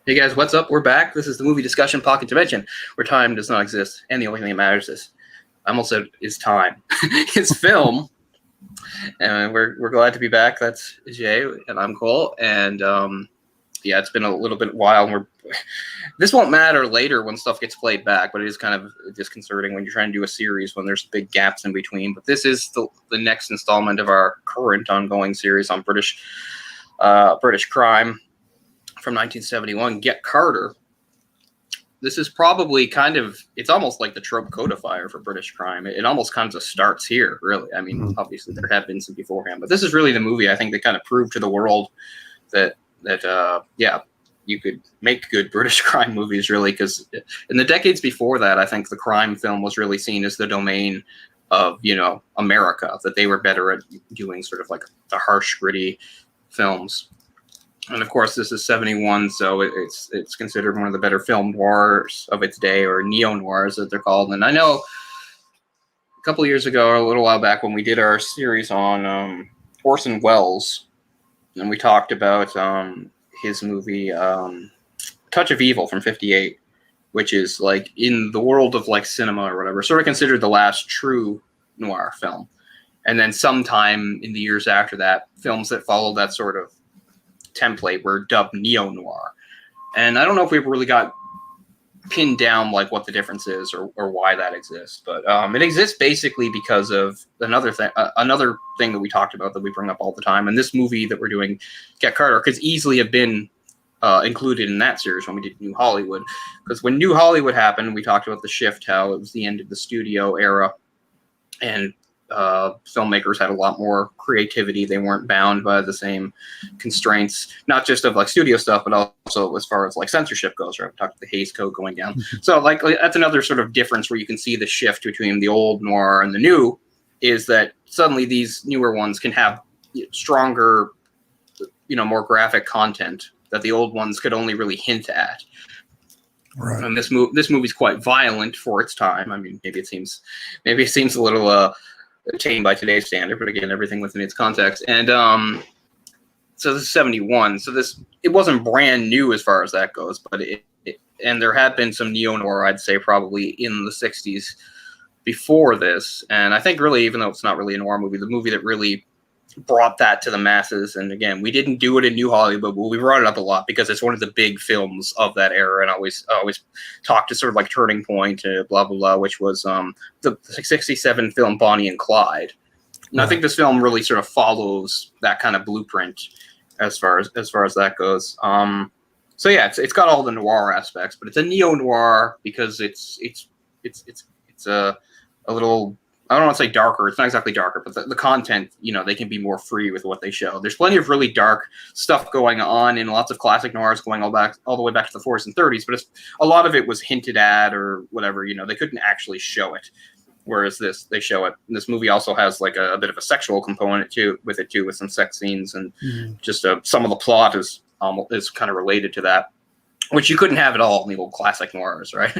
Hey guys, what's up? We're back. This is the movie discussion pocket dimension, where time does not exist, and the only thing that matters is time. It's film, and we're glad to be back. That's Jay, and I'm Cole, and yeah, it's been a little bit while. And this won't matter later when stuff gets played back, but it is kind of disconcerting when you're trying to do a series when there's big gaps in between. But this is the next installment of our current ongoing series on British crime. From 1971, Get Carter. This is probably it's almost like the trope codifier for British crime. It almost kind of starts here, really. I mean, obviously there have been some beforehand, but this is really the movie I think that kind of proved to the world that you could make good British crime movies, really, because in the decades before that, I think the crime film was really seen as the domain of, America, that they were better at doing sort of like the harsh, gritty films. And of course, this is 71, so it's considered one of the better film noirs of its day, or neo-noirs, as they're called. And I know a couple of years ago, or a little while back, when we did our series on Orson Welles, and we talked about his movie Touch of Evil from 58, which is like in the world of like cinema or whatever, sort of considered the last true noir film. And then sometime in the years after that, films that followed that sort of template were dubbed neo-noir. And I don't know if we've really got pinned down like what the difference is or why that exists, but it exists basically because of another thing that we talked about that we bring up all the time. And this movie that we're doing, Get Carter, could easily have been included in that series when we did New Hollywood, because when New Hollywood happened, we talked about the shift, how it was the end of the studio era, and filmmakers had a lot more creativity. They weren't bound by the same constraints, not just of like studio stuff, but also as far as like censorship goes, right? We talked about the Hays Code going down. So like that's another sort of difference where you can see the shift between the old noir and the new, is that suddenly these newer ones can have stronger, more graphic content that the old ones could only really hint at. Right. And this movie's quite violent for its time. I mean, maybe it seems a little tame by today's standard, but again, everything within its context. And so this is 71. So it wasn't brand new as far as that goes, but and there had been some neo-noir, I'd say, probably in the 60s before this. And I think really, even though it's not really a noir movie, the movie that really brought that to the masses, and again, we didn't do it in New Hollywood, but we brought it up a lot because it's one of the big films of that era, and I always talk to sort of like Turning Point, blah blah blah, which was the 67 film Bonnie and Clyde. And I think this film really sort of follows that kind of blueprint as far as that goes. So yeah, it's got all the noir aspects, but it's a neo-noir because it's a little, I don't want to say darker. It's not exactly darker, but the content, they can be more free with what they show. There's plenty of really dark stuff going on in lots of classic noirs going all the way back to the 40s and 30s, but a lot of it was hinted at or whatever. They couldn't actually show it. Whereas they show it. And this movie also has like a bit of a sexual component with some sex scenes, and just some of the plot is kind of related to that, which you couldn't have at all in the old classic noirs, right?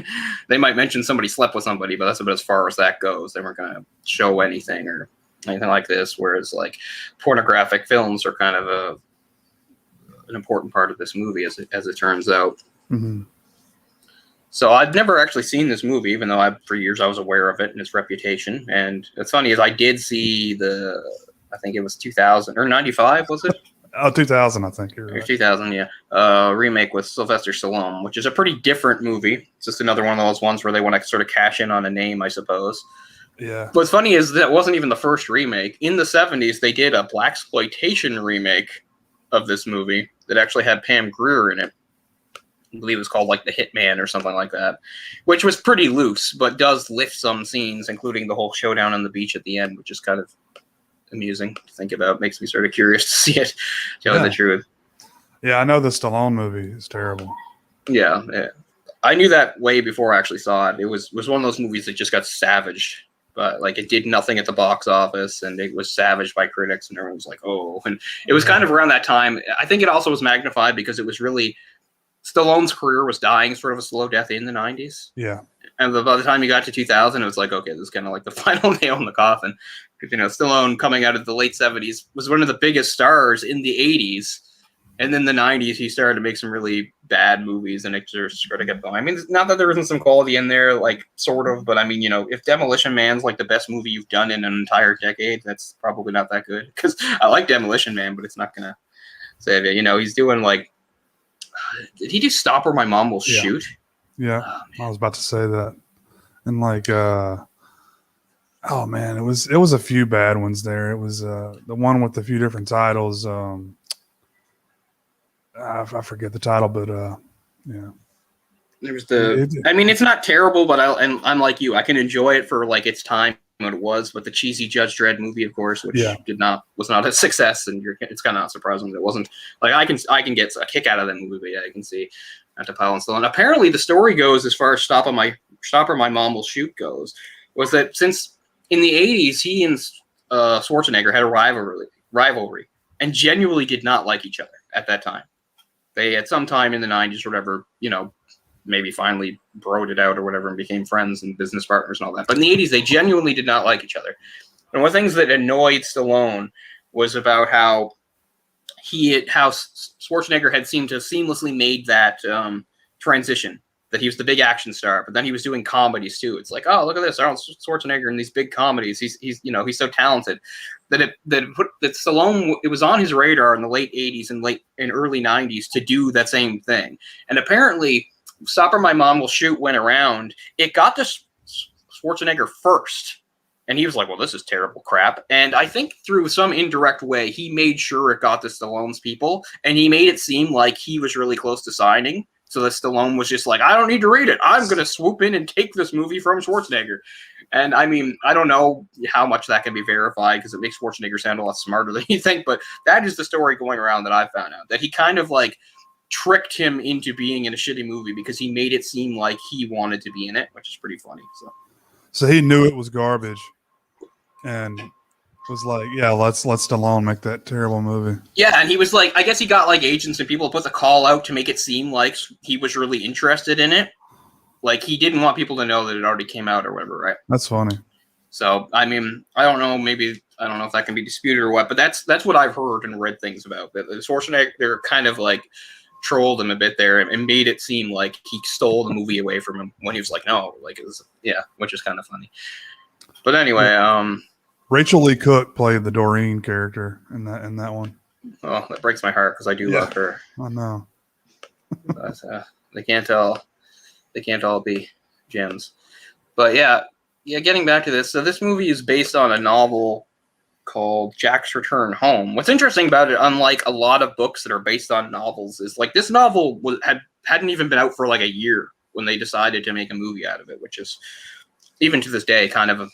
They might mention somebody slept with somebody, but that's about as far as that goes. They weren't going to show anything or anything like this, whereas like pornographic films are kind of an important part of this movie, as it turns out. Mm-hmm. So I'd never actually seen this movie, even though for years I was aware of it and its reputation. And it's funny, is I did see I think it was 2000 or 95, was it? 2000, I think you're right. 2000, yeah. Remake with Sylvester Stallone, which is a pretty different movie. It's just another one of those ones where they want to sort of cash in on a name, I suppose. Yeah. What's funny is that wasn't even the first remake. In the 70s, they did a blaxploitation remake of this movie that actually had Pam Grier in it. I believe it was called like The Hitman or something like that, which was pretty loose, but does lift some scenes, including the whole showdown on the beach at the end, which is kind of amusing to think about. Makes me sort of curious to see it, to tell the truth. Yeah, I know the Stallone movie is terrible. Yeah. I knew that way before I actually saw it. It was one of those movies that just got savaged, but like it did nothing at the box office, and it was savaged by critics, and everyone was like, oh. And it was kind of around that time. I think it also was magnified because it was really, Stallone's career was dying sort of a slow death in the 90s. Yeah. And by the time you got to 2000, it was like, okay, this is kind of like the final nail in the coffin. Because, Stallone, coming out of the late 70s, was one of the biggest stars in the 80s. And then the 90s, he started to make some really bad movies, and it just started to get going. I mean, not that there isn't some quality in there, like, sort of, but I mean, if Demolition Man's like the best movie you've done in an entire decade, that's probably not that good. Because I like Demolition Man, but it's not going to save it. He's doing like, did he do Stop or My Mom Will Shoot? Yeah, I was about to say that. And like, oh man, it was a few bad ones there. It was the one with a few different titles. I forget the title, but yeah. There's I mean, it's not terrible, but I'm like you. I can enjoy it for like its time when it was, but the cheesy Judge Dredd movie, of course, which was not a success, and it's kind of not surprising that it wasn't. Like I can get a kick out of that movie, but yeah, I can see not to pile on still. And apparently, the story goes as far as Stop or My Mom Will Shoot goes, was that since in the 80s he and Schwarzenegger had a rivalry, and genuinely did not like each other at that time. They, at some time in the 90s or whatever, maybe finally broed it out or wwhatever and became friends and business partners and all that. But in the 80s, they genuinely did not like each other. And one of the things that annoyed Stallone was about how Schwarzenegger had seemed to seamlessly made that transition, that he was the big action star, but then he was doing comedies too. It's like, oh, look at this, Arnold Schwarzenegger in these big comedies. He's so talented that Stallone, it was on his radar in the late 80s and early 90s to do that same thing. And apparently, Stop or My Mom Will Shoot went around. It got to Schwarzenegger first, and he was like, well, this is terrible crap. And I think through some indirect way, he made sure it got to Stallone's people, and he made it seem like he was really close to signing. So that Stallone was just like, I don't need to read it. I'm going to swoop in and take this movie from Schwarzenegger. And I mean, I don't know how much that can be verified because it makes Schwarzenegger sound a lot smarter than you think. But that is the story going around that I found out, that he kind of like tricked him into being in a shitty movie because he made it seem like he wanted to be in it, which is pretty funny. So he knew it was garbage and was like, yeah, let's Stallone make that terrible movie. Yeah, and he was like, I guess he got like agents and people to put the call out to make it seem like he was really interested in it. Like he didn't want people to know that it already came out or whatever, right? That's funny. So I mean, I don't know if that can be disputed or what, but that's what I've heard and read things about. That Schwarzenegger kind of like trolled him a bit there and made it seem like he stole the movie away from him when he was like, no, like it was, yeah, which is kind of funny. But anyway, Rachel Lee Cook played the Doreen character in that one. Oh, that breaks my heart because I do love her. I know. But, they can't all be gems. But yeah, getting back to this. So this movie is based on a novel called Jack's Return Home. What's interesting about it, unlike a lot of books that are based on novels, is like this novel hadn't even been out for like a year when they decided to make a movie out of it, which is even to this day kind of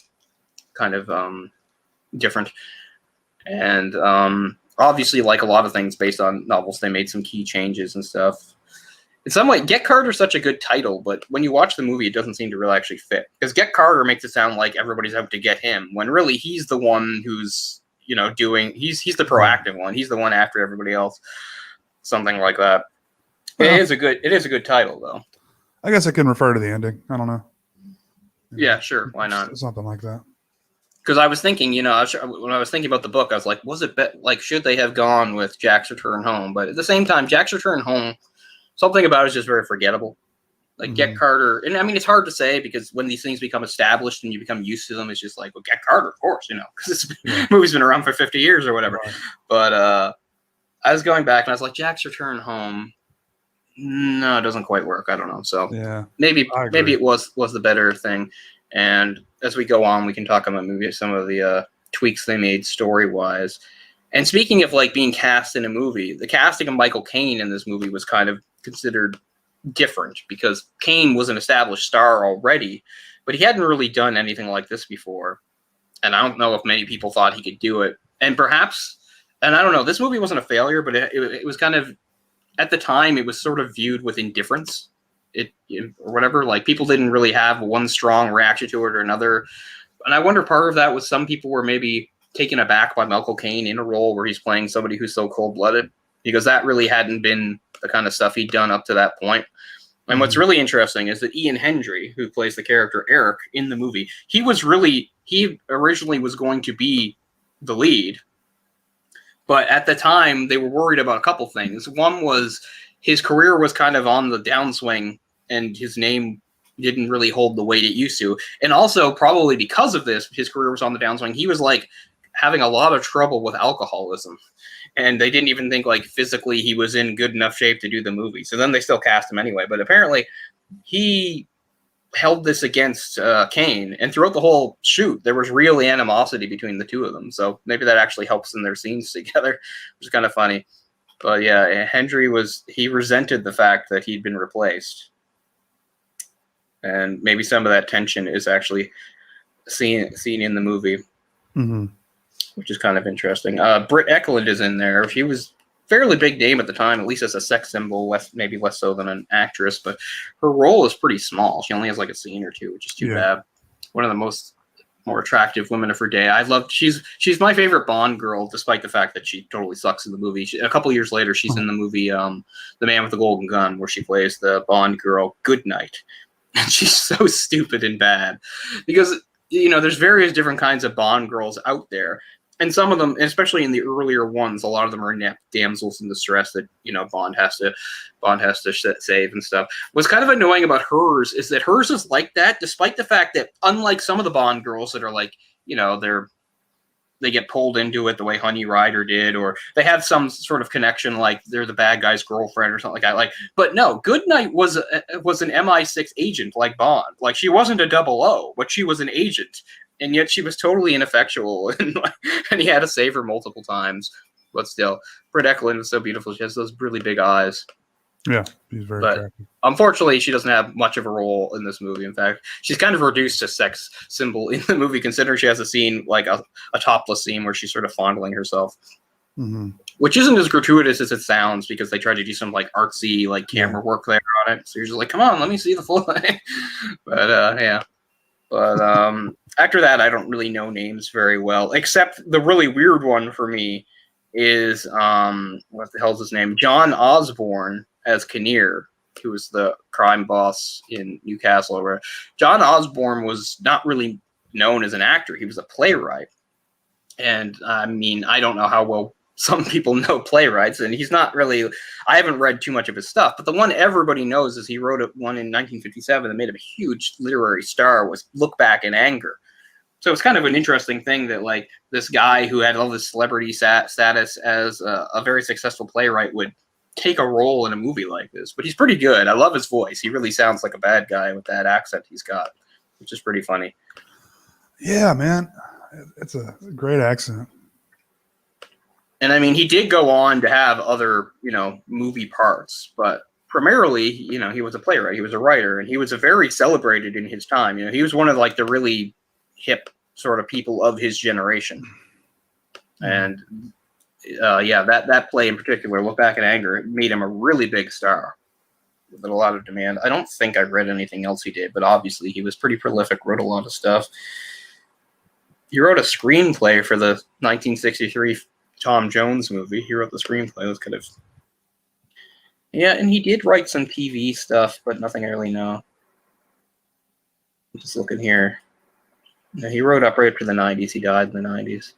different. And obviously, like a lot of things based on novels, they made some key changes and stuff. In some way, Get Carter's such a good title, but when you watch the movie, it doesn't seem to really actually fit. Because Get Carter makes it sound like everybody's out to get him, when really he's the one who's, doing, he's the proactive one. He's the one after everybody else. Something like that. Well, it is a good title, though. I guess it can refer to the ending. I don't know. Yeah, sure. Why not? Something like that. Because I was thinking, when I was thinking about the book, I was like, should they have gone with Jack's Return Home? But at the same time, Jack's Return Home, something about it is just very forgettable. Like Get Carter, and I mean, it's hard to say because when these things become established and you become used to them, it's just like, well, Get Carter, of course, because this movie's been around for 50 years or whatever. Right. But I was going back and I was like, Jack's Return Home. No, it doesn't quite work. I don't know. So yeah, maybe it was the better thing. And as we go on, we can talk about maybe some of the tweaks they made story-wise. And speaking of like being cast in a movie, the casting of Michael Caine in this movie was kind of considered different because Kane was an established star already, but he hadn't really done anything like this before. And I don't know if many people thought he could do it. And perhaps, and I don't know, this movie wasn't a failure, but it was kind of, at the time, it was sort of viewed with indifference. Or whatever, like people didn't really have one strong reaction to it or another. And I wonder part of that was some people were maybe taken aback by Michael Caine in a role where he's playing somebody who's so cold-blooded, because that really hadn't been the kind of stuff he'd done up to that point. And what's really interesting is that Ian Hendry, who plays the character Eric in the movie, he originally was going to be the lead, But at the time, they were worried about a couple things. One was his career was kind of on the downswing, and his name didn't really hold the weight it used to. And also, probably because of this, his career was on the downswing. He was like having a lot of trouble with alcoholism. And they didn't even think like physically he was in good enough shape to do the movie. So then they still cast him anyway. But apparently he held this against Caine. And throughout the whole shoot, there was real animosity between the two of them. So maybe that actually helps in their scenes together, which is kind of funny. But yeah, Hendry he resented the fact that he'd been replaced. And maybe some of that tension is actually seen in the movie. Mm-hmm. Which is kind of interesting. Britt Eklund is in there. She was fairly big name at the time, at least as a sex symbol, maybe less so than an actress, but her role is pretty small. She only has like a scene or two, which is too bad. One of the more attractive women of her day. She's my favorite Bond girl, despite the fact that she totally sucks in the movie. A couple years later, she's in the movie The Man with the Golden Gun, where she plays the Bond girl Goodnight. And she's so stupid and bad. Because, there's various different kinds of Bond girls out there. And some of them, especially in the earlier ones, a lot of them are damsels in distress that Bond has to save and stuff. What's kind of annoying about hers is that hers is like that, despite the fact that, unlike some of the Bond girls that are like, they get pulled into it the way Honey Rider did, or they have some sort of connection, like they're the bad guy's girlfriend or something like that. But no, Goodnight was an MI6 agent like Bond. Like, she wasn't a 00, but she was an agent. And yet she was totally ineffectual, and he had to save her multiple times. But still, Britt Eklund was so beautiful. She has those really big eyes. Yeah, she's very attractive. Unfortunately, she doesn't have much of a role in this movie. In fact, she's kind of reduced to sex symbol in the movie, considering she has a scene, like a topless scene, where she's sort of fondling herself. Mm-hmm. Which isn't as gratuitous as it sounds, because they try to do some like artsy like camera work there on it. So you're just like, come on, let me see the full thing. But yeah. But after that, I don't really know names very well, except the really weird one for me is, what the hell's his name? John Osborne as Kinnear, who was the crime boss in Newcastle. Where John Osborne was not really known as an actor. He was a playwright. And I mean, I don't know how well some people know playwrights, and he's not really, I haven't read too much of his stuff, but the one everybody knows is he wrote one in 1957 that made him a huge literary star, was Look Back in Anger. So it's kind of an interesting thing that like this guy who had all this celebrity status as a very successful playwright would take a role in a movie like this. But he's pretty good. I love his voice. He really sounds like a bad guy with that accent he's got, which is pretty funny. Yeah, man. It's a great accent. And I mean, he did go on to have other, movie parts, but primarily, he was a playwright, he was a writer, and he was a very celebrated in his time. He was one of like the really hip sort of people of his generation. And that play in particular, Look Back in Anger, it made him a really big star with a lot of demand. I don't think I've read anything else he did, but obviously he was pretty prolific, wrote a lot of stuff. He wrote a screenplay for the 1963 Tom Jones movie. He wrote the screenplay. It was kind of, and he did write some TV stuff, but nothing I really know. I'm just looking here. Yeah, he wrote up right to the 90s. He died in the 90s.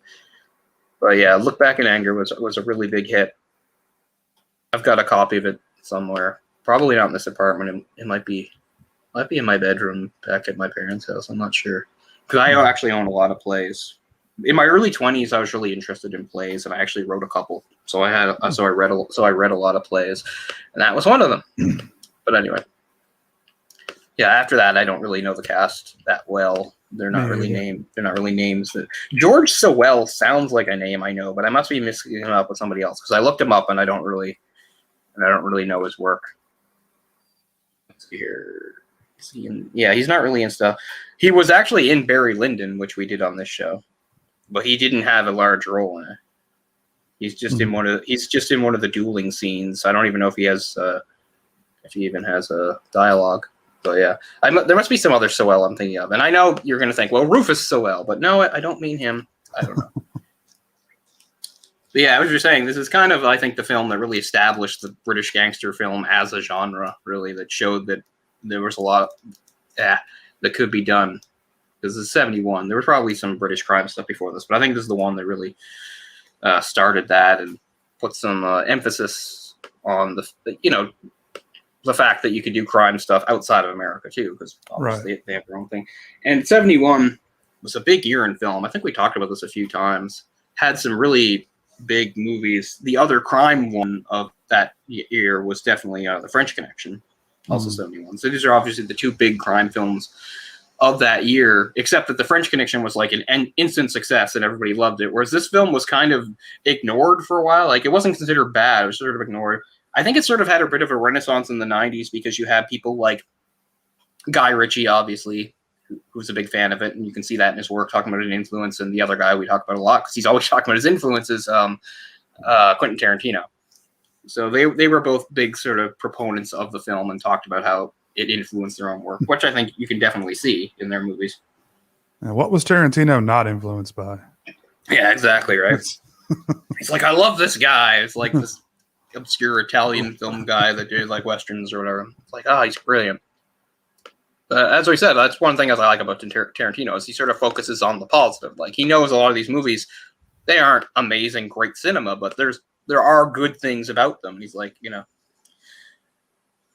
But yeah, Look Back in Anger was a really big hit. I've got a copy of it somewhere. Probably not in this apartment. It might be in my bedroom back at my parents' house. I'm not sure, because I actually own a lot of plays. In my early 20s, I was really interested in plays, and I actually wrote a couple. So I read a lot of plays, and that was one of them. But anyway, yeah. After that, I don't really know the cast that well. They're not really named. They're not really names. George Sewell sounds like a name I know, but I must be mixing him up with somebody else, because I looked him up and I don't really know his work. Let's see here. He's not really in stuff. He was actually in Barry Lyndon, which we did on this show. But he didn't have a large role in it. He's just in one of the dueling scenes. I don't even know if he even has a dialogue. But yeah, there must be some other Sewell I'm thinking of. And I know you're going to think, well, Rufus Sewell, but no, I don't mean him. I don't know. But yeah, as you're saying, this is kind of, I think, the film that really established the British gangster film as a genre, really, that showed that there was a lot that could be done. Because it's 71. There was probably some British crime stuff before this, but I think this is the one that really started that and put some emphasis on the fact that you could do crime stuff outside of America too, because obviously they have their own thing. And 71 was a big year in film. I think we talked about this a few times. Had some really big movies. The other crime one of that year was definitely The French Connection, also 71. So these are obviously the two big crime films of that year, except that The French Connection was like an instant success and everybody loved it, whereas this film was kind of ignored for a while. Like, it wasn't considered bad, it was sort of ignored. I think it sort of had a bit of a renaissance in the 90s because you had people like Guy Ritchie, obviously, who's a big fan of it, and you can see that in his work, talking about an influence, and the other guy we talk about a lot because he's always talking about his influences, Quentin Tarantino. So they were both big sort of proponents of the film and talked about how it influenced their own work, which I think you can definitely see in their movies. And what was Tarantino not influenced by? Yeah, exactly, right? He's like, I love this guy. It's like this obscure Italian film guy that did like westerns or whatever. It's like, he's brilliant. As we said, that's one thing I like about Tarantino is he sort of focuses on the positive. Like, he knows a lot of these movies, they aren't amazing, great cinema, but there are good things about them. He's like,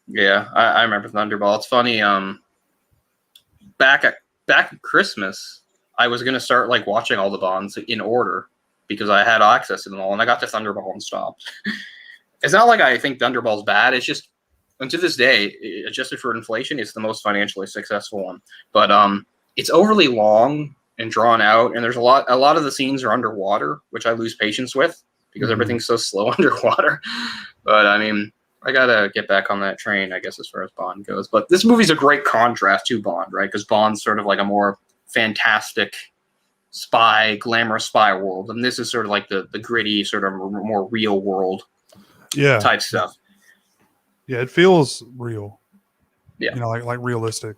yeah, I remember Thunderball. It's funny. Back at Christmas, I was gonna start like watching all the Bonds in order because I had access to them all, and I got to Thunderball and stopped. It's not like I think Thunderball's bad. It's just, and to this day, adjusted for inflation, it's the most financially successful one. But it's overly long and drawn out, and there's a lot of the scenes are underwater, which I lose patience with because everything's so slow underwater. But I mean, I gotta get back on that train, I guess, as far as Bond goes. But this movie's a great contrast to Bond, right? Because Bond's sort of like a more fantastic glamorous spy world, and this is sort of like the gritty, sort of more real world type stuff. Yeah, it feels real. Yeah, like realistic.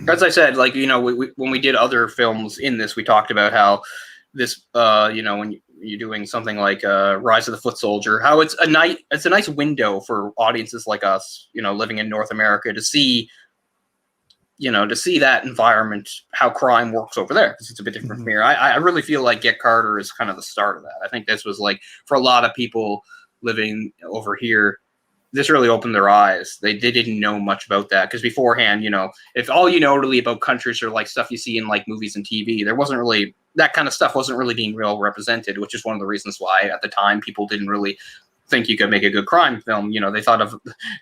As I said, like, when we did other films in this, we talked about how this, when you're doing something like Rise of the Foot Soldier, how it's a nice window for audiences like us, living in North America, to see that environment, how crime works over there, because it's a bit different from here. I really feel like Get Carter is kind of the start of that. I think this was like, for a lot of people living over here, this really opened their eyes. They didn't know much about that, because beforehand, if all you know really about countries are like stuff you see in like movies and TV, there wasn't really, that kind of stuff wasn't really being real represented, which is one of the reasons why at the time people didn't really think you could make a good crime film. They thought of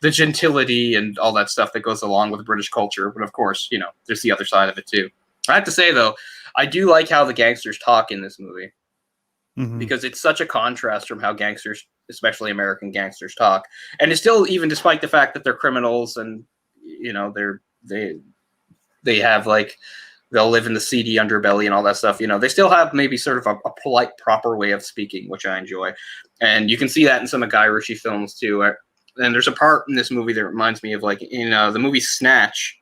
the gentility and all that stuff that goes along with British culture, but of course, there's the other side of it too. I have to say though, I do like how the gangsters talk in this movie, because it's such a contrast from how gangsters, especially American gangsters, talk. And it's still, even despite the fact that they're criminals and they have like, they'll live in the seedy underbelly and all that stuff, they still have maybe sort of a polite, proper way of speaking, which I enjoy. And you can see that in some of Guy Ritchie films too. And there's a part in this movie that reminds me of like in the movie Snatch.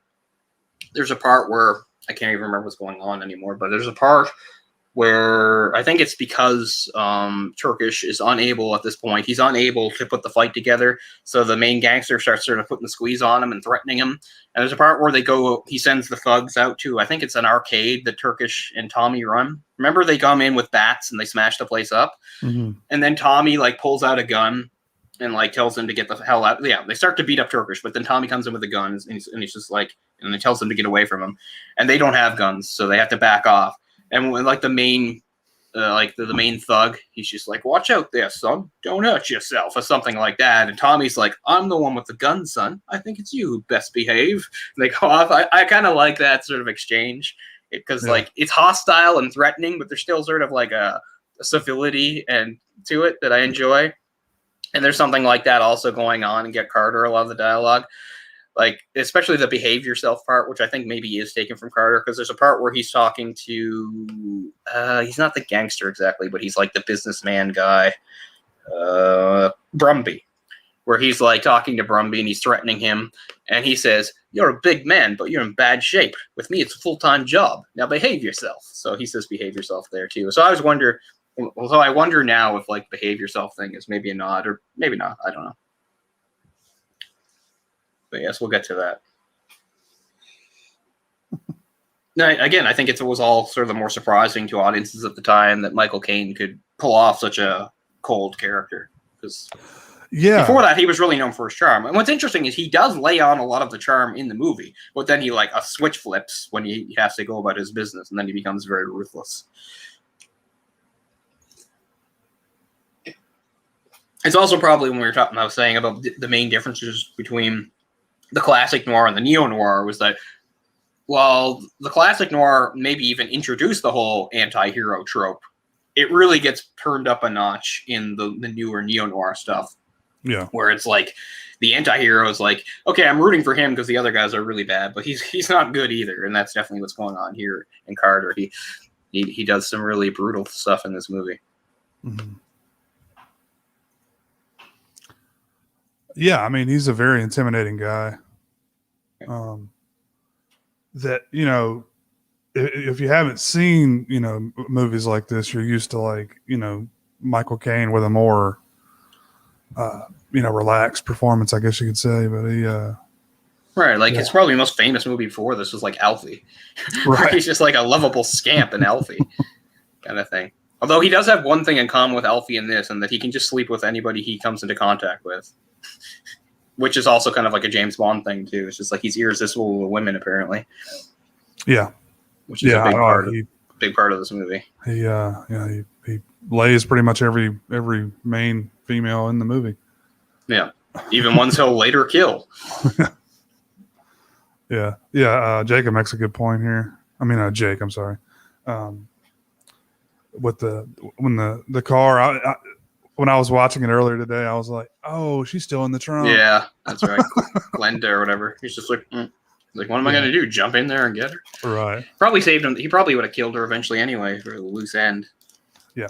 There's a part where I can't even remember what's going on anymore, but there's a part where I think it's because Turkish is unable at this point. He's unable to put the fight together. So the main gangster starts sort of putting the squeeze on him and threatening him. And there's a part where he sends the thugs out to, I think it's an arcade that Turkish and Tommy run. Remember, they come in with bats and they smash the place up. And then Tommy like pulls out a gun and like tells him to get the hell out. Yeah, they start to beat up Turkish, but then Tommy comes in with a gun and he's just like, and he tells them to get away from him. And they don't have guns, so they have to back off. And when like the main thug, he's just like, watch out there, son. Don't hurt yourself, or something like that. And Tommy's like, I'm the one with the gun, son. I think it's you who best behave. And they go off. I kind of like that sort of exchange, because like it's hostile and threatening, but there's still sort of like a civility and to it that I enjoy. And there's something like that also going on in Get Carter, a lot of the dialogue. Like, especially the behave yourself part, which I think maybe is taken from Carter, because there's a part where he's talking to, he's not the gangster exactly, but he's like the businessman guy, Brumby, where he's like talking to Brumby and he's threatening him. And he says, you're a big man, but you're in bad shape. With me, it's a full-time job. Now behave yourself. So he says behave yourself there too. So I wonder now if like behave yourself thing is maybe a nod or maybe not. I don't know. But yes, we'll get to that. again, I think it was all sort of the more surprising to audiences at the time that Michael Caine could pull off such a cold character. Because before that, he was really known for his charm. And what's interesting is he does lay on a lot of the charm in the movie, but then he like a switch flips when he has to go about his business, and then he becomes very ruthless. It's also probably when we were talking, I was saying about the main differences between the classic noir and the neo-noir was that while the classic noir maybe even introduced the whole anti-hero trope, it really gets turned up a notch in the newer neo-noir stuff. Yeah. Where it's like the anti-hero is like, okay, I'm rooting for him because the other guys are really bad, but he's not good either. And that's definitely what's going on here in Carter. He does some really brutal stuff in this movie. Mm-hmm. Yeah, I mean, he's a very intimidating guy. That, you know, if you haven't seen, you know, movies like this, you're used to like, you know, Michael Caine with a more, you know, relaxed performance, I guess you could say. But he, right, like his probably most famous movie before this was like Alfie. Right, he's just like a lovable scamp in Alfie, kind of thing. Although he does have one thing in common with Alfie in this, and that he can just sleep with anybody he comes into contact with. Which is also kind of like a James Bond thing too. It's just like he's irresistible with women, apparently. Yeah, which is a big part of this movie. He lays pretty much every main female in the movie. Yeah, even ones he'll later kill. Yeah. Jacob makes a good point here. I mean, Jake. I'm sorry. With the car, when I was watching it earlier today, I was like, "Oh, she's still in the trunk." Yeah, that's right. Glenda or whatever. He's just like, like, what am I going to do? Jump in there and get her? Right. Probably saved him. He probably would have killed her eventually anyway for a loose end. Yeah.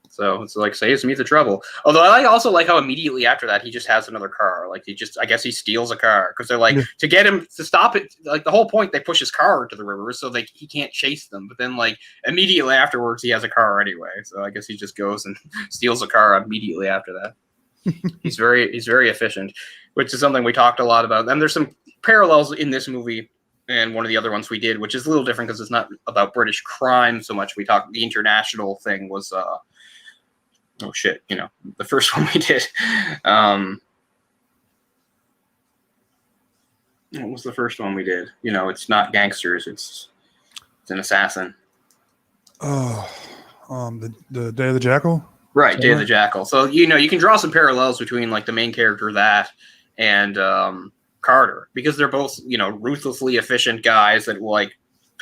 So it's like, saves me the trouble. Although I also like how immediately after that, he just has another car. Like I guess he steals a car because they're like, to get him to stop it. Like the whole point, they push his car into the river so he can't chase them. But then like immediately afterwards, he has a car anyway. So I guess he just goes and steals a car immediately after that. He's very efficient, which is something we talked a lot about. And there's some parallels in this movie and one of the other ones we did, which is a little different because it's not about British crime so much. We talked, the international thing was, the first one we did. What was the first one we did? It's not gangsters. It's an assassin. Oh, the Day of the Jackal? Right, Day of the Jackal. So, you can draw some parallels between, like, the main character, that, and Carter. Because they're both, ruthlessly efficient guys that will, like,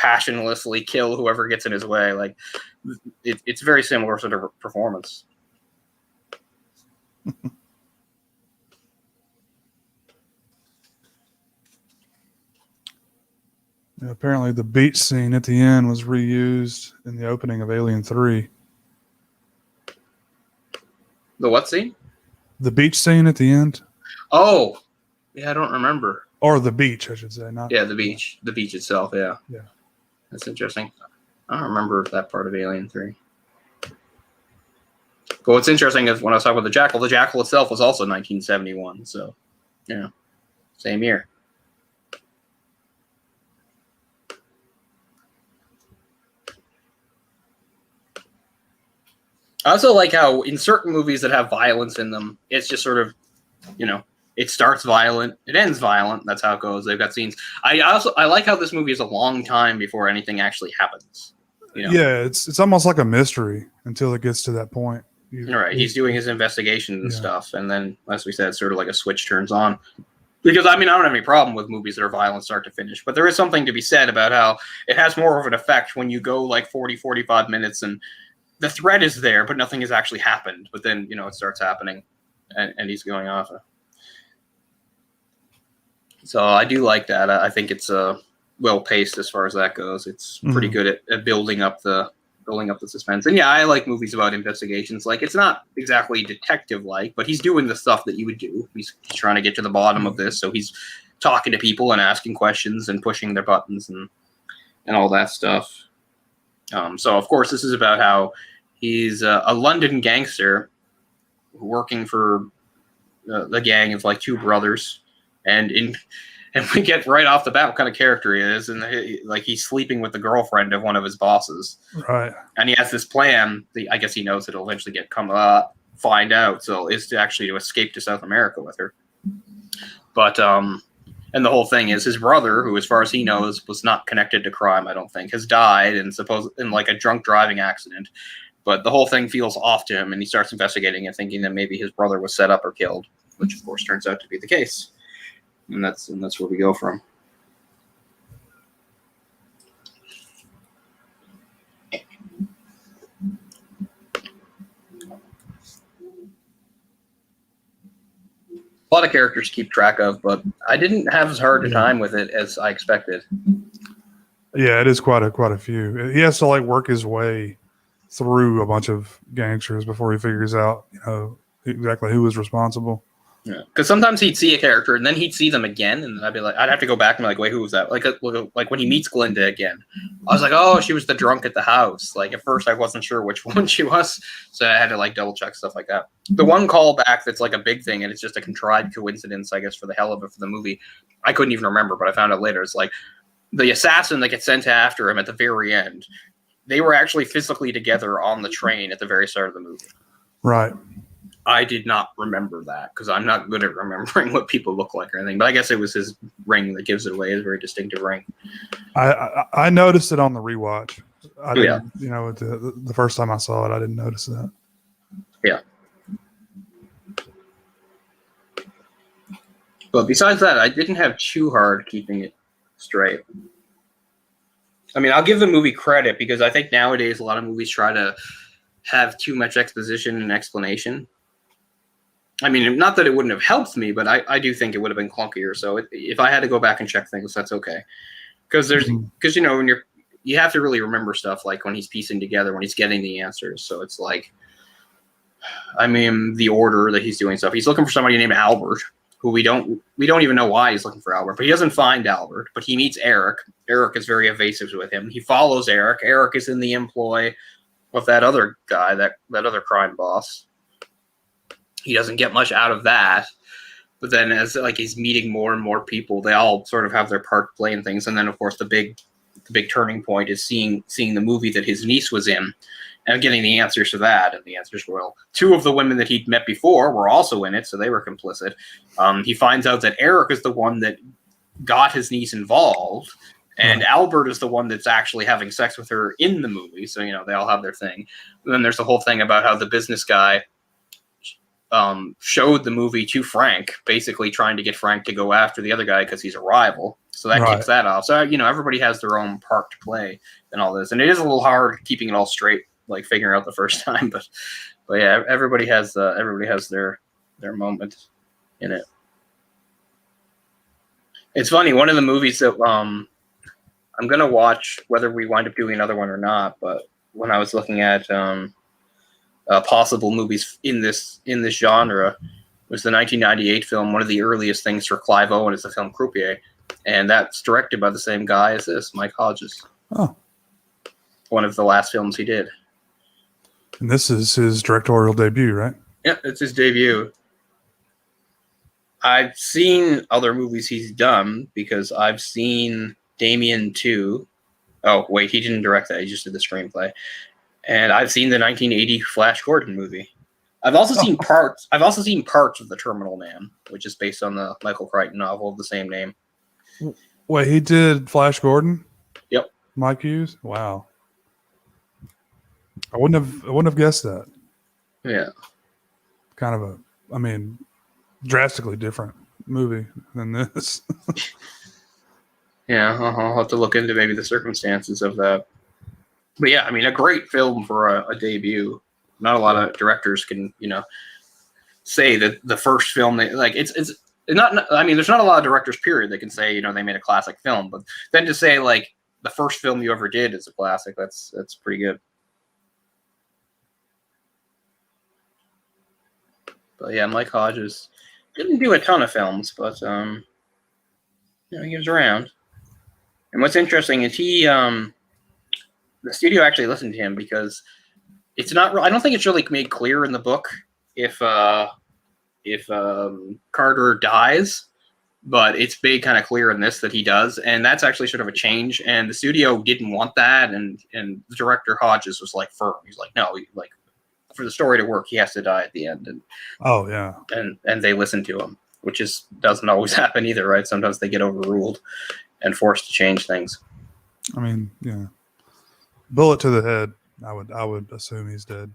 passionlessly kill whoever gets in his way. Like, it's very similar sort of performance. Yeah, apparently the beach scene at the end was reused in the opening of Alien 3. The what scene? The beach scene at the end. Oh, yeah, I don't remember. Or the beach, I should say. The beach. The beach itself, yeah. Yeah. That's interesting. I don't remember that part of Alien 3. But what's interesting is when I was talking about the Jackal itself was also 1971. So, same year. I also like how in certain movies that have violence in them, it's just sort of, it starts violent, it ends violent. That's how it goes. They've got scenes. I like how this movie is a long time before anything actually happens. Yeah, it's almost like a mystery until it gets to that point. Right, he's doing his investigations and stuff, and then, as we said, sort of like a switch turns on. Because, I don't have any problem with movies that are violent start to finish, but there is something to be said about how it has more of an effect when you go like 40, 45 minutes and the threat is there, but nothing has actually happened. But then, it starts happening, and he's going off. So I do like that. I think it's well paced as far as that goes. It's pretty good at building up the suspense. And I like movies about investigations. Like, it's not exactly detective-like, but he's doing the stuff that you would do. He's trying to get to the bottom of this, so he's talking to people and asking questions and pushing their buttons and all that stuff. So, of course, this is about how he's a London gangster working for the gang of, like, two brothers. And And we get right off the bat what kind of character he is, and he's sleeping with the girlfriend of one of his bosses, Right. and he has this plan. I guess he knows it'll eventually find out. So is to escape to South America with her. But and the whole thing is his brother, who as far as he knows was not connected to crime, I don't think, has died in like a drunk driving accident. But the whole thing feels off to him, and he starts investigating and thinking that maybe his brother was set up or killed, which of course turns out to be the case. And that's where we go from. A lot of characters to keep track of, but I didn't have as hard a time with it as I expected. Yeah, it is quite a few. He has to like work his way through a bunch of gangsters before he figures out, exactly who was responsible. Yeah, because sometimes he'd see a character and then he'd see them again, and I'd have to go back and be like, wait, who was that? Like when he meets Glinda again, I was like, oh, she was the drunk at the house. Like at first I wasn't sure which one she was, so I had to like double check stuff like that. The one callback that's like a big thing, and it's just a contrived coincidence, I guess, for the hell of it for the movie. I couldn't even remember, but I found out later. It's like the assassin that gets sent after him at the very end. They were actually physically together on the train at the very start of the movie. Right. I did not remember that because I'm not good at remembering what people look like or anything. But I guess it was his ring that gives it away. It's a very distinctive ring. I noticed it on the rewatch. I didn't, Yeah. The first time I saw it, I didn't notice that. Yeah. But besides that, I didn't have too hard keeping it straight. I mean, I'll give the movie credit because I think nowadays a lot of movies try to have too much exposition and explanation. I mean, not that it wouldn't have helped me, but I do think it would have been clunkier. So if I had to go back and check things, that's okay. Because when you have to really remember stuff like when he's piecing together, when he's getting the answers. So it's like, I mean, the order that he's doing stuff. He's looking for somebody named Albert, who we don't even know why he's looking for Albert, but he doesn't find Albert, but he meets Eric. Eric is very evasive with him. He follows Eric. Eric is in the employ of that other guy, that other crime boss. He doesn't get much out of that. But then as like he's meeting more and more people, they all sort of have their part to play in things. And then of course the big turning point is seeing the movie that his niece was in and getting the answers to that. And the answers were, well, two of the women that he'd met before were also in it, so they were complicit. He finds out that Eric is the one that got his niece involved, and Albert is the one that's actually having sex with her in the movie. So, they all have their thing. And then there's the whole thing about how the business guy showed the movie to Frank, basically trying to get Frank to go after the other guy because he's a rival. So that kicks that off. So, everybody has their own part to play in all this. And it is a little hard keeping it all straight, like figuring out the first time. But yeah, everybody has their moment in it. It's funny. One of the movies that I'm going to watch, whether we wind up doing another one or not, but when I was looking at possible movies in this genre, was the 1998 film, one of the earliest things for Clive Owen, is the film Croupier. And that's directed by the same guy as this, Mike Hodges. Oh. One of the last films he did. And this is his directorial debut, right? Yeah, it's his debut. I've seen other movies he's done because I've seen Damien 2. Oh, wait, he didn't direct that. He just did the screenplay. And I've seen the 1980 Flash Gordon movie. I've also seen parts of The Terminal Man, which is based on the Michael Crichton novel of the same name. Wait, he did Flash Gordon? Yep. Mike Hughes? Wow. I wouldn't have guessed that. Yeah. Kind of drastically different movie than this. Yeah, I'll have to look into maybe the circumstances of that. But yeah, a great film for a debut. Not a lot of directors can, say that the first film it's not. There's not a lot of directors, period, that can say they made a classic film. But then to say like the first film you ever did is a classic, that's pretty good. But yeah, Mike Hodges didn't do a ton of films, but he was around. And what's interesting is the studio actually listened to him because it's not. I don't think it's really made clear in the book if Carter dies but it's made kind of clear in this that he does, and that's actually sort of a change. And the studio didn't want that, and the director Hodges was like firm. He's like, no, like for the story to work, he has to die at the end, and oh yeah, and they listened to him, which doesn't always happen either, right? Sometimes they get overruled and forced to change things. I mean, yeah, bullet to the head. I would assume he's dead.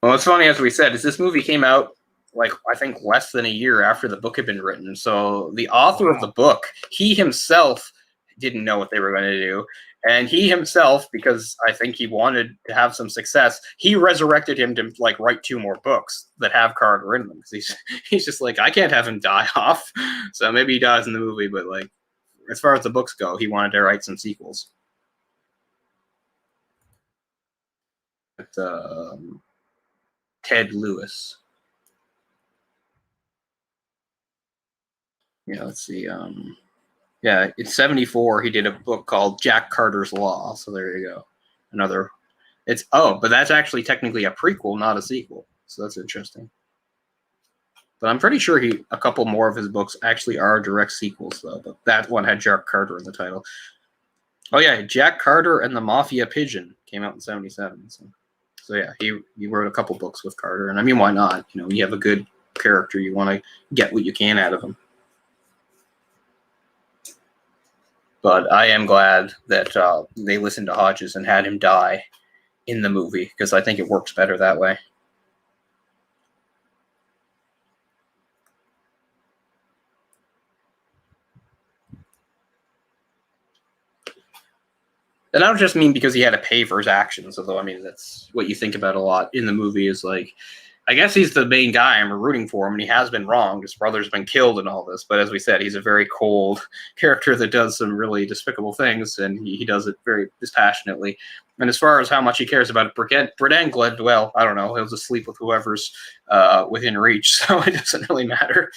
Well, it's funny, as we said, is this movie came out like I think less than a year after the book had been written. So the author of the book, he himself didn't know what they were going to do. And he himself, because I think he wanted to have some success, he resurrected him to like write 2 more books that have Carter in them. Because he's just like, I can't have him die off. So maybe he dies in the movie, but like as far as the books go, he wanted to write some sequels. But, Ted Lewis. Yeah, let's see. Yeah, in '74 he did a book called Jack Carter's Law. So there you go. Another. But that's actually technically a prequel, not a sequel. So that's interesting. But I'm pretty sure a couple more of his books actually are direct sequels, though. But that one had Jack Carter in the title. Oh yeah, Jack Carter and the Mafia Pigeon came out in '77. So yeah, he wrote a couple books with Carter, and I mean, why not? You know, you have a good character, you want to get what you can out of him. But I am glad that they listened to Hodges and had him die in the movie, because I think it works better that way. And I don't just mean because he had to pay for his actions, although, I mean, that's what you think about a lot in the movie is like, I guess he's the main guy I'm rooting for him, and he has been wronged. His brother's been killed and all this. But as we said, he's a very cold character that does some really despicable things, and he does it very dispassionately. And as far as how much he cares about it, Britt Englund, well, I don't know. He'll just sleep with whoever's within reach, so it doesn't really matter.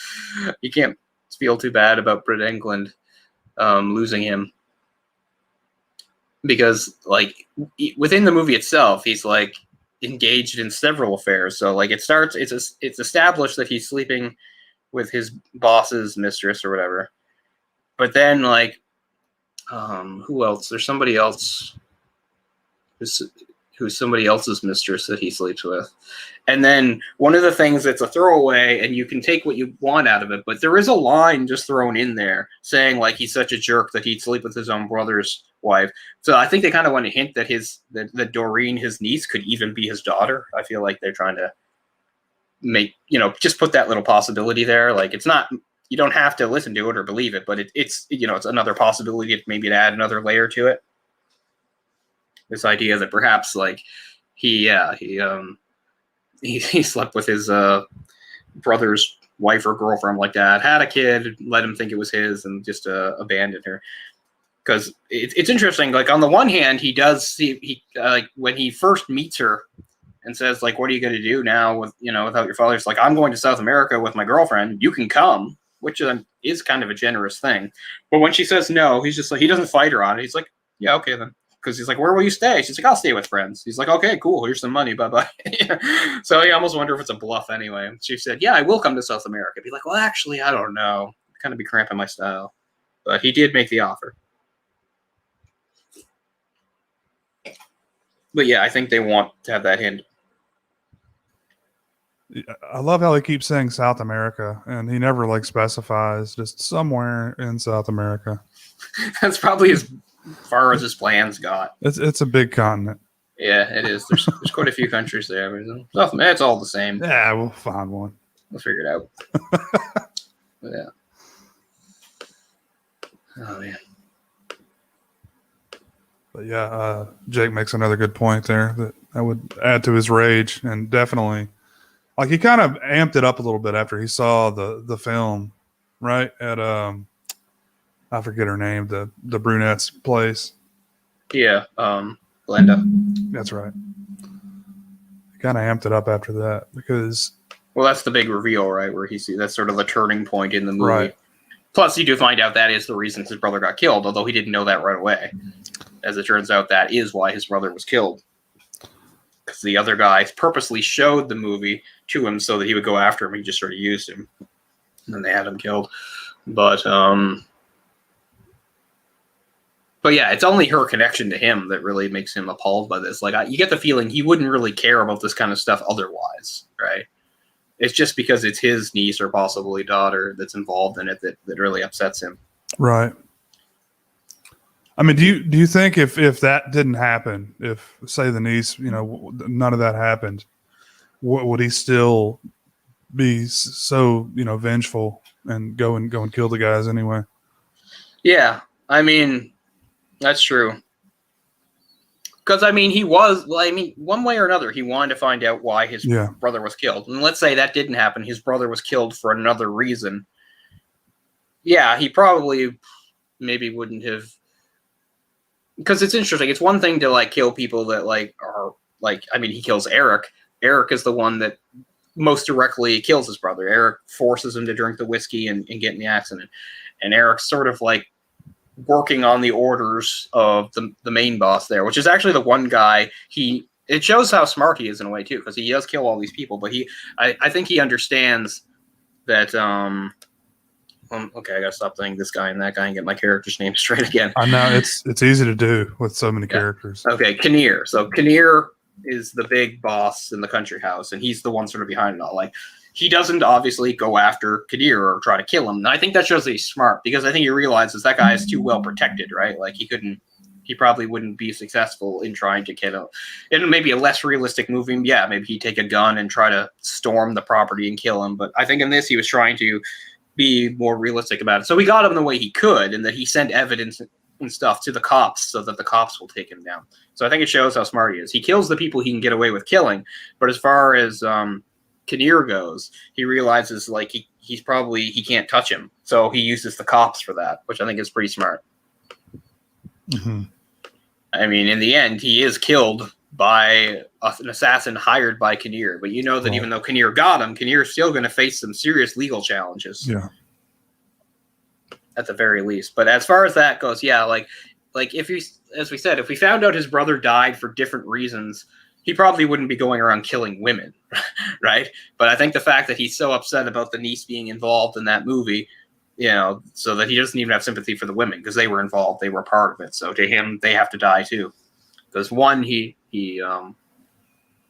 You can't feel too bad about Britt Englund losing him. Because, like, within the movie itself, he's, like, engaged in several affairs. So, like, it's established that he's sleeping with his boss's mistress or whatever. But then, like, who else? There's somebody else who's somebody else's mistress that he sleeps with. And then one of the things that's a throwaway, and you can take what you want out of it, but there is a line just thrown in there saying, like, he's such a jerk that he'd sleep with his own brother's wife. So I think they kind of want to hint that that Doreen, his niece, could even be his daughter. I feel like they're trying to make, just put that little possibility there. Like, it's not, you don't have to listen to it or believe it, but it's another possibility, maybe to add another layer to it. This idea that perhaps, like, he slept with his brother's wife or girlfriend like that, had a kid, let him think it was his, and just abandoned her. Because it's interesting. Like, on the one hand, he does see like when he first meets her and says, like, "What are you going to do now with without your father?" It's like, "I'm going to South America with my girlfriend. You can come," which is kind of a generous thing. But when she says no, he's just like, he doesn't fight her on it. He's like, "Yeah, okay then." Because he's like, "Where will you stay?" She's like, "I'll stay with friends." He's like, "Okay, cool. Here's some money. Bye-bye." So I almost wonder if it's a bluff anyway. She said, "Yeah, I will come to South America." Be like, "Well, actually, I don't know. Kind of be cramping my style." But he did make the offer. But yeah, I think they want to have that hint. I love how he keeps saying South America, and he never specifies, just somewhere in South America. That's probably as far as his plans got. It's a big continent. Yeah, it is. There's quite a few countries there. It's all the same. Yeah, we'll find one. We'll figure it out. Yeah. Oh man. But yeah, Jake makes another good point there that I would add to his rage, and definitely, like, he kind of amped it up a little bit after he saw the film, right at I forget her name, the brunette's place. Yeah, Glenda. That's right. He kind of amped it up after that because, well, that's the big reveal, right? Where that's sort of the turning point in the movie. Right. Plus, you do find out that is the reason his brother got killed, although he didn't know that right away. As it turns out, that is why his brother was killed. Because the other guy purposely showed the movie to him so that he would go after him. He just sort of used him. And then they had him killed. But yeah, it's only her connection to him that really makes him appalled by this. Like, you get the feeling he wouldn't really care about this kind of stuff otherwise, right? It's just because it's his niece or possibly daughter that's involved in it that really upsets him. Right. I mean, do you think if that didn't happen, if say the niece, none of that happened, would he still be so vengeful and go and kill the guys anyway? Yeah, I mean, that's true. Because he was, one way or another, he wanted to find out why his brother was killed. And let's say that didn't happen. His brother was killed for another reason. Yeah, he probably maybe wouldn't have. Because it's interesting. It's one thing to kill people that are he kills Eric. Eric is the one that most directly kills his brother. Eric forces him to drink the whiskey and get in the accident. And Eric's sort of working on the orders of the main boss there, which is actually the one guy it shows how smart he is in a way too, because he does kill all these people, but I think he understands that okay, I gotta stop saying this guy and that guy and get my character's name straight again. I know it's easy to do with so many characters. Okay, Kinnear. So Kinnear is the big boss in the country house, and he's the one sort of behind it all. He doesn't obviously go after Kinnear or try to kill him. And I think that shows that he's smart, because I think he realizes that guy is too well protected, right? He probably wouldn't be successful in trying to kill him. In maybe a less realistic movie, yeah, maybe he'd take a gun and try to storm the property and kill him. But I think in this, he was trying to be more realistic about it. So we got him the way he could, and that he sent evidence and stuff to the cops so that the cops will take him down. So I think it shows how smart he is. He kills the people he can get away with killing, but as far as Kinnear goes, he realizes he can't touch him, so he uses the cops for that, which I think is pretty smart. Mm-hmm. In the end, he is killed by an assassin hired by Kinnear, but that even though Kinnear got him, Kinnear's still going to face some serious legal challenges. Yeah. At the very least. But as far as that goes, yeah, as we said, if we found out his brother died for different reasons, he probably wouldn't be going around killing women, right? But I think the fact that he's so upset about the niece being involved in that movie, so that he doesn't even have sympathy for the women, because they were involved, they were part of it. So to him, they have to die too. Because one, he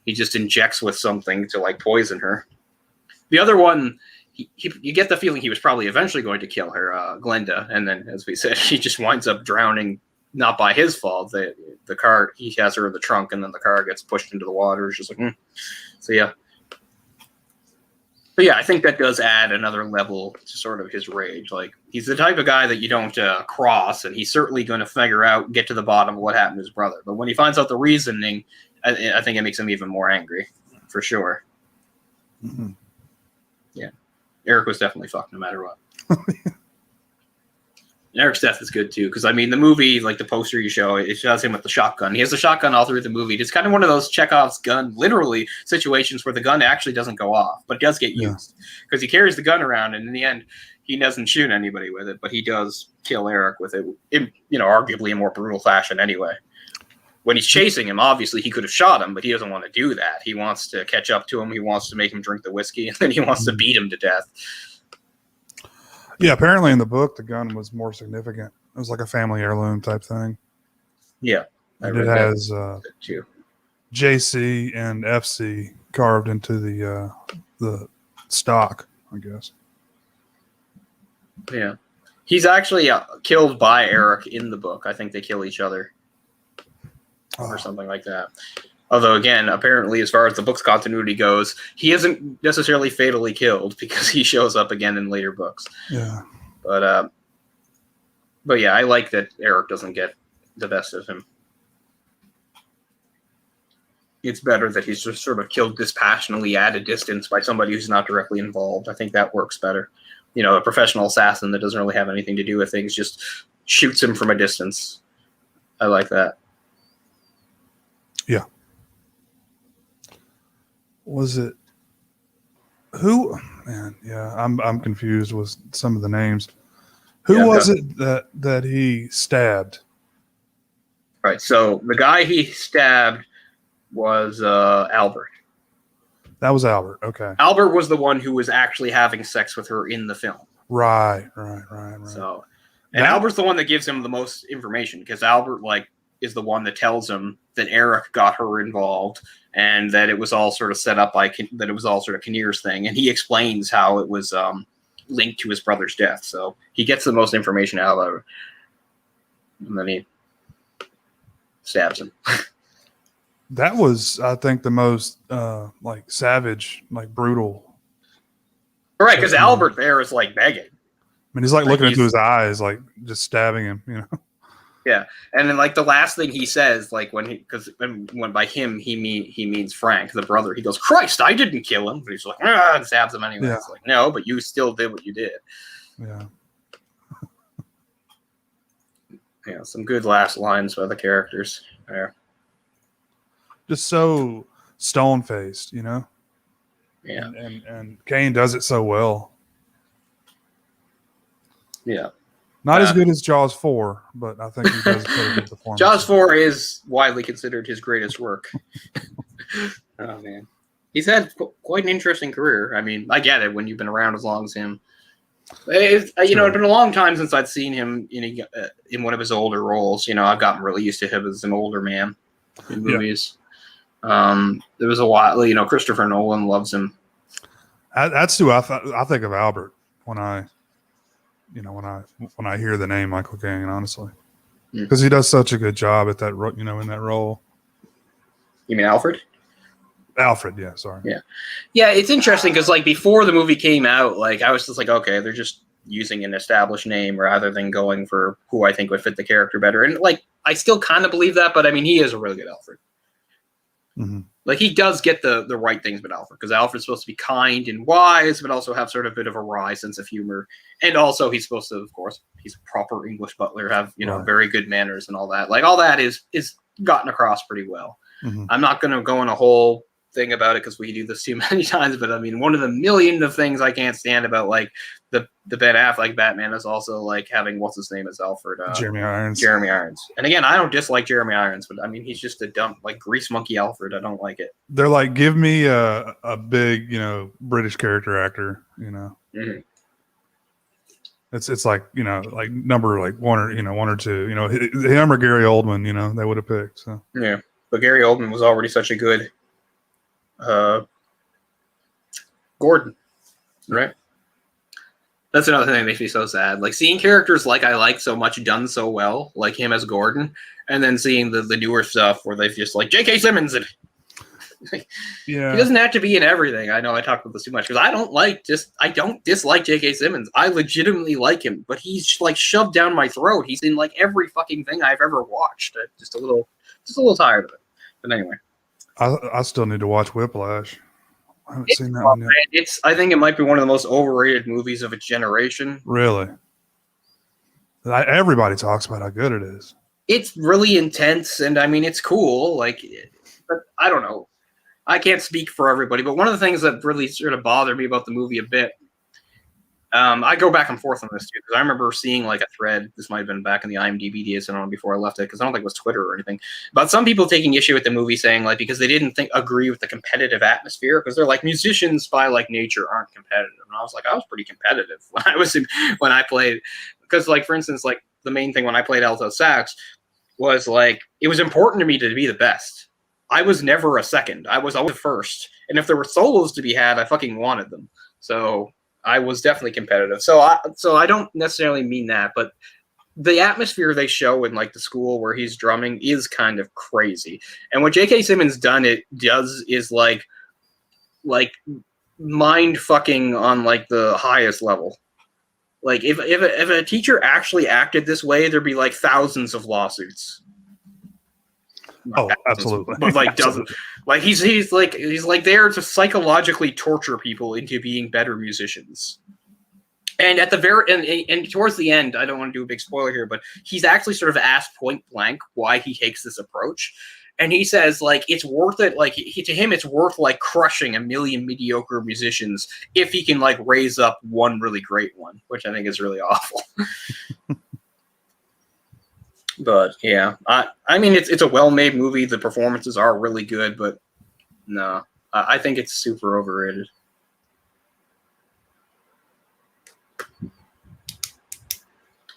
just injects with something to poison her. The other one, you get the feeling he was probably eventually going to kill her, Glenda, and then, as we said, he just winds up drowning, not by his fault. The car, he has her in the trunk, and then the car gets pushed into the water. It's just So yeah. But yeah, I think that does add another level to sort of his rage. He's the type of guy that you don't cross, and he's certainly going to get to the bottom of what happened to his brother. But when he finds out the reasoning, I think it makes him even more angry, for sure. Mm-hmm. Yeah. Eric was definitely fucked no matter what. Eric's death is good too, because the movie, the poster you show, it shows him with the shotgun. He has the shotgun all through the movie. It's kind of one of those Chekhov's gun, literally, situations where the gun actually doesn't go off, but it does get used, because he carries the gun around, and in the end, he doesn't shoot anybody with it, but he does kill Eric with it, in arguably a more brutal fashion anyway. When he's chasing him, obviously he could have shot him, but he doesn't want to do that. He wants to catch up to him. He wants to make him drink the whiskey, and then he wants to beat him to death. Yeah, apparently in the book, the gun was more significant. It was like a family heirloom type thing. Yeah. And it has JC and FC carved into the stock, I guess. Yeah. He's actually killed by Eric in the book. I think they kill each other. Or something like that. Although, again, apparently, as far as the book's continuity goes, he isn't necessarily fatally killed, because he shows up again in later books. Yeah. But yeah, I like that Eric doesn't get the best of him. It's better that he's just sort of killed dispassionately at a distance by somebody who's not directly involved. I think that works better. A professional assassin that doesn't really have anything to do with things just shoots him from a distance. I like that. Yeah. Was it who? Man, yeah, I'm confused with some of the names. Who was it that he stabbed? Right. So the guy he stabbed was Albert. That was Albert. Okay. Albert was the one who was actually having sex with her in the film. Right. So, and That- Albert's the one that gives him the most information because Albert is the one that tells him that Eric got her involved and that it was all sort of set up that it was all sort of Kinnear's thing, and he explains how it was linked to his brother's death. So he gets the most information out of it, and then he stabs him. That was, I think, the most savage, brutal. Right, because Albert there is begging. I mean, he's looking into his eyes, just stabbing him, Yeah, and then the last thing he says, when by him he means Frank, the brother. He goes, "Christ, I didn't kill him," but he's like, and stabs him anyway. Yeah. It's like, no, but you still did what you did. Yeah. Yeah, some good last lines by the characters there. Just so stone faced, Yeah, and Kane does it so well. yeah. Not as good as Jaws 4, but I think he does a pretty good performance. Jaws 4 is widely considered his greatest work. Oh man, he's had quite an interesting career. I mean, I get it when you've been around as long as him. It's been a long time since I'd seen him in one of his older roles. I've gotten really used to him as an older man in movies. There was a while, Christopher Nolan loves him. That's who I think of Albert when I hear the name Michael Caine, honestly, because he does such a good job at that, in that role. You mean Alfred? Alfred, yeah, sorry. Yeah. It's interesting because before the movie came out, I was just okay, they're just using an established name rather than going for who I think would fit the character better. And I still kind of believe that, but I mean, he is a really good Alfred. Mm-hmm. He does get the right things with Alfred, because Alfred's supposed to be kind and wise, but also have sort of a bit of a wry sense of humor. And also he's supposed to, of course, he's a proper English butler, have, Right. very good manners and all that. All that is gotten across pretty well. Mm-hmm. I'm not going to go on a whole thing about it because we do this too many times, but I mean, one of the million of things I can't stand about the Ben Affleck Batman is also having what's his name as Alfred, Jeremy Irons. And again, I don't dislike Jeremy Irons, but I mean, he's just a dumb grease monkey Alfred. I don't like it. They're give me a big British character actor. Mm-hmm. It's number one or two. Him or Gary Oldman. They would have picked. So Yeah, but Gary Oldman was already such a good Gordon, right? That's another thing that makes me so sad. Seeing characters I like so much done so well, like him as Gordon, and then seeing the newer stuff where they've just J.K. Simmons and yeah, he doesn't have to be in everything. I know I talk about this too much because I don't dislike J.K. Simmons. I legitimately like him, but he's shoved down my throat. He's in every fucking thing I've ever watched. I'm just a little tired of it. But anyway. I still need to watch Whiplash. I haven't seen that one yet. I think it might be one of the most overrated movies of its generation. Really? Everybody talks about how good it is. It's really intense, and I mean, it's cool. But I don't know. I can't speak for everybody, but one of the things that really sort of bothered me about the movie a bit, I go back and forth on this too, because I remember seeing a thread. This might have been back in the IMDb days, I don't know, before I left it, because I don't think it was Twitter or anything. But some people taking issue with the movie, saying because they didn't agree with the competitive atmosphere, because they're musicians by nature aren't competitive. And I was I was pretty competitive when I played, because for instance, the main thing when I played alto sax was it was important to me to be the best. I was never a second. I was always first. And if there were solos to be had, I fucking wanted them. So I was definitely competitive. So I don't necessarily mean that, but the atmosphere they show in the school where he's drumming is kind of crazy. And what J.K. Simmons does is mind fucking on the highest level. If a teacher actually acted this way, there'd be thousands of lawsuits. Oh, absolutely. But doesn't he's there to psychologically torture people into being better musicians. And at the and towards the end, I don't want to do a big spoiler here, but he's actually sort of asked point blank why he takes this approach. And he says it's worth it. To him, it's worth crushing a million mediocre musicians if he can raise up one really great one, which I think is really awful. But yeah, I mean, it's a well-made movie. The performances are really good, but no, I think it's super overrated.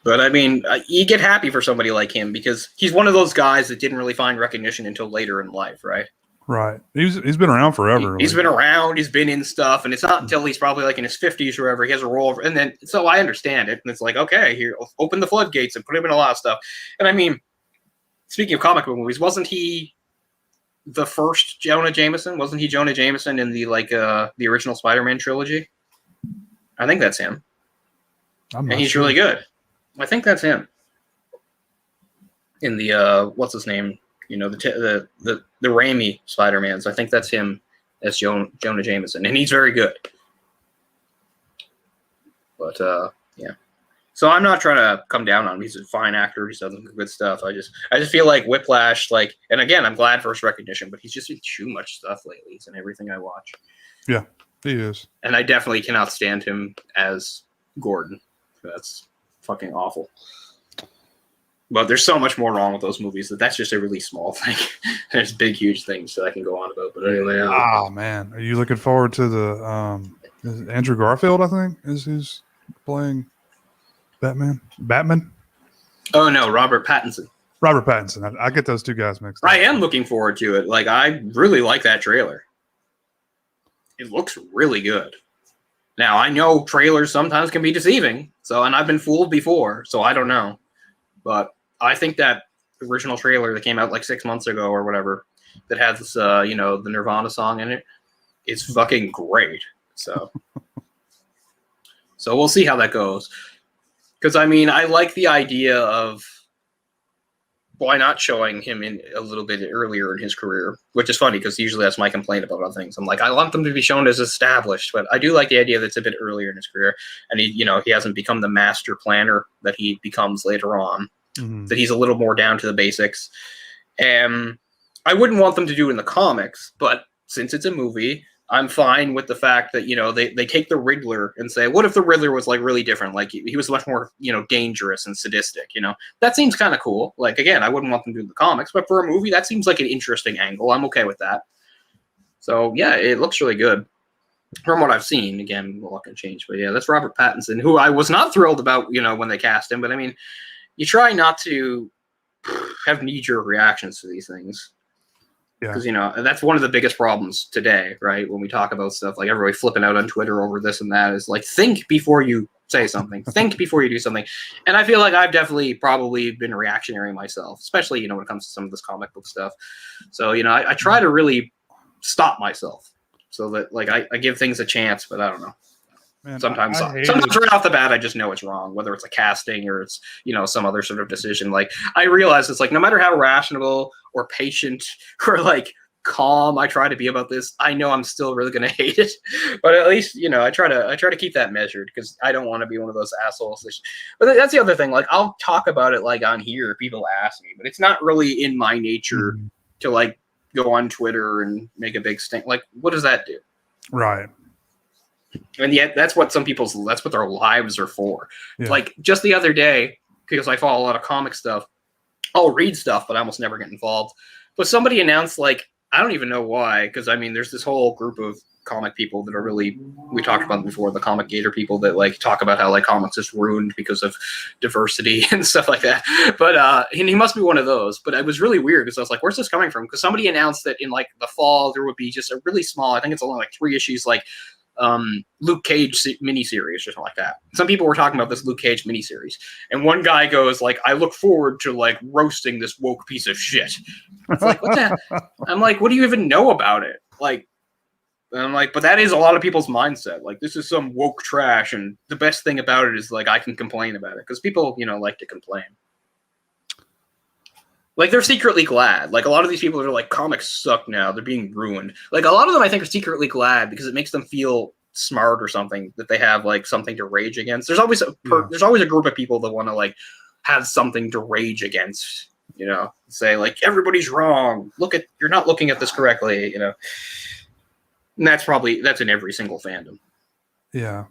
But I mean, you get happy for somebody like him because he's one of those guys that didn't really find recognition until later in life, right? Right. He's been around forever. He's been around. He's been in stuff, and it's not until he's probably like in his 50s or whatever he has a role. And then, so I understand it, and it's like, okay, here, open the floodgates and put him in a lot of stuff. And I mean, speaking of comic book movies, wasn't he the first Jonah Jameson? Wasn't he Jonah Jameson in the original Spider-Man trilogy? I think that's him, and he's sure. really good. I think that's him in the what's his name? You know, the Raimi Spider-Mans. I think that's him as Jonah Jameson, and he's very good. But yeah, so I'm not trying to come down on him. He's a fine actor. He's done good stuff. I just feel like Whiplash, like, and again, I'm glad for his recognition, but he's just in too much stuff lately. He's in everything I watch. Yeah, he is, and I definitely cannot stand him as Gordon. That's fucking awful. But there's so much more wrong with those movies that's just a really small thing. There's big, huge things that I can go on about. But anyway. Oh, man. Are you looking forward to the Andrew Garfield, I think, is who's playing Batman? Oh, no, Robert Pattinson. I get those two guys mixed up. I am looking forward to it. Like, I really like that trailer. It looks really good. Now, I know trailers sometimes can be deceiving, and I've been fooled before, so I don't know. But I think that original trailer that came out like 6 months ago or whatever that has this, the Nirvana song in it is fucking great. So we'll see how that goes. Because, I mean, I like the idea of why not showing him in a little bit earlier in his career, which is funny because usually that's my complaint about other things. I'm like, I want them to be shown as established, but I do like the idea that it's a bit earlier in his career, and he hasn't become the master planner that he becomes later on. Mm-hmm. That he's a little more down to the basics. And I wouldn't want them to do it in the comics, but since it's a movie, I'm fine with the fact that, they take the Riddler and say, what if the Riddler was like really different? Like he was much more, dangerous and sadistic, that seems kind of cool. Like, again, I wouldn't want them to do the comics, but for a movie, that seems like an interesting angle. I'm okay with that. So yeah, it looks really good from what I've seen. Again, a lot can change, but yeah, that's Robert Pattinson, who I was not thrilled about, when they cast him, but I mean, you try not to have knee-jerk reactions to these things. Because, that's one of the biggest problems today, right? When we talk about stuff, like everybody flipping out on Twitter over this and that, is like, think before you say something. Think before you do something. And I feel like I've definitely probably been reactionary myself, especially, when it comes to some of this comic book stuff. So, I try to really stop myself so that, like, I give things a chance, but I don't know. Man, sometimes right off the bat, I just know it's wrong, whether it's a casting or it's, some other sort of decision. Like, I realize it's like, no matter how rational or patient or like calm I try to be about this, I know I'm still really going to hate it. But at least, I try to keep that measured because I don't want to be one of those assholes. But that's the other thing. Like, I'll talk about it like on here if people ask me, but it's not really in my nature to like go on Twitter and make a big stink. Like, what does that do? Right. And yet that's what that's what their lives are for. Yeah. Like just the other day, because I follow a lot of comic stuff, I'll read stuff, but I almost never get involved. But somebody announced, like, I don't even know why, because I mean, there's this whole group of comic people that are really, we talked about before, the comic gator people that like talk about how like comics is ruined because of diversity and stuff like that. But he must be one of those. But it was really weird because I was like, where's this coming from? Because somebody announced that in like the fall there would be just a really small, I think it's only like 3 issues, like Luke Cage miniseries or something like that. Some people were talking about this Luke Cage miniseries, and one guy goes like, I look forward to like roasting this woke piece of shit. It's like, what the I'm like, what do you even know about it? Like, and I'm like, but that is a lot of people's mindset. Like, this is some woke trash, and the best thing about it is like I can complain about it because people, like to complain. Like, they're secretly glad. Like, a lot of these people that are like, comics suck now. They're being ruined. Like, a lot of them, I think, are secretly glad because it makes them feel smart or something, that they have, like, something to rage against. There's always there's always a group of people that want to, like, have something to rage against, say, like, everybody's wrong. You're not looking at this correctly, And that's in every single fandom. Yeah.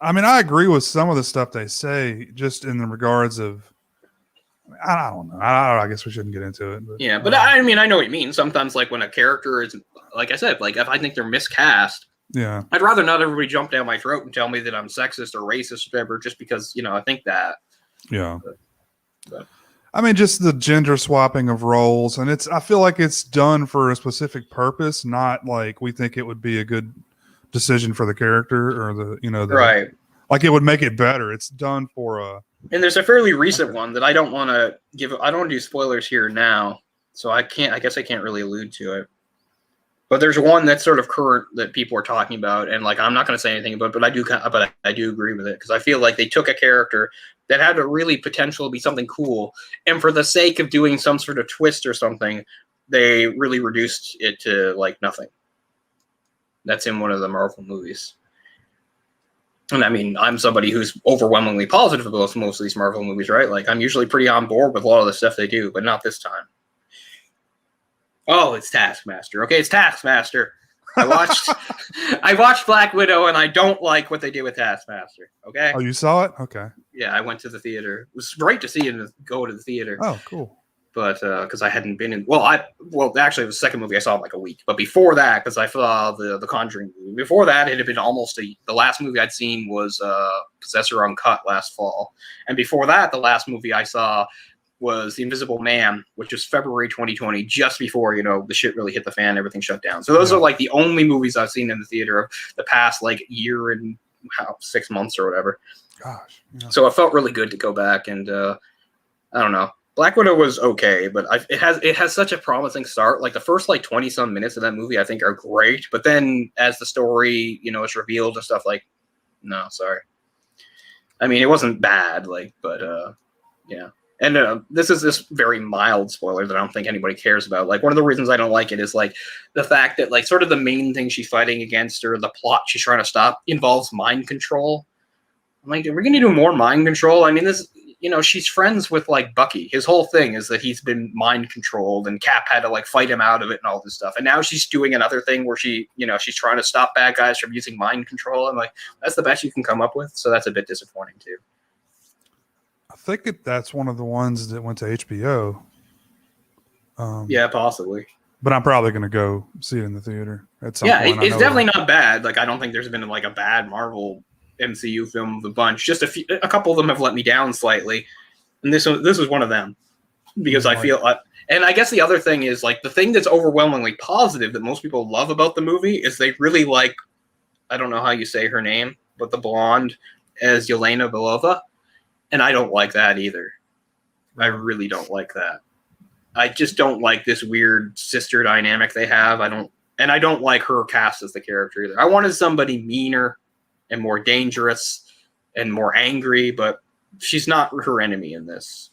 I mean, I agree with some of the stuff they say, just in the regards of, I don't know. I guess we shouldn't get into it. But, yeah, but I mean, I know what you mean. Sometimes, like, when a character is, like I said, like, if I think they're miscast, yeah, I'd rather not everybody jump down my throat and tell me that I'm sexist or racist or whatever, just because, I think that. Yeah. But I mean, just the gender swapping of roles, and I feel like it's done for a specific purpose, not like we think it would be a good decision for the character or right. like it would make it better. It's done for a. And there's a fairly recent one that I don't want to give. I don't want to do spoilers here now, so I can't. I guess I can't really allude to it. But there's one that's sort of current that people are talking about, and like I'm not going to say anything about, but I do agree with it because I feel like they took a character that had a really potential to be something cool, and for the sake of doing some sort of twist or something, they really reduced it to like nothing. That's in one of the Marvel movies. And I mean, I'm somebody who's overwhelmingly positive about most of these Marvel movies, right? Like I'm usually pretty on board with a lot of the stuff they do, but not this time. Oh, it's Taskmaster. Okay, it's Taskmaster. I watched Black Widow, and I don't like what they did with Taskmaster. Okay. Oh, you saw it? Okay. Yeah, I went to the theater. It was great to see him go to the theater. Oh, cool. But because I hadn't been in, actually, it was the second movie I saw in like a week. But before that, because I saw the Conjuring movie. Before that, it had been almost the last movie I'd seen was Possessor Uncut last fall, and before that, the last movie I saw was The Invisible Man, which was February 2020, just before, the shit really hit the fan, everything shut down. So those are like the only movies I've seen in the theater of the past like year and 6 months or whatever. Gosh. Yeah. So it felt really good to go back, and I don't know. Black Widow was okay, but it has such a promising start. Like the first like 20 some minutes of that movie, I think are great. But then as the story, is revealed and stuff, like, no, sorry. I mean, it wasn't bad, but yeah. And this is this very mild spoiler that I don't think anybody cares about. Like, one of the reasons I don't like it is, like, the fact that, like, sort of the main thing she's fighting against or the plot she's trying to stop involves mind control. I'm like, are we going to do more mind control? I mean, this, she's friends with, like, Bucky. His whole thing is that he's been mind controlled, and Cap had to, like, fight him out of it and all this stuff. And now she's doing another thing where she's trying to stop bad guys from using mind control. I'm like, that's the best you can come up with. So that's a bit disappointing, too. I think that's one of the ones that went to HBO. Yeah, possibly. But I'm probably going to go see it in the theater at some point. It's definitely not bad. Like, I don't think there's been like a bad Marvel MCU film of a bunch. Just a couple of them have let me down slightly, and this was one of them because I feel. And I guess the other thing is, like, the thing that's overwhelmingly positive that most people love about the movie is they really like. I don't know how you say her name, but the blonde as Yelena Belova. And I don't like that either. I really don't like that. I just don't like this weird sister dynamic they have. I don't like her cast as the character either. I wanted somebody meaner and more dangerous and more angry, but she's not her enemy in this.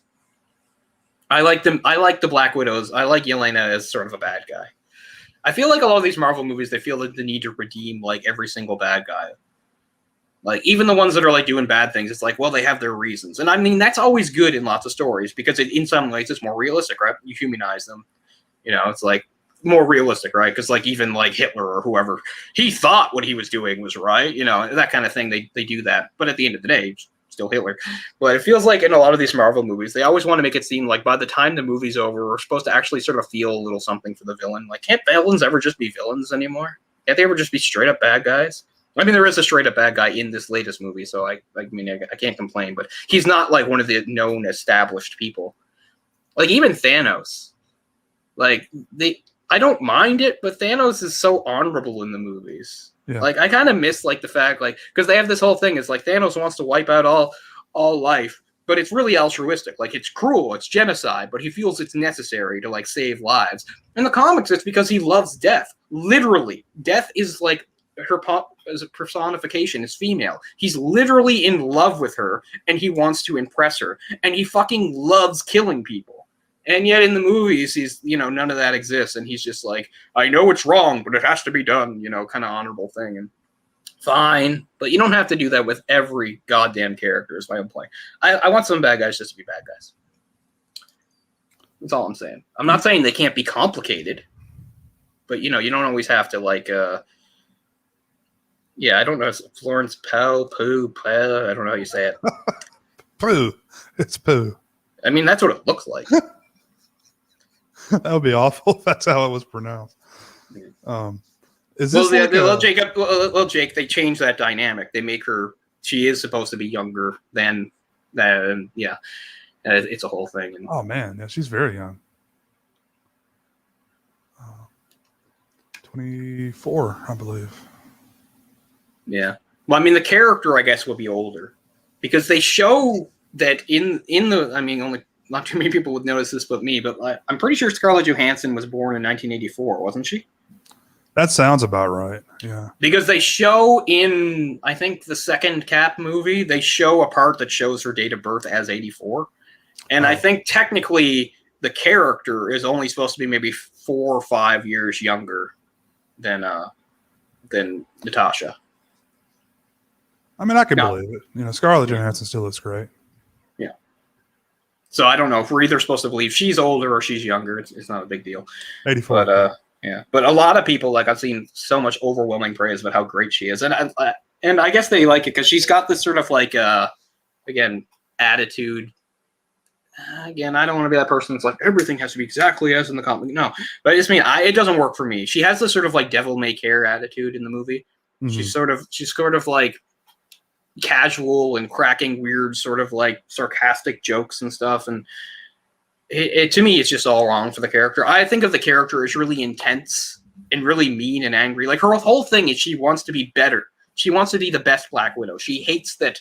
I like the Black Widows. I like Yelena as sort of a bad guy. I feel like a lot of these Marvel movies, they feel like the need to redeem like every single bad guy. Like, even the ones that are, like, doing bad things, it's like, well, they have their reasons. And, I mean, that's always good in lots of stories because in some ways it's more realistic, right? You humanize them. It's, like, more realistic, right? Because, like, even, like, Hitler or whoever, he thought what he was doing was right, that kind of thing. They do that. But at the end of the day, still Hitler. But it feels like in a lot of these Marvel movies, they always want to make it seem like by the time the movie's over, we're supposed to actually sort of feel a little something for the villain. Like, can't villains ever just be villains anymore? Can't they ever just be straight-up bad guys? I mean, there is a straight-up bad guy in this latest movie, so I can't complain. But he's not like one of the known established people. Like, even Thanos, like I don't mind it, but Thanos is so honorable in the movies. Yeah. Like, I kind of miss like the fact, like, because they have this whole thing. It's like Thanos wants to wipe out all life, but it's really altruistic. Like, it's cruel, it's genocide, but he feels it's necessary to like save lives. In the comics, it's because he loves death. Literally, death is like. Her as a personification is female. He's literally in love with her, and he wants to impress her, and he fucking loves killing people. And yet in the movies, he's, none of that exists, and he's just like, I know it's wrong, but it has to be done, kind of honorable thing. And fine, but you don't have to do that with every goddamn character is my own point. I want some bad guys just to be bad guys. That's all I'm saying. I'm not saying they can't be complicated, but, you don't always have to, like, yeah, I don't know. Florence Pugh, I don't know how you say it. Pooh. It's Pooh. I mean, that's what it looks like. That would be awful if that's how it was pronounced. Is this little Jake, they changed that dynamic. They make her, she is supposed to be younger than Yeah, it's a whole thing. And, Oh man, yeah, she's very young. 24, I believe. Yeah. Well, I mean, the character, I guess, will be older because they show that in the. I mean, only not too many people would notice this but me, but I'm pretty sure Scarlett Johansson was born in 1984, wasn't she? That sounds about right. Yeah. Because they show in, I think, the second Cap movie, they show a part that shows her date of birth as 84. And I think technically the character is only supposed to be maybe 4 or 5 years younger than Natasha. I mean, I can believe it. You know, Scarlett Johansson still looks great. Yeah. So I don't know if we're either supposed to believe she's older or she's younger. It's not a big deal. 84. But yeah. But a lot of people, like, I've seen so much overwhelming praise about how great she is, and I guess they like it because she's got this sort of like again attitude. Again, I don't want to be that person that's like everything has to be exactly as in the comic. No, but it's me. It doesn't work for me. She has this sort of like devil may care attitude in the movie. Mm-hmm. She's sort of like casual and cracking weird sort of like sarcastic jokes and stuff, and it to me it's just all wrong for the character. I think of the character as really intense and really mean and angry. Like her whole thing is she wants to be better. She wants to be the best Black Widow. She hates that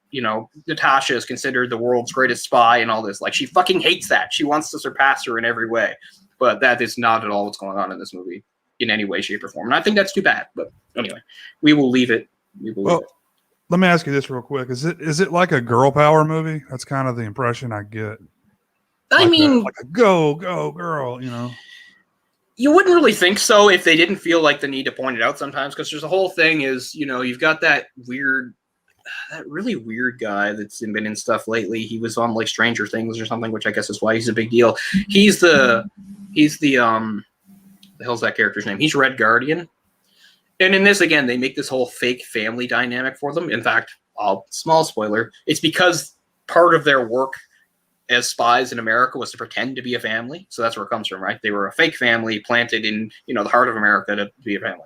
you know, Natasha is considered the world's greatest spy and all this. Like, she fucking hates that. She wants to surpass her in every way. But that is not at all what's going on in this movie in any way, shape, or form. And I think that's too bad. But anyway, we will leave it. Well, let me ask you this real quick. Is it like a girl power movie? That's kind of the impression I get. I mean, like a go girl, you know. You wouldn't really think so if they didn't feel like the need to point it out sometimes, because there's a whole thing is, you know, you've got that really weird guy that's been in stuff lately. He was on like Stranger Things or something, which I guess is why he's a big deal. He's the hell's that character's name? He's Red Guardian. And in this, again, they make this whole fake family dynamic for them. In fact, small spoiler, it's because part of their work as spies in America was to pretend to be a family. So that's where it comes from, right? They were a fake family planted in, you know, the heart of America to be a family.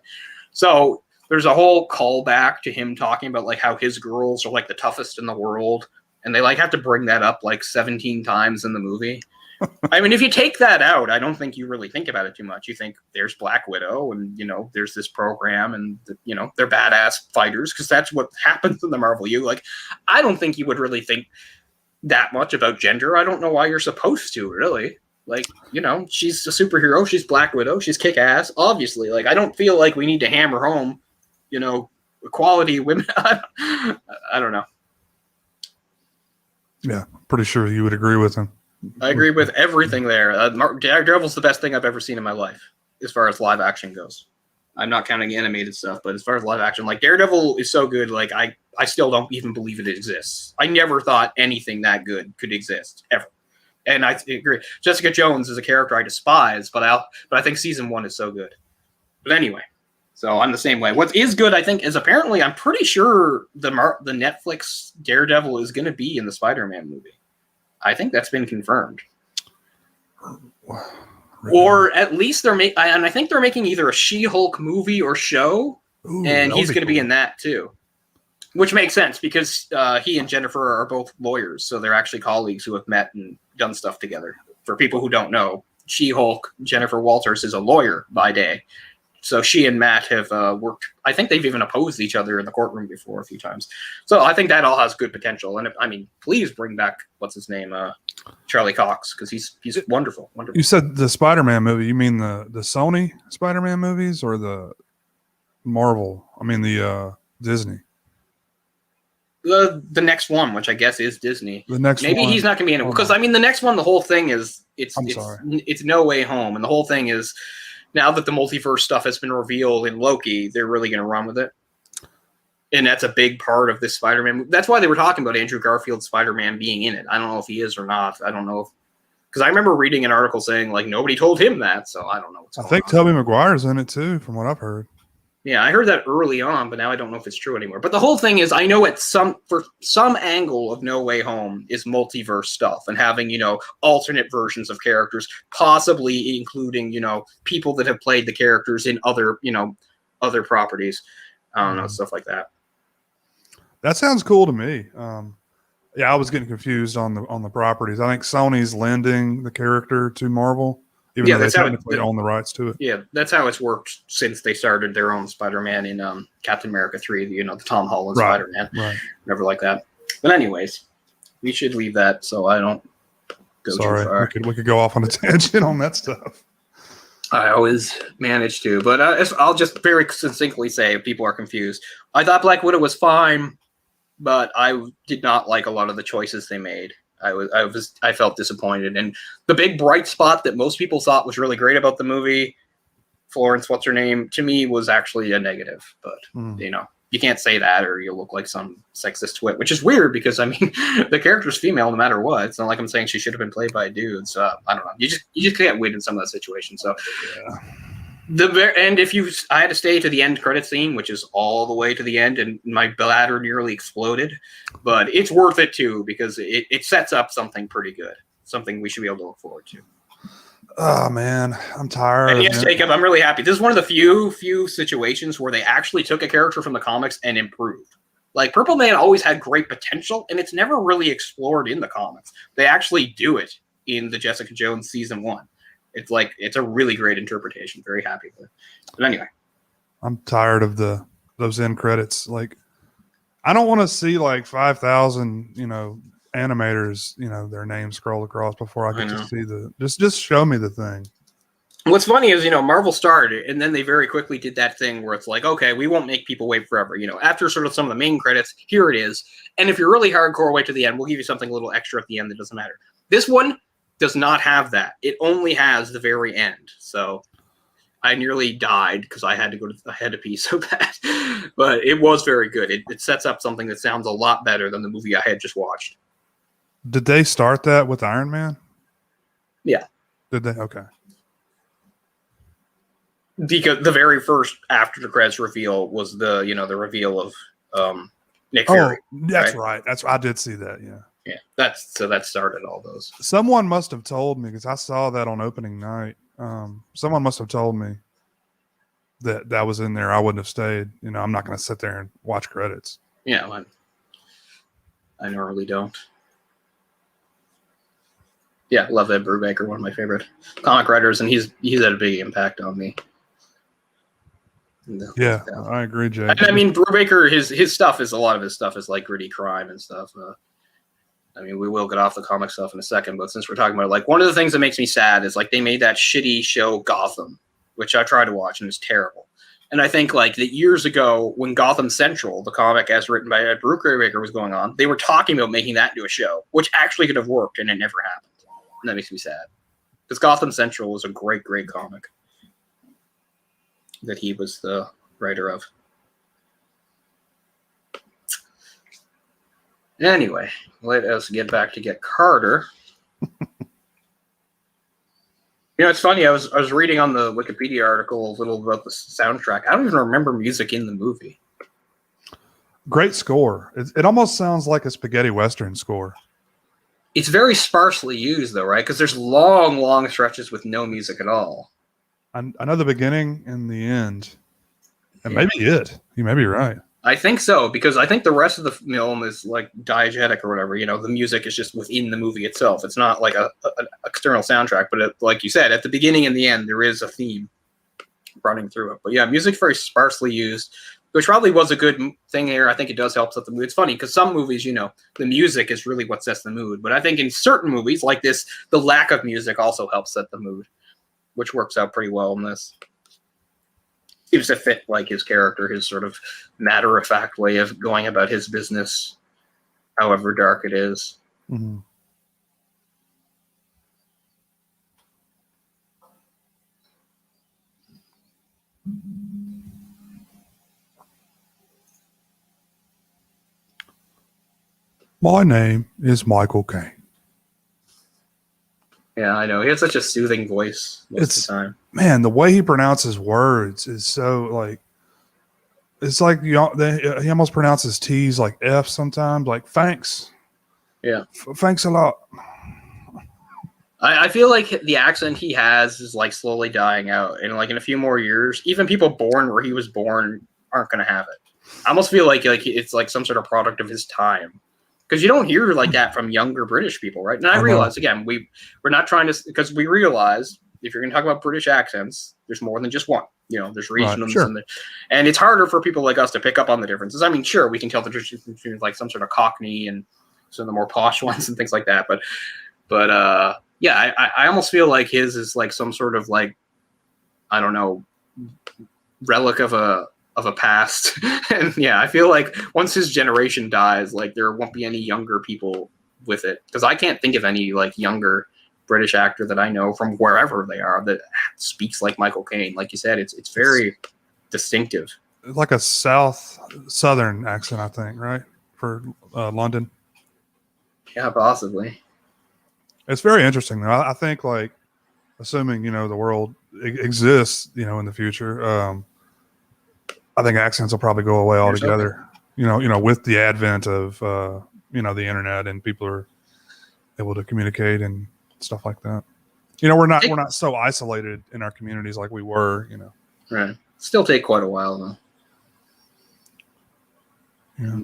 So there's a whole callback to him talking about like how his girls are like the toughest in the world. And they like have to bring that up like 17 times in the movie. I mean, if you take that out, I don't think you really think about it too much. You think there's Black Widow and, you know, there's this program and, you know, they're badass fighters because that's what happens in the Marvel U. Like, I don't think you would really think that much about gender. I don't know why you're supposed to, really. Like, you know, she's a superhero. She's Black Widow. She's kick-ass, obviously. Like, I don't feel like we need to hammer home, you know, equality women. I don't know. Yeah, pretty sure you would agree with him. I agree with everything there. Daredevil's the best thing I've ever seen in my life, as far as live action goes. I'm not counting animated stuff, but as far as live action, like Daredevil is so good. Like I still don't even believe it exists. I never thought anything that good could exist ever. And I agree. Jessica Jones is a character I despise, but I think season 1 is so good. But anyway, so I'm the same way. What is good, I think, is apparently I'm pretty sure the Netflix Daredevil is going to be in the Spider-Man movie. I think that's been confirmed. Really? Or at least and I think they're making either a She-Hulk movie or show, and he's going to be in that too. Which makes sense because he and Jennifer are both lawyers, so they're actually colleagues who have met and done stuff together. For people who don't know, She-Hulk, Jennifer Walters, is a lawyer by day. So she and Matt have worked. I think they've even opposed each other in the courtroom before a few times. So I think that all has good potential. And please bring back what's his name, Charlie Cox, because he's wonderful. Wonderful. You said the Spider-Man movie. You mean the Sony Spider-Man movies or the Marvel? I mean the Disney. The next one, which I guess is Disney. The next maybe one, he's not going to be in it because the next one, the whole thing is it's sorry. It's No Way Home, and the whole thing is. Now that the multiverse stuff has been revealed in Loki, they're really going to run with it. And that's a big part of this Spider-Man movie. That's why they were talking about Andrew Garfield's Spider-Man being in it. I don't know if he is or not. I don't know. Because I remember reading an article saying, like, nobody told him that, so I don't know what's going on. I think Tobey Maguire's in it, too, from what I've heard. Yeah, I heard that early on, but now I don't know if it's true anymore. But the whole thing is, I know for some angle of No Way Home is multiverse stuff and having, you know, alternate versions of characters, possibly including, you know, people that have played the characters in other, you know, other properties. I don't know, stuff like that. That sounds cool to me. Yeah, I was getting confused on the properties. I think Sony's lending the character to Marvel, even Yeah, though they that's how technically own the rights to it. yeah, that's how it's worked since they started their own Spider-Man in Captain America 3, the Tom Holland Right, Spider-Man, right. never like that. But anyways, we should leave that so I don't go too Sorry, far. we could go off on a tangent on that stuff. I always manage to, but I'll just very succinctly say if people are confused. I thought Black Widow was fine, but I did not like a lot of the choices they made. I felt disappointed, and the big bright spot that most people thought was really great about the movie, Florence, what's her name, to me was actually a negative. But you can't say that, or you'll look like some sexist twit, which is weird because I mean the character's female no matter what. It's not like I'm saying she should have been played by a dude. So I don't know. You just can't win in some of that situation. So I had to stay to the end credit scene, which is all the way to the end, and my bladder nearly exploded. But it's worth it too because it sets up something pretty good, something we should be able to look forward to. Oh man, I'm tired. And yes, Jacob, I'm really happy. This is one of the few situations where they actually took a character from the comics and improved. Like Purple Man always had great potential, and it's never really explored in the comics. They actually do it in the Jessica Jones season 1. It's a really great interpretation. Very happy with it. But anyway, I'm tired of those end credits. Like, I don't want to see like 5,000, animators, their names scroll across before I get to see just show me the thing. What's funny is, Marvel started and then they very quickly did that thing where it's like, okay, we won't make people wait forever. After sort of some of the main credits, here it is. And if you're really hardcore, wait to the end. We'll give you something a little extra at the end that doesn't matter. This one does not have that. It only has the very end. So I nearly died because I had to pee so bad. But it was very good. It sets up something that sounds a lot better than the movie I had just watched. Did they start that with Iron Man? Yeah. Did they? Okay. Because the very first after the credits reveal was the reveal of Nick Fury. Oh, that's right. I did see that. Yeah. Yeah. That started all those. Someone must have told me because I saw that on opening night. Someone must have told me that was in there. I wouldn't have stayed. I'm not going to sit there and watch credits. Yeah. I normally don't. Yeah, love Ed Brubaker, one of my favorite comic writers, and he's had a big impact on me. Yeah, I agree, Jay. I mean, Brubaker, his stuff is a lot of his stuff is like gritty crime and stuff. I mean, we will get off the comic stuff in a second, but since we're talking about it, like one of the things that makes me sad is like they made that shitty show Gotham, which I tried to watch and it's terrible. And I think like that years ago when Gotham Central, the comic as written by Ed Brubaker, was going on, they were talking about making that into a show, which actually could have worked, and it never happened. And that makes me sad. Because Gotham Central was a great, great comic that he was the writer of. Anyway, let us get back to Get Carter. It's funny. I was reading on the Wikipedia article a little about the soundtrack. I don't even remember music in the movie. Great score. It almost sounds like a spaghetti western score. It's very sparsely used, though, right? Because there's long, long stretches with no music at all. I know the beginning and the end. And maybe it. You may be right. I think so, because I think the rest of the film is like diegetic or whatever. The music is just within the movie itself. It's not like an external soundtrack. But like you said, at the beginning and the end, there is a theme running through it. But yeah, music's very sparsely used, which probably was a good thing here. I think it does help set the mood. It's funny because some movies, the music is really what sets the mood. But I think in certain movies like this, the lack of music also helps set the mood, which works out pretty well in this. Seems to fit like his character, his sort of matter-of-fact way of going about his business, however dark it is. Mm-hmm. My name is Michael Caine. Yeah, I know. He has such a soothing voice most of the time. Man, the way he pronounces words is so like, it's like he almost pronounces T's like F sometimes, like thanks. Yeah. Thanks a lot. I feel like the accent he has is like slowly dying out. And like in a few more years, even people born where he was born aren't going to have it. I almost feel like it's like some sort of product of his time. because you don't hear like that from younger British people, right? And I realize again, we're not trying to, because we realize if you're going to talk about British accents, there's more than just one. You know, there's regionals, right, and it's harder for people like us to pick up on the differences. I mean, sure, we can tell the difference between like some sort of Cockney and some of the more posh ones and things like that. But yeah, I almost feel like his is like some sort of like, I don't know, relic of a past. And yeah, I feel like once his generation dies, like there won't be any younger people with it, because I can't think of any like younger British actor that I know from wherever they are that speaks like Michael Caine. Like you said, it's very distinctive. Like a southern accent, I think, right? For London. Yeah, possibly. It's very interesting, though. I think, like, assuming, you know, the world exists, you know, in the future, I think accents will probably go away altogether. You know, with the advent of, you know, the internet, and people are able to communicate and stuff like that. You know, we're not so isolated in our communities like we were, you know. Right. Still take quite a while, though. Yeah.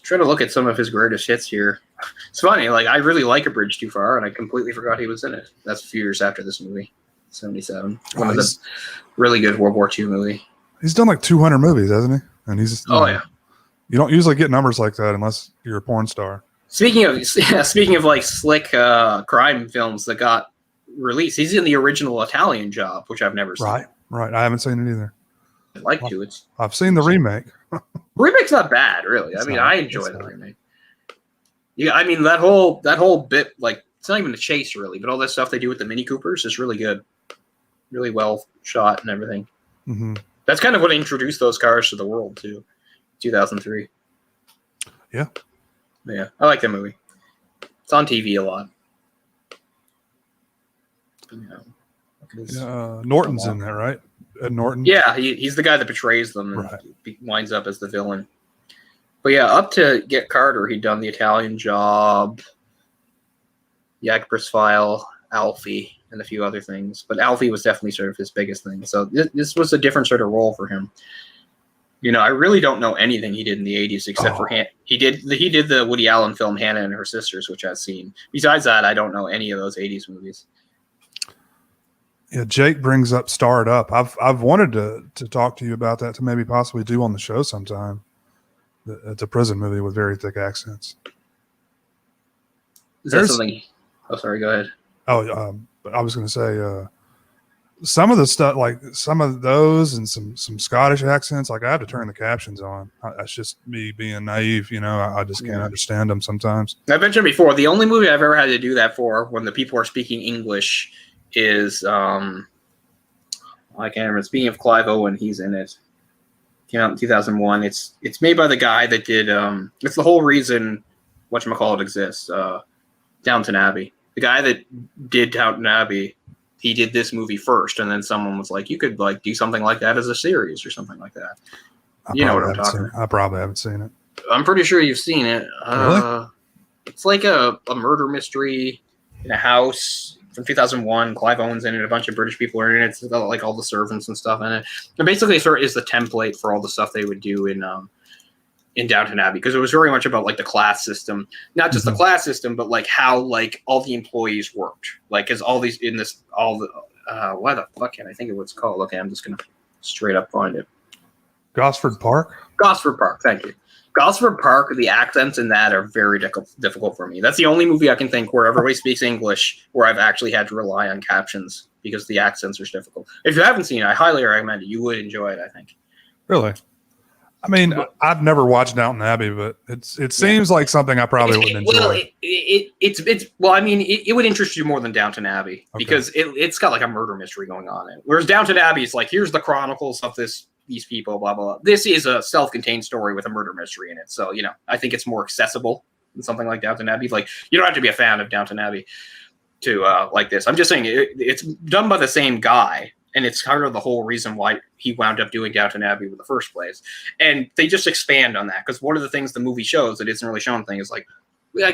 Try to look at some of his greatest hits here. It's funny, like I really like A Bridge Too Far, and I completely forgot he was in it. That's a few years after this movie, 1977. One of the really good World War II movie. He's done like 200 movies, hasn't he? And he's yeah. You don't usually get numbers like that unless you're a porn star. Speaking of like slick crime films that got released, he's in the original Italian Job, which I've never seen. Right. I haven't seen it either. I'd like to. I've seen the remake. Remake's not bad, really. I enjoy the remake. Yeah, I mean that whole bit, like it's not even a chase really, but all that stuff they do with the Mini Coopers is really good, really well shot and everything. Mm-hmm. That's kind of what introduced those cars to the world too, 2003. Yeah, I like that movie. It's on TV a lot. Norton's in there, right? Norton. Yeah, he's the guy that betrays them and winds up as the villain. But yeah, up to Get Carter, he'd done The Italian Job, Jagdper's File, Alfie, and a few other things. But Alfie was definitely sort of his biggest thing. So this was a different sort of role for him. You know, I really don't know anything he did in the 80s except for he did the Woody Allen film Hannah and Her Sisters, which I've seen. Besides that, I don't know any of those 80s movies. Yeah, Jake brings up Starred Up. I've wanted to talk to you about that, to maybe possibly do on the show sometime. It's a prison movie with very thick accents. Is that something? Oh, sorry. Go ahead. Oh, I was going to say some of the stuff, like some of those, and some Scottish accents. Like I have to turn the captions on. That's just me being naive, you know. I just can't understand them sometimes. I mentioned before, the only movie I've ever had to do that for when the people are speaking English is I can't remember. Speaking of Clive Owen, he's in it. Came out in 2001. It's made by the guy that did it's the whole reason whatchamacallit exists. Downton Abbey. The guy that did Downton Abbey, he did this movie first, and then someone was like, you could like do something like that as a series or something like that. You know what I'm talking about. I probably haven't seen it. I'm pretty sure you've seen it. Really? It's like a murder mystery in a house from 2001. Clive Owen's in it. A bunch of British people are in it. It's got like all the servants and stuff in it. And basically, it sort of is the template for all the stuff they would do in Downton Abbey, because it was very much about like the class system, not just the class system, but like how like all the employees worked. Like, because all these in this all the why the fuck can't I think of what it's called? Okay, I'm just gonna straight up find it. Gosford Park. Thank you. Gosford Park, the accents in that are very difficult for me. That's the only movie I can think where everybody speaks English where I've actually had to rely on captions because the accents are difficult. If you haven't seen it, I highly recommend it. You would enjoy it, I think. Really? I mean, I've never watched Downton Abbey, but it seems like something I probably wouldn't enjoy. Well, it would interest you more than Downton Abbey because it's got like a murder mystery going on in it. Whereas Downton Abbey is like, here's the chronicles of these people, blah, blah, blah. This is a self-contained story with a murder mystery in it. So, you know, I think it's more accessible than something like Downton Abbey. Like, you don't have to be a fan of Downton Abbey to like this. I'm just saying it's done by the same guy. And it's kind of the whole reason why he wound up doing Downton Abbey in the first place. And they just expand on that. Because one of the things the movie shows that isn't really shown thing is like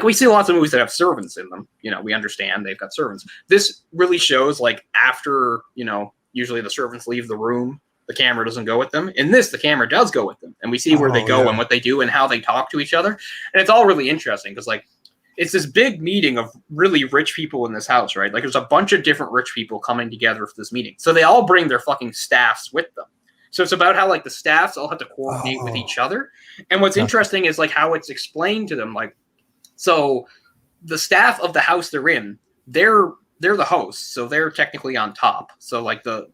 we see lots of movies that have servants in them. You know, we understand they've got servants. This really shows like after, you know, usually the servants leave the room, the camera doesn't go with them. In this, the camera does go with them, and we see where they go and what they do and how they talk to each other. And it's all really interesting because, like, it's this big meeting of really rich people in this house, right? Like, there's a bunch of different rich people coming together for this meeting. So they all bring their fucking staffs with them. So it's about how, like, the staffs all have to coordinate with each other. And what's interesting is, like, how it's explained to them. Like, so the staff of the house they're in, they're the hosts, so they're technically on top. So, like, the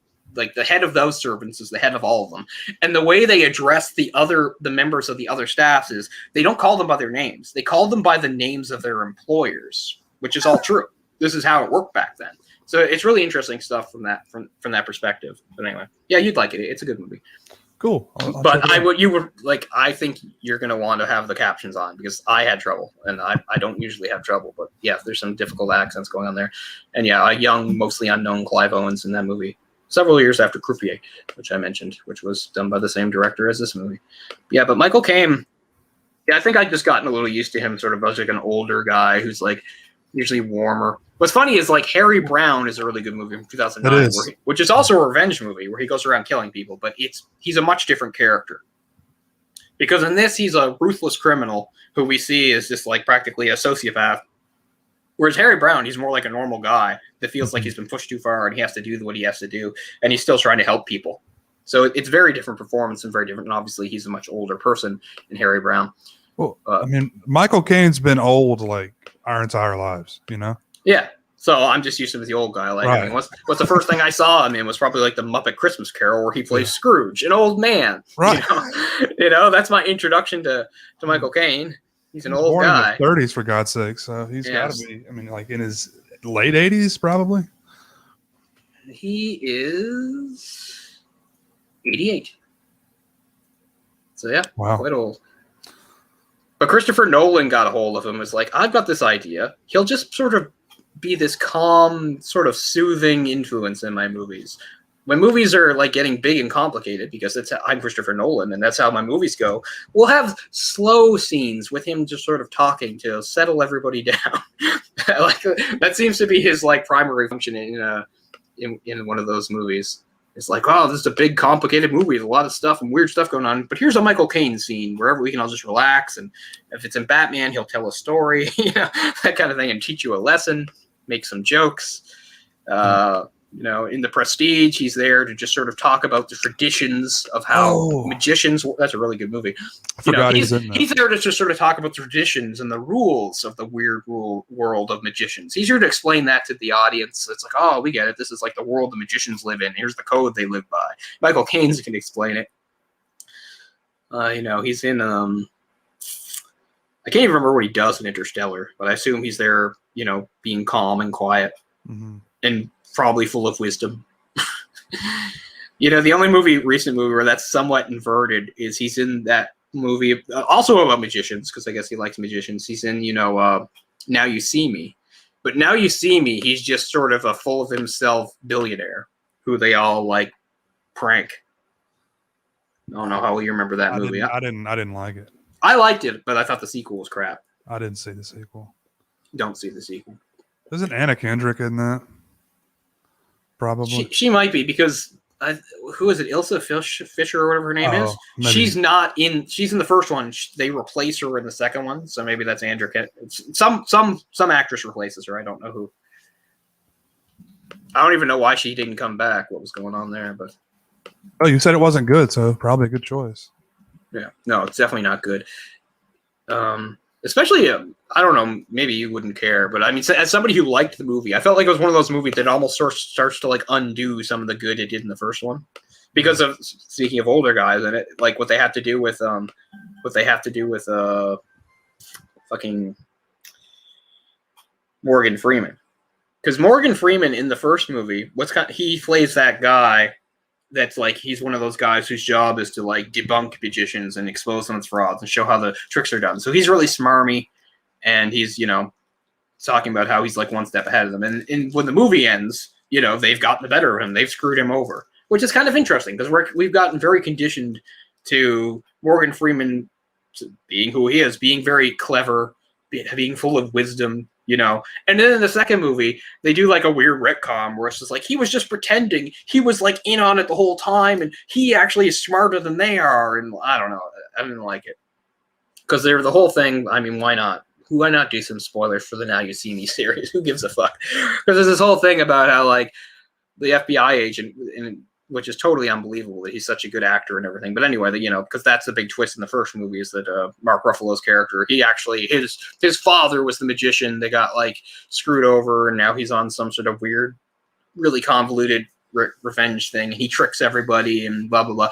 head of those servants is the head of all of them. And the way they address the members of the other staffs is they don't call them by their names. They call them by the names of their employers, which is all true. This is how it worked back then. So it's really interesting stuff from that perspective. But anyway, yeah, you'd like it. It's a good movie. Cool. But I think you're going to want to have the captions on because I had trouble, and I don't usually have trouble. But yeah, there's some difficult accents going on there. And yeah, a young, mostly unknown Clive Owens in that movie. Several years after Croupier, which I mentioned, which was done by the same director as this movie. Yeah, but Michael Caine, yeah, I think I'd just gotten a little used to him sort of as like an older guy who's like usually warmer. What's funny is like Harry Brown is a really good movie from 2009, which is also a revenge movie where he goes around killing people, but he's a much different character. Because in this, he's a ruthless criminal who we see is just like practically a sociopath. Whereas Harry Brown, he's more like a normal guy that feels like he's been pushed too far and he has to do what he has to do, and he's still trying to help people. So it's very different performance and very different. And obviously, he's a much older person in Harry Brown. Well, I mean, Michael Caine's been old like our entire lives, you know? Yeah. So I'm just used to the old guy. Like, right. I mean, what's the first thing I saw him in was probably like the Muppet Christmas Carol where he plays Scrooge, an old man. Right. You know, that's my introduction to Michael Caine. He's an old guy. In his 30s, for God's sake. So he's got to be, I mean, like in his late 80s, probably. He is 88. So yeah, quite old. But Christopher Nolan got a hold of him. Was like, I've got this idea. He'll just sort of be this calm, sort of soothing influence in my movies. When movies are like getting big and complicated, because I'm Christopher Nolan and that's how my movies go, we'll have slow scenes with him just sort of talking to settle everybody down. Like that seems to be his like primary function in one of those movies. It's like, oh, this is a big, complicated movie with a lot of stuff and weird stuff going on. But here's a Michael Caine scene wherever we can all just relax. And if it's in Batman, he'll tell a story, you know, that kind of thing, and teach you a lesson, make some jokes. You know, in The Prestige, he's there to just sort of talk about the traditions of how magicians. That's a really good movie. You know, he's there to just sort of talk about traditions and the rules of the weird world of magicians. He's here to explain that to the audience. It's like, oh, we get it. This is like the world the magicians live in. Here's the code they live by. Michael Caine can explain it. You know, he's in. I can't even remember what he does in Interstellar, but I assume he's there, you know, being calm and quiet and probably full of wisdom. You know, the only recent movie where that's somewhat inverted is he's in that movie, also about magicians, because I guess he likes magicians. He's in, you know, Now You See Me. But Now You See Me, he's just sort of a full of himself billionaire who they all, like, prank. I don't know how you remember that movie. I didn't like it. I liked it, but I thought the sequel was crap. I didn't see the sequel. Don't see the sequel. Isn't Anna Kendrick in that? Probably. She might be, because who is it? Ilsa Fisher or whatever her name is. Maybe. She's not in. She's in the first one. They replace her in the second one, so maybe that's Andrew. Some actress replaces her. I don't know who. I don't even know why she didn't come back. What was going on there? But you said it wasn't good, so probably a good choice. Yeah, no, it's definitely not good. Especially, I don't know, maybe you wouldn't care, but I mean, as somebody who liked the movie, I felt like it was one of those movies that almost starts to like undo some of the good it did in the first one, because of, speaking of older guys, and it like what they have to do with fucking Morgan Freeman, because Morgan Freeman in the first movie, he plays that guy that's like, he's one of those guys whose job is to like debunk magicians and expose them as frauds and show how the tricks are done. So he's really smarmy, and he's, you know, talking about how he's like one step ahead of them. And when the movie ends, you know, they've gotten the better of him. They've screwed him over, which is kind of interesting, because we've gotten very conditioned to Morgan Freeman being who he is, being very clever being full of wisdom, you know. And then in the second movie, they do like a weird retcon where it's just like he was just pretending, he was like in on it the whole time, and he actually is smarter than they are. And I don't know, I didn't like it because they're the whole thing. I mean, why not? Why not do some spoilers for the Now You See Me series? Who gives a fuck? Because there's this whole thing about how like the FBI agent, which is totally unbelievable that he's such a good actor and everything. But anyway, you know, because that's the big twist in the first movie is that Mark Ruffalo's character, he actually, his father was the magician. They got like screwed over, and now he's on some sort of weird, really convoluted revenge thing. He tricks everybody and blah blah blah.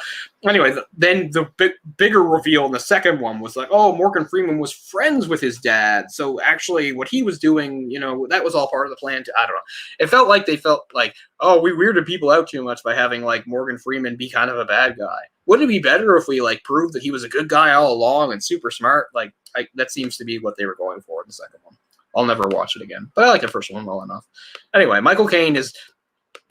Anyway, then the bigger reveal in the second one was like, oh, Morgan Freeman was friends with his dad, so actually what he was doing, you know, that was all part of the plan. I don't know. It felt like they felt like, oh, we weirded people out too much by having like Morgan Freeman be kind of a bad guy. Wouldn't it be better if we like proved that he was a good guy all along and super smart? Like that seems to be what they were going for in the second one. I'll never watch it again, but I like the first one well enough. Anyway, Michael Caine is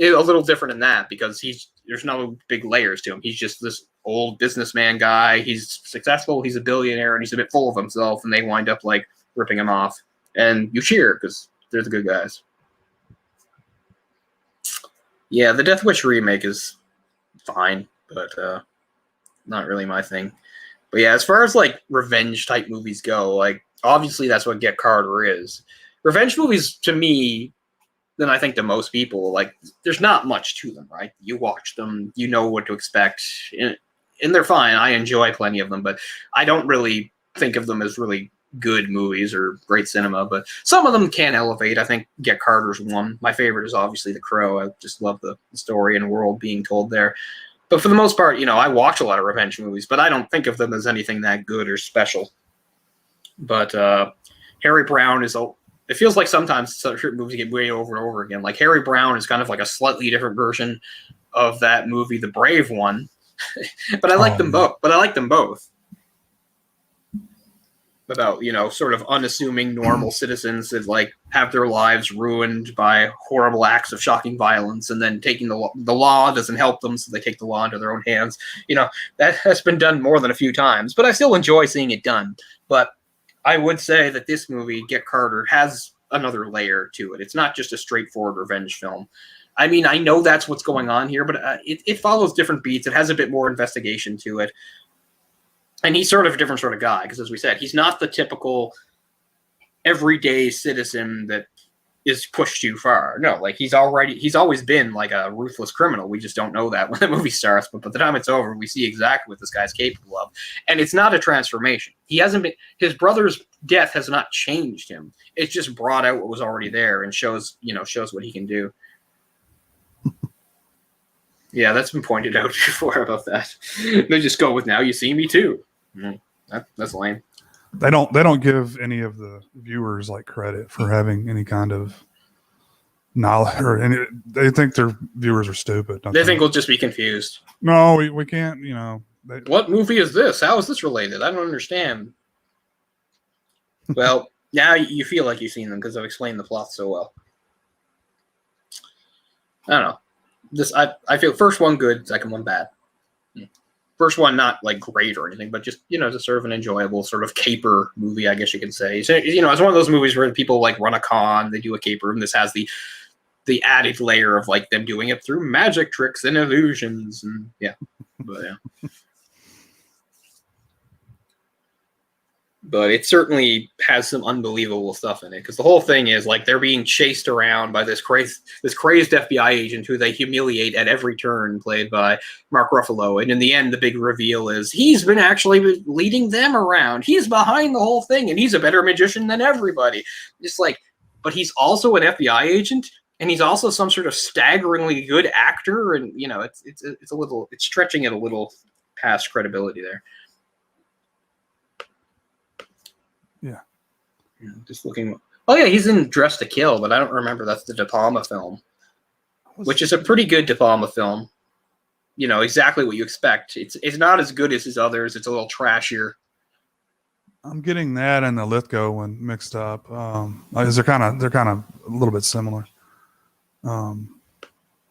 a little different in that because there's no big layers to him. He's just this old businessman guy. He's successful. He's a billionaire, and he's a bit full of himself. And they wind up like ripping him off, and you cheer because they're the good guys. Yeah, the Death Wish remake is fine, but not really my thing. But yeah, as far as like revenge type movies go, like obviously that's what Get Carter is. Revenge movies to me, than I think to most people, like there's not much to them, right? You watch them, you know what to expect, and they're fine. I enjoy plenty of them, but I don't really think of them as really good movies or great cinema, but some of them can elevate. I think Get Carter's one. My favorite is obviously The Crow. I just love the story and world being told there. But for the most part, you know, I watch a lot of revenge movies, but I don't think of them as anything that good or special. But Harry Brown is it feels like sometimes certain movies get way over and over again. Like Harry Brown is kind of like a slightly different version of that movie, The Brave one. But I like them both. About, you know, sort of unassuming normal citizens that like have their lives ruined by horrible acts of shocking violence, and then taking the law doesn't help them, so they take the law into their own hands. You know, that has been done more than a few times, but I still enjoy seeing it done. But I would say that this movie, Get Carter, has another layer to it. It's not just a straightforward revenge film. I mean, I know that's what's going on here, but it follows different beats. It has a bit more investigation to it. And he's sort of a different sort of guy, because as we said, he's not the typical everyday citizen that is pushed too far. No, like he's always been like a ruthless criminal. We just don't know that when the movie starts, but by the time it's over, we see exactly what this guy's capable of. And it's not a transformation. His brother's death has not changed him. It's just brought out what was already there and shows what he can do. Yeah, that's been pointed out before about that. They just go with Now You See Me Too. That's lame. They don't give any of the viewers like credit for having any kind of knowledge, or they think their viewers are stupid. They think we'll just be confused. No, we can't. You know, what movie is this? How is this related? I don't understand. Well, now you feel like you've seen them because I've explained the plot so well. I don't know. I feel first one good, second one bad. First one not like great or anything, but just, you know, just sort of an enjoyable sort of caper movie, I guess you can say. So, you know, it's one of those movies where people like run a con, they do a caper, and this has the added layer of like them doing it through magic tricks and illusions, and yeah. But yeah. But it certainly has some unbelievable stuff in it, because the whole thing is like they're being chased around by this crazed FBI agent who they humiliate at every turn, played by Mark Ruffalo. And in the end, the big reveal is he's been actually leading them around. He's behind the whole thing, and he's a better magician than everybody. Just like, but he's also an FBI agent, and he's also some sort of staggeringly good actor. And you know, it's stretching it a little past credibility there. Yeah. Just looking. Oh yeah, he's in Dress to Kill, but I don't remember that's the De Palma film, which is a pretty good De Palma film. You know, exactly what you expect. It's not as good as his others. It's a little trashier. I'm getting that and the Lithgow one mixed up. They're kind of a little bit similar. But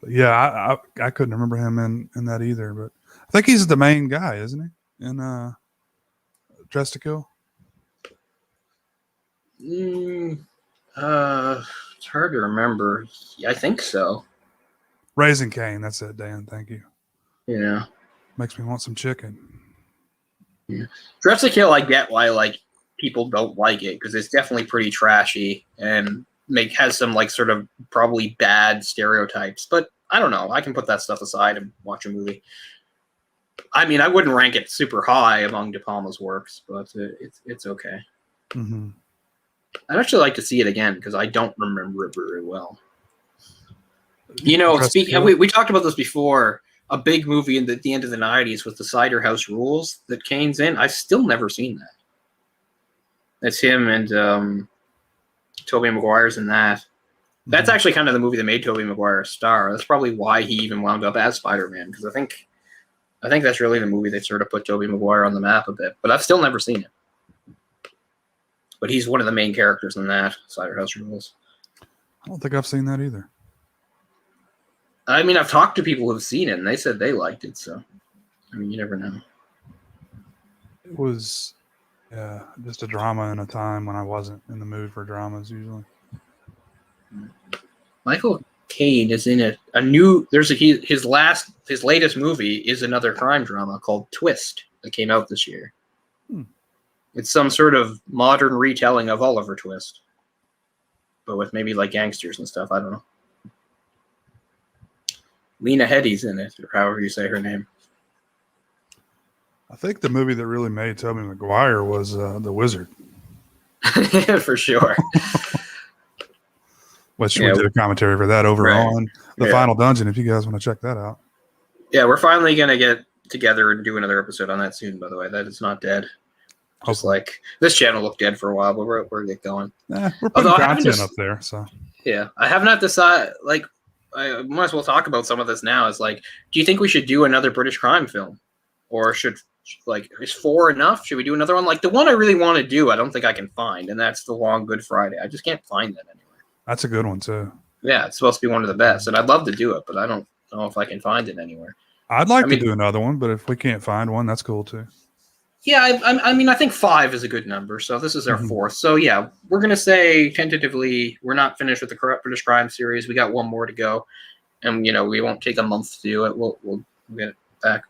yeah, I couldn't remember him in that either. But I think he's the main guy, isn't he? In Dress to Kill. It's hard to remember. I think so. Raising Caine. That's it, Dan. Thank you. Yeah. Makes me want some chicken. Yeah. Dress to Kill, I get why like people don't like it because it's definitely pretty trashy and has some like sort of probably bad stereotypes. But I don't know. I can put that stuff aside and watch a movie. I mean, I wouldn't rank it super high among De Palma's works, but it's okay. Mm-hmm. I'd actually like to see it again because I don't remember it very well. You know, speaking, we talked about this before. A big movie at the end of the 90s was the Cider House Rules that Kane's in. I've still never seen that. That's him and Tobey Maguire's in that. That's actually kind of the movie that made Tobey Maguire a star. That's probably why he even wound up as Spider-Man, because I think that's really the movie that sort of put Tobey Maguire on the map a bit. But I've still never seen it. But he's one of the main characters in that, Cider House Rules. I don't think I've seen that either. I mean, I've talked to people who've seen it, and they said they liked it. So, I mean, you never know. It was just a drama in a time when I wasn't in the mood for dramas usually. Michael Caine is in a new. There's his latest movie is another crime drama called Twist that came out this year. It's some sort of modern retelling of Oliver Twist, but with maybe like gangsters and stuff. I don't know. Lena Headey's in it, or however you say her name. I think the movie that really made Tobey Maguire was The Wizard. For sure. Which we did a commentary for that over on The Final Dungeon, if you guys want to check that out. Yeah, we're finally going to get together and do another episode on that soon, by the way. That is not dead. Just like this channel looked dead for a while, but we're getting going. We're putting content up there, so. Yeah, I have not decided, like, I might as well talk about some of this now. It's like, do you think we should do another British crime film? Or is 4 enough? Should we do another one? Like, the one I really want to do, I don't think I can find, and that's The Long Good Friday. I just can't find that anywhere. That's a good one, too. Yeah, it's supposed to be one of the best, and I'd love to do it, but I don't know if I can find it anywhere. I'd like to do another one, but if we can't find one, that's cool, too. Yeah, I mean, I think 5 is a good number, so this is our 4th. So, yeah, we're going to say tentatively we're not finished with the British Crime series. We got one more to go, and, you know, we won't take a month to do it. We'll get it back.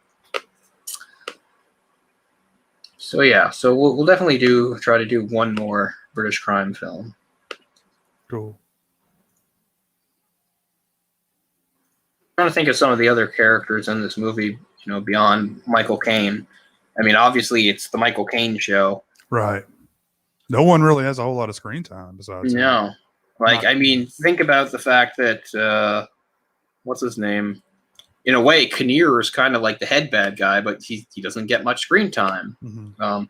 So, yeah, so we'll definitely try to do one more British crime film. Cool. I'm trying to think of some of the other characters in this movie, you know, beyond Michael Caine. I mean, obviously, it's the Michael Caine show. Right. No one really has a whole lot of screen time besides him. No. Like, I mean, think about the fact that, what's his name? In a way, Kinnear is kind of like the head bad guy, but he doesn't get much screen time. And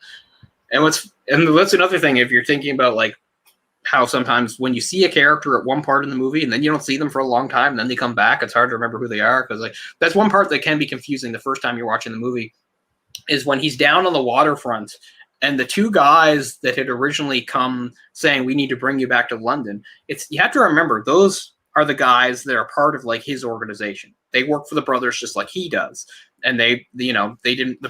that's another thing, if you're thinking about, like, how sometimes when you see a character at one part in the movie and then you don't see them for a long time and then they come back, it's hard to remember who they are, because, like, that's one part that can be confusing the first time you're watching the movie. Is when he's down on the waterfront and the 2 guys that had originally come saying, we need to bring you back to London. You have to remember, those are the guys that are part of, like, his organization. They work for the brothers just like he does. And the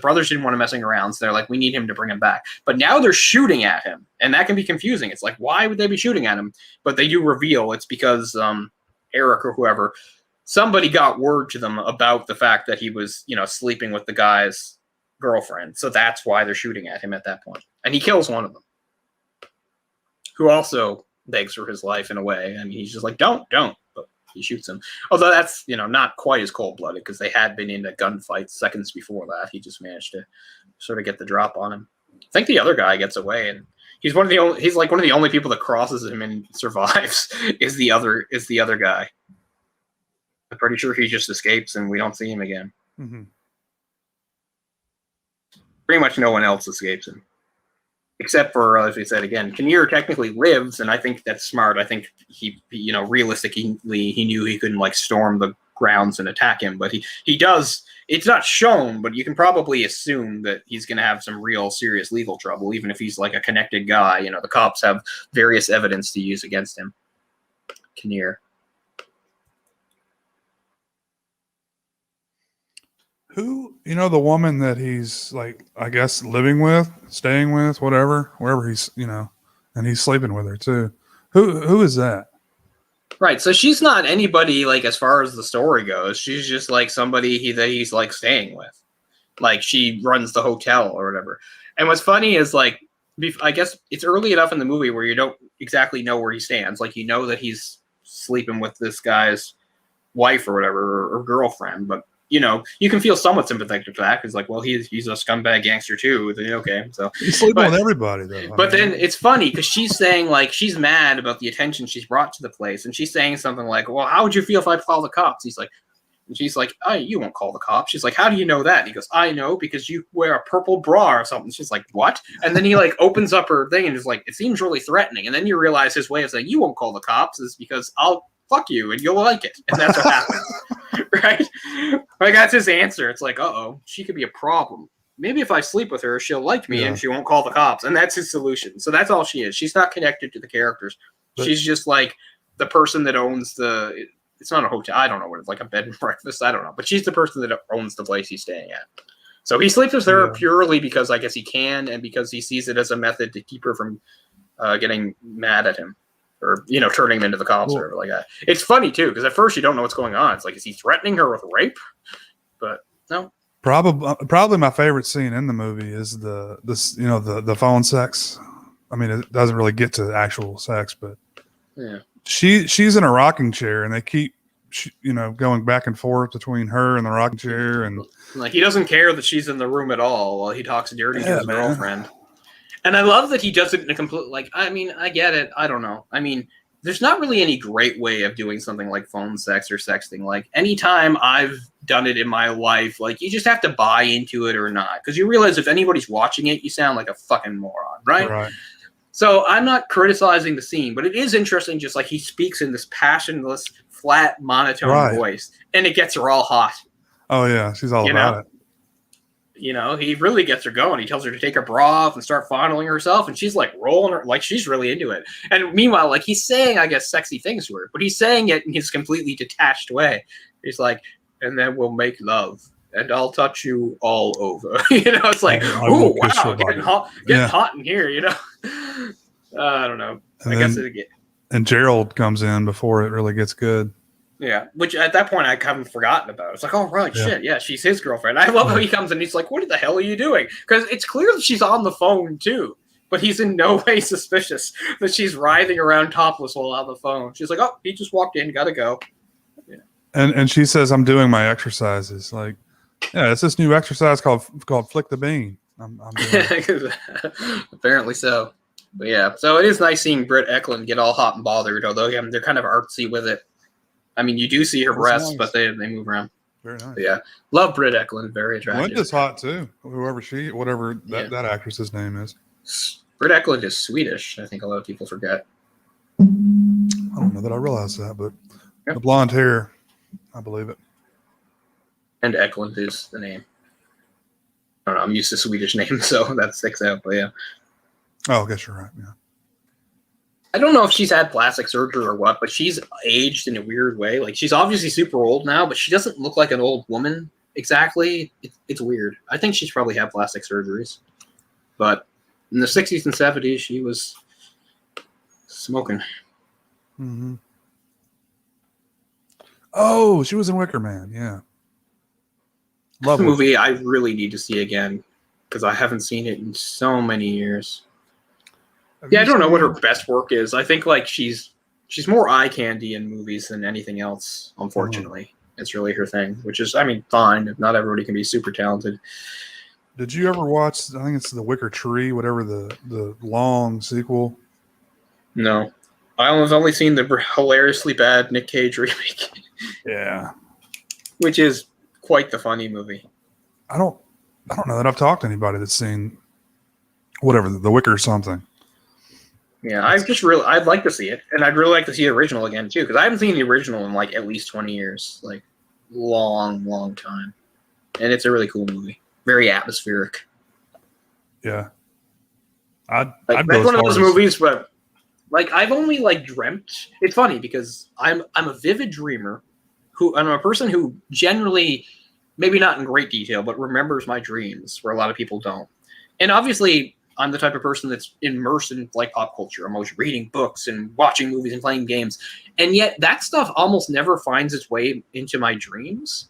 brothers didn't want him messing around. So they're like, we need him to bring him back. But now they're shooting at him. And that can be confusing. It's like, why would they be shooting at him? But they do reveal it's because Eric or whoever, somebody got word to them about the fact that he was, you know, sleeping with the guy's girlfriend. So that's why they're shooting at him at that point. And he kills one of them, who also begs for his life in a way. I mean, he's just like, don't. But he shoots him. Although that's, you know, not quite as cold-blooded, because they had been in a gunfight seconds before that. He just managed to sort of get the drop on him. I think the other guy gets away, and he's like one of the only people that crosses him and survives is the other guy. I'm pretty sure he just escapes and we don't see him again. Pretty much no one else escapes him. Except for, as we said again, Kinnear technically lives, and I think that's smart. I think he, you know, realistically, he knew he couldn't, like, storm the grounds and attack him, but he does. It's not shown, but you can probably assume that he's going to have some real serious legal trouble, even if he's, like, a connected guy. You know, the cops have various evidence to use against him. Kinnear. Who, you know, the woman that he's, like, I guess living with, staying with, whatever, wherever he's, you know, and he's sleeping with her too. Who is that? Right. So she's not anybody like as far as the story goes. She's just like somebody that he's like staying with. Like she runs the hotel or whatever. And what's funny is like I guess it's early enough in the movie where you don't exactly know where he stands. Like you know that he's sleeping with this guy's wife or whatever or girlfriend, but you know, you can feel somewhat sympathetic to that because, like, well, he's a scumbag gangster too. Okay, so he's sleeping with everybody, though. But then it's funny because she's saying like she's mad about the attention she's brought to the place, and she's saying something like, "Well, how would you feel if I call the cops?" She's like, "Oh, you won't call the cops." She's like, "How do you know that?" And he goes, "I know because you wear a purple bra or something." She's like, "What?" And then he like opens up her thing and is like, "It seems really threatening." And then you realize his way of saying, "You won't call the cops," is because I'll fuck you and you'll like it, and that's what happens. Right? Like that's his answer. It's like, uh-oh, she could be a problem. Maybe if I sleep with her, she'll like me and she won't call the cops. And that's his solution. So that's all she is. She's not connected to the characters. She's just like the person that owns it's not a hotel. I don't know what it's like, a bed and breakfast. I don't know. But she's the person that owns the place he's staying at. So he sleeps with her purely because I guess he can and because he sees it as a method to keep her from getting mad at him. Or, you know, turning them into the cops or like that. It's funny, too, because at first you don't know what's going on. It's like, is he threatening her with rape? But, no. Probably my favorite scene in the movie is the phone sex. I mean, it doesn't really get to actual sex, but yeah, she's in a rocking chair, and they keep, going back and forth between her and the rocking chair. And like, he doesn't care that she's in the room at all while he talks dirty to his girlfriend. And I love that he does it in a complete, like, I mean, I get it. I don't know. I mean, there's not really any great way of doing something like phone sex or sexting. Like, anytime I've done it in my life, like, you just have to buy into it or not. Because you realize if anybody's watching it, you sound like a fucking moron, right? So I'm not criticizing the scene, but it is interesting just like he speaks in this passionless, flat, monotone voice. And it gets her all hot. Oh, yeah. She's all about it. You know, he really gets her going. He tells her to take her bra off and start fondling herself, and she's like rolling her, like she's really into it. And meanwhile, like he's saying, I guess, sexy things to her, but he's saying it in his completely detached way. He's like, and then we'll make love, and I'll touch you all over. You know, it's like, oh wow, getting hot in here. You know, I don't know. And Gerald comes in before it really gets good. Yeah, which at that point I haven't forgotten about. It's like, oh, right, shit, yeah, she's his girlfriend. I love how he comes and he's like, what the hell are you doing? Because it's clear that she's on the phone, too. But he's in no way suspicious that she's writhing around topless while on the phone. She's like, oh, he just walked in, gotta go. Yeah. And she says, I'm doing my exercises. Like, yeah, it's this new exercise called Flick the Bean. I'm doing Apparently so. But yeah, so it is nice seeing Britt Eklund get all hot and bothered, although they're kind of artsy with it. I mean, you do see her breasts, but they move around. Very nice. But yeah, love Britt Eklund. Very attractive. Linda's hot too. Whatever that actress's name is. Britt Eklund is Swedish. I think a lot of people forget. I don't know that I realized that, but the blonde hair, I believe it. And Eklund is the name. I don't know. I'm used to Swedish names, so that sticks out. But yeah. Oh, I guess you're right. Yeah. I don't know if she's had plastic surgery or what, but she's aged in a weird way. Like, she's obviously super old now, but she doesn't look like an old woman exactly. It's weird. I think she's probably had plastic surgeries. But in the 60s and 70s, she was smoking. Mm-hmm. Oh, she was in Wicker Man. Yeah. Love the movie I really need to see again because I haven't seen it in so many years. Yeah, I don't know what her best work is. I think like she's more eye candy in movies than anything else, unfortunately. It's really her thing, which is, I mean, fine. Not everybody can be super talented. Did you ever watch, I think it's The Wicker Tree, whatever the long sequel? No. I've only seen the hilariously bad Nick Cage remake. Yeah. Which is quite the funny movie. I don't know that I've talked to anybody that's seen whatever, The Wicker something. Yeah, I'd like to see it, and I'd really like to see the original again too, because I haven't seen the original in like at least 20 years, like long time, and it's a really cool movie, very atmospheric. Yeah, that's one of those movies, but like I've only like dreamt. It's funny because I'm a vivid dreamer, I'm a person who generally, maybe not in great detail, but remembers my dreams, where a lot of people don't, and obviously. I'm the type of person that's immersed in like pop culture. I'm always reading books and watching movies and playing games. And yet that stuff almost never finds its way into my dreams.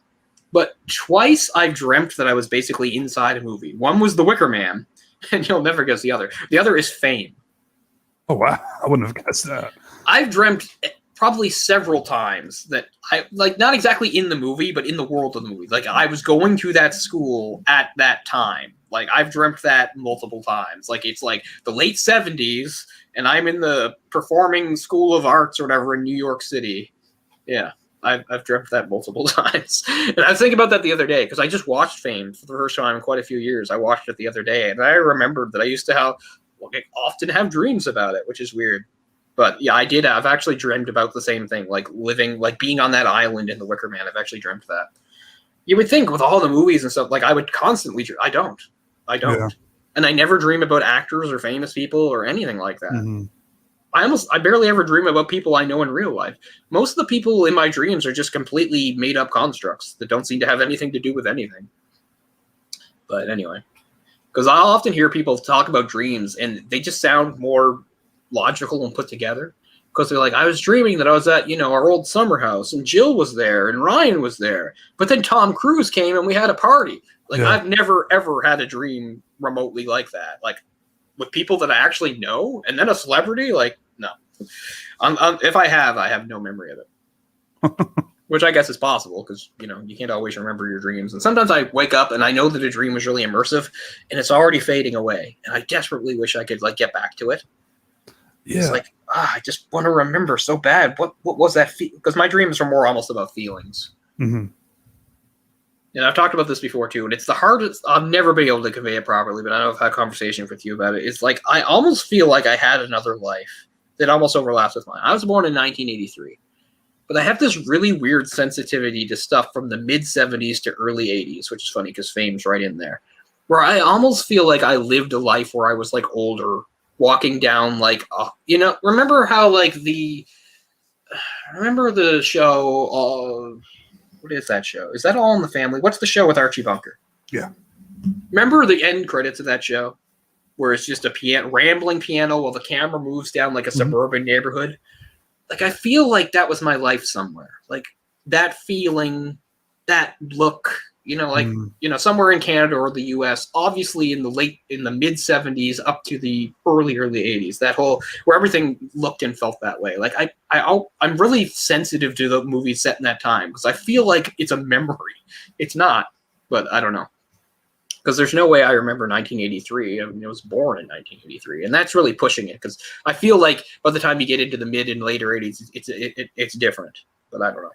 But twice I've dreamt that I was basically inside a movie. One was The Wicker Man, and you'll never guess the other. The other is Fame. Oh, wow. I wouldn't have guessed that. I've dreamt probably several times that I, like, not exactly in the movie, but in the world of the movie. Like, I was going to that school at that time. Like, I've dreamt that multiple times. Like, it's like the late 70s, and I'm in the Performing School of Arts or whatever in New York City. Yeah, I've dreamt that multiple times. And I was thinking about that the other day, because I just watched Fame for the first time in quite a few years. I watched it the other day, and I remembered that I used to often have dreams about it, which is weird. But yeah, I've actually dreamed about the same thing, like being on that island in The Wicker Man. I've actually dreamt that. You would think with all the movies and stuff, like I would constantly dream. I don't. Yeah. And I never dream about actors or famous people or anything like that. Mm-hmm. I barely ever dream about people I know in real life. Most of the people in my dreams are just completely made up constructs that don't seem to have anything to do with anything. But anyway, because I'll often hear people talk about dreams and they just sound more logical and put together, because they're like, I was dreaming that I was at, our old summer house and Jill was there and Ryan was there, but then Tom Cruise came and we had a party. Like, yeah. I've never ever had a dream remotely like that, like with people that I actually know, and then a celebrity. Like, no. If I have no memory of it. Which I guess is possible, because you can't always remember your dreams, and sometimes I wake up and I know that a dream was really immersive and it's already fading away, and I desperately wish I could like get back to it. Yeah. It's like, I just want to remember so bad. What was that? Because my dreams are more almost about feelings. Mm-hmm. And I've talked about this before too, and it's the hardest. I'll never be able to convey it properly, but I know I've had conversations with you about it. It's like I almost feel like I had another life that almost overlaps with mine. I was born in 1983, but I have this really weird sensitivity to stuff from the mid 70s to early 80s, which is funny because Fame's right in there, where I almost feel like I lived a life where I was like older, walking down like, remember how like remember the show, what is that show? Is that All in the Family? What's the show with Archie Bunker? Yeah. Remember the end credits of that show where it's just a rambling piano while the camera moves down like a suburban neighborhood? Like, I feel like that was my life somewhere. Like that feeling, that look, somewhere in Canada or the US, obviously in the mid 70s up to the early 80s, that whole, where everything looked and felt that way. Like I'm really sensitive to the movies set in that time, because I feel like it's a memory. It's not, but I don't know. Because there's no way I remember 1983. I mean, I was born in 1983, and that's really pushing it, because I feel like by the time you get into the mid and later 80s, it's different, but I don't know.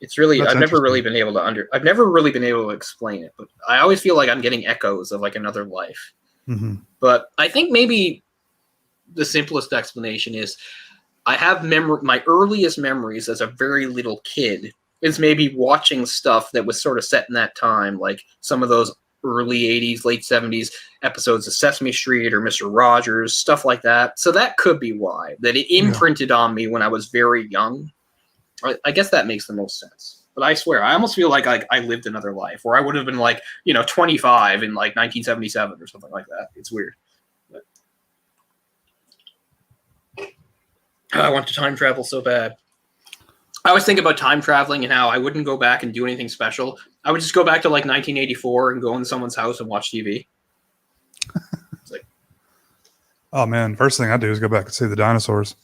It's really, I've never really been able to explain it, but I always feel like I'm getting echoes of like another life. Mm-hmm. But I think maybe the simplest explanation is I have my earliest memories as a very little kid is maybe watching stuff that was sort of set in that time, like some of those early 80s, late 70s episodes of Sesame Street or Mr. Rogers, stuff like that. So that could be why, that it imprinted on me when I was very young. I guess that makes the most sense. But I swear, I almost feel like I lived another life where I would have been like, 25 in like 1977 or something like that. It's weird. But I want to time travel so bad. I always think about time traveling and how I wouldn't go back and do anything special. I would just go back to like 1984 and go in someone's house and watch TV. It's like, oh man, first thing I do is go back and see the dinosaurs.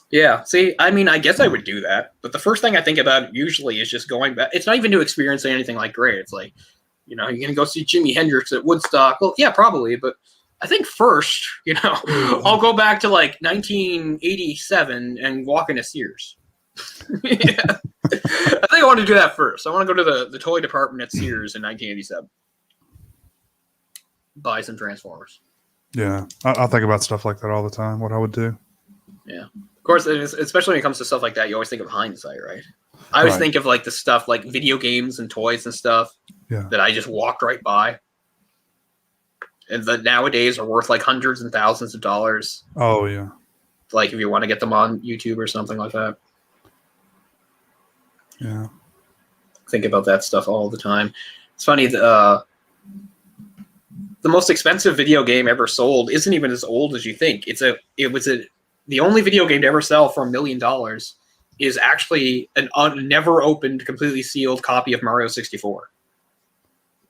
Yeah, see, I mean, I guess I would do that, but the first thing I think about usually is just going back. It's not even to experience anything like great. It's like, you're going to go see Jimi Hendrix at Woodstock. Well, yeah, probably, but I think first, I'll go back to like 1987 and walk into Sears. Yeah. I think I want to do that first. I want to go to the toy department at Sears in 1987. Buy some Transformers. Yeah, I think about stuff like that all the time, what I would do. Yeah. Of course, especially when it comes to stuff like that, you always think of hindsight, right? I always think of like the stuff like video games and toys and stuff that I just walked right by. And that nowadays are worth like hundreds and thousands of dollars. Oh, yeah. Like if you want to get them on YouTube or something like that. Yeah. Think about that stuff all the time. It's funny, the most expensive video game ever sold isn't even as old as you think. The only video game to ever sell for $1 million is actually a never opened, completely sealed copy of Mario 64.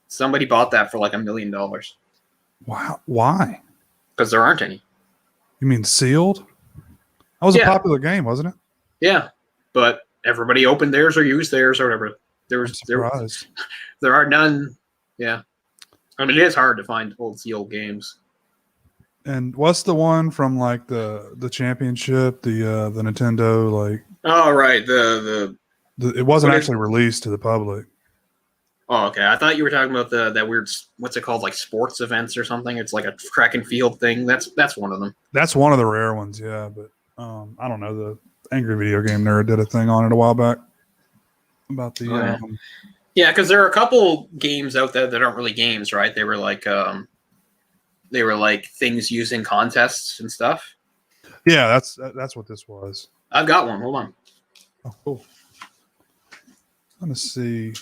Somebody bought that for like $1 million. Wow. Why? Because there aren't any. You mean sealed? That was a popular game, wasn't it? Yeah, but everybody opened theirs or used theirs or whatever. There are none. Yeah, I mean, it is hard to find old sealed games. And what's the one from like the championship, the Nintendo like? Oh right, it wasn't actually released to the public. Oh okay, I thought you were talking about that weird, what's it called, like sports events or something. It's like a track and field thing. That's one of them. That's one of the rare ones, yeah. But I don't know. The Angry Video Game Nerd did a thing on it a while back about the. Yeah, because there are a couple games out there that aren't really games, right? They were like things used in contests and stuff. Yeah, that's what this was. I've got one. Hold on. Oh, cool. I'm gonna see.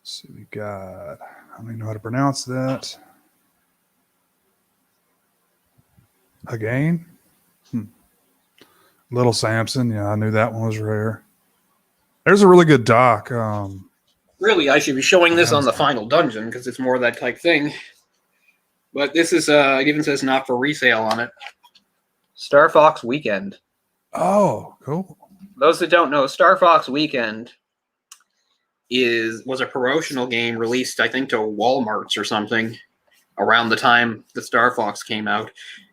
Let's see, we got. I don't even know how to pronounce that. Again? Little Samson. Yeah, I knew that one was rare. There's a really good doc. Really, I should be showing this on the final dungeon because it's more of that type thing. But this is, it even says not for resale on it. Star Fox Weekend. Oh, cool. Those that don't know, Star Fox Weekend was a promotional game released, I think, to Walmart's or something around the time the Star Fox came out.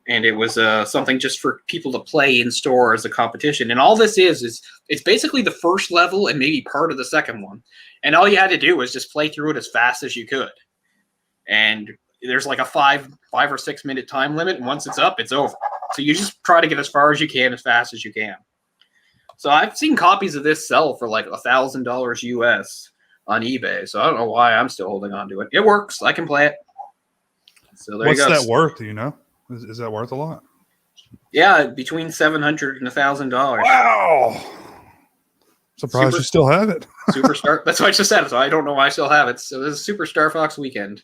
And it was something just for people to play in store as a competition. And all this is it's basically the first level and maybe part of the second one. And all you had to do was just play through it as fast as you could. And there's like a 5 or 6 minute time limit. And once it's up, it's over. So you just try to get as far as you can, as fast as you can. So I've seen copies of this sell for like $1,000 US on eBay. So I don't know why I'm still holding on to it. It works. I can play it. So there you go. What's that worth? Do you know? Is that worth a lot? Yeah, between $700 and $1,000. Wow! Surprised you still have it. Superstar. That's what I just said. So I don't know why I still have it. So this is Super Star Fox Weekend.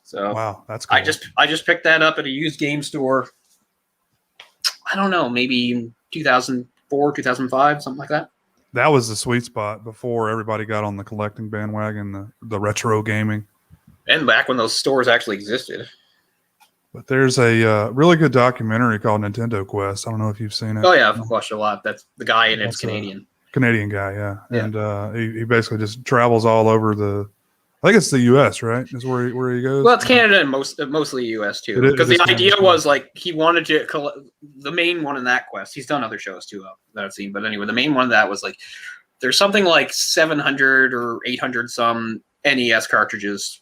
So wow, that's cool. I just picked that up at a used game store. I don't know, maybe 2004, 2005, something like that. That was the sweet spot before everybody got on the collecting bandwagon, the retro gaming, and back when those stores actually existed. But there's a really good documentary called Nintendo Quest. I don't know if you've seen it. Oh, yeah, I've watched a lot. That's the guy in it's Canadian. Canadian guy, yeah. And he basically just travels all over I think it's the U.S., right? Is where he goes? Well, it's Canada and mostly U.S., too. Because the idea was, like, he wanted to collect the main one in that quest. He's done other shows, too, that I've seen. But anyway, the main one of that was, like, there's something like 700 or 800 some NES cartridges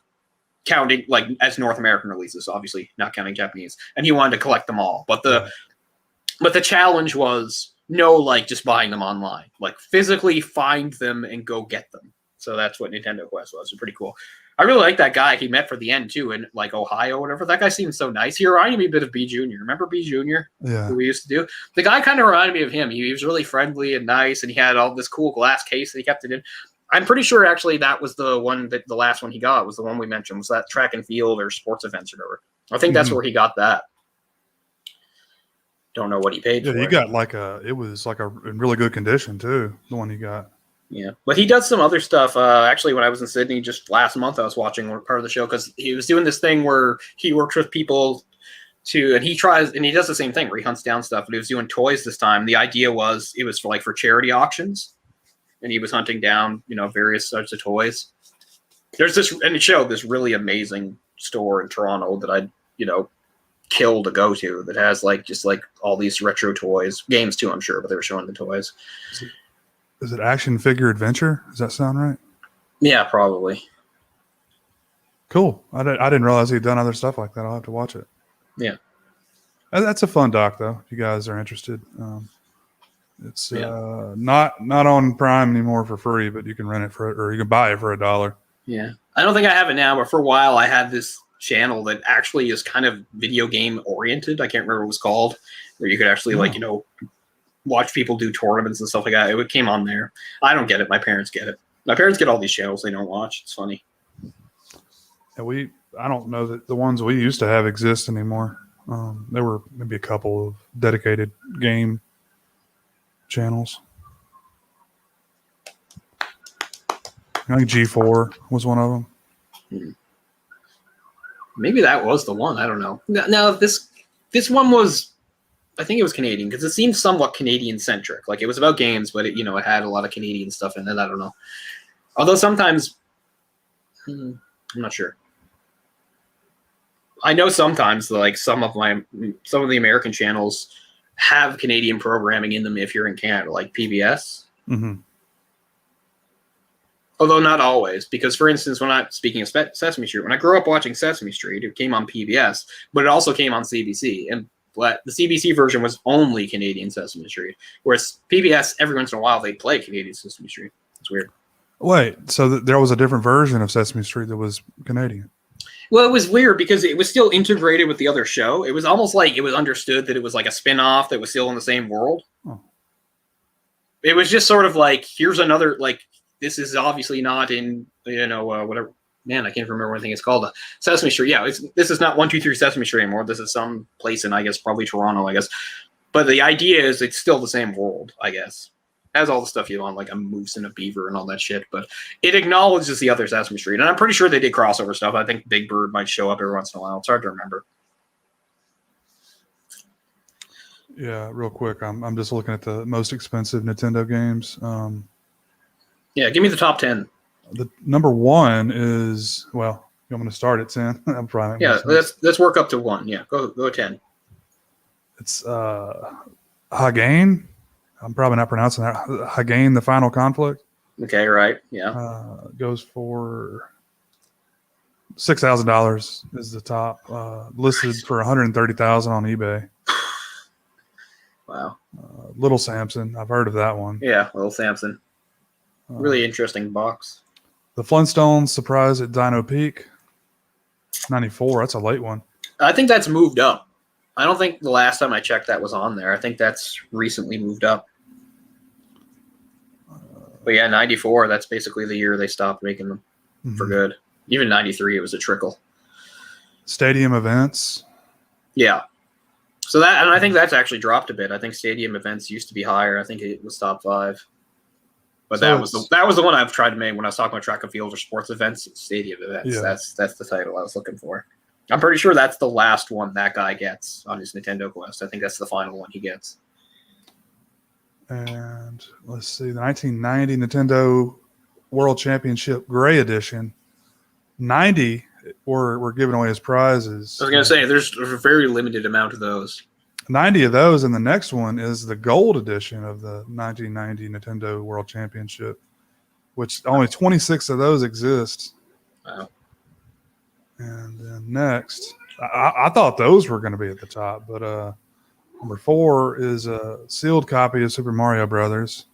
counting like as North American releases, obviously not counting Japanese, and he wanted to collect them all. But the challenge was just buying them online, like physically find them and go get them. So that's what Nintendo Quest was. It's pretty cool. I really like that guy he met for the end too, in like Ohio or whatever. That guy seems so nice. He reminded me a bit of B Junior. Remember B Junior? Yeah. Who we used to do. The guy kind of reminded me of him. He was really friendly and nice, and he had all this cool glass case that he kept it in. I'm pretty sure actually that was the one that the last one he got was the one we mentioned, was that track and field or sports events or whatever. I think that's where he got that. Don't know what he paid for. Yeah, he got it was like in really good condition too, the one he got. Yeah, but he does some other stuff. Actually, when I was in Sydney just last month, I was watching part of the show because he was doing this thing where he works with people and he does the same thing where he hunts down stuff, but he was doing toys this time. The idea was it was for charity auctions. And he was hunting down, various sorts of toys. There's and it showed this really amazing store in Toronto that I'd, kill to go to that has just all these retro toys, games too, I'm sure, but they were showing the toys. Is it Action Figure Adventure? Does that sound right? Yeah, probably. Cool. I didn't realize he'd done other stuff like that. I'll have to watch it. Yeah. That's a fun doc, though, if you guys are interested. It's not on Prime anymore for free, but you can rent it or you can buy it for $1. Yeah. I don't think I have it now, but for a while I had this channel that actually is kind of video game oriented. I can't remember what it was called, where you could actually watch people do tournaments and stuff like that. It came on there. I don't get it. My parents get it. My parents get all these channels they don't watch. It's funny. And I don't know that the ones we used to have exist anymore. There were maybe a couple of dedicated game channels. I think G4 was one of them. Maybe that was the one. I don't know. Now this one was, I think it was Canadian because it seemed somewhat Canadian centric. Like it was about games, but it had a lot of Canadian stuff in it. I don't know. Although sometimes, I'm not sure. I know sometimes like some of the American channels have Canadian programming in them if you're in Canada, like PBS. Mm-hmm. Although not always, because for instance, speaking of Sesame Street, when I grew up watching Sesame Street, it came on PBS, but it also came on CBC. And the CBC version was only Canadian Sesame Street, whereas PBS, every once in a while, they play Canadian Sesame Street. It's weird. Wait, so there was a different version of Sesame Street that was Canadian? Well, it was weird because it was still integrated with the other show. It was almost like it was understood that it was like a spin-off that was still in the same world. Oh. It was just sort of like, here's another, like, this is obviously not in, whatever. Man, I can't remember what I think it's called. Sesame Street. Yeah, this is not 123 Sesame Street anymore. This is some place in, I guess, probably Toronto, I guess. But the idea is it's still the same world, I guess. It has all the stuff you want, like a moose and a beaver and all that shit. But it acknowledges the other Sesame Street. And I'm pretty sure they did crossover stuff. I think Big Bird might show up every once in a while. It's hard to remember. Yeah, real quick. I'm just looking at the most expensive Nintendo games. Yeah, give me the top 10. The number one is, well, you want me to start at 10? I'm probably let's work up to 1. Yeah, go 10. It's Hagen. I'm probably not pronouncing that. Hagen, the Final Conflict. Okay, right. Yeah. Goes for $6,000 is the top. Listed for $130,000 on eBay. Wow. Little Samson. I've heard of that one. Yeah, Little Samson. Really interesting box. The Flintstones Surprise at Dino Peak. 94. That's a late one. I think that's moved up. I don't think the last time I checked that was on there. I think that's recently moved up. But yeah, 94, that's basically the year they stopped making them for good. Even 93, it was a trickle. Stadium Events. Yeah. So that, and I think that's actually dropped a bit. I think Stadium Events used to be higher. I think it was top 5. But that was the one I've tried to make when I was talking about track and field or sports events. Stadium Events. Yeah. That's the title I was looking for. I'm pretty sure that's the last one that guy gets on his Nintendo Quest. I think that's the final one he gets. And let's see, the 1990 Nintendo World Championship Gray Edition. 90 were given away as prizes. I was going to say, there's a very limited amount of those. 90 of those, and the next one is the Gold Edition of the 1990 Nintendo World Championship, which only 26 of those exist. Wow. And then next, I thought those were going to be at the top, but number 4 is a sealed copy of Super Mario Brothers.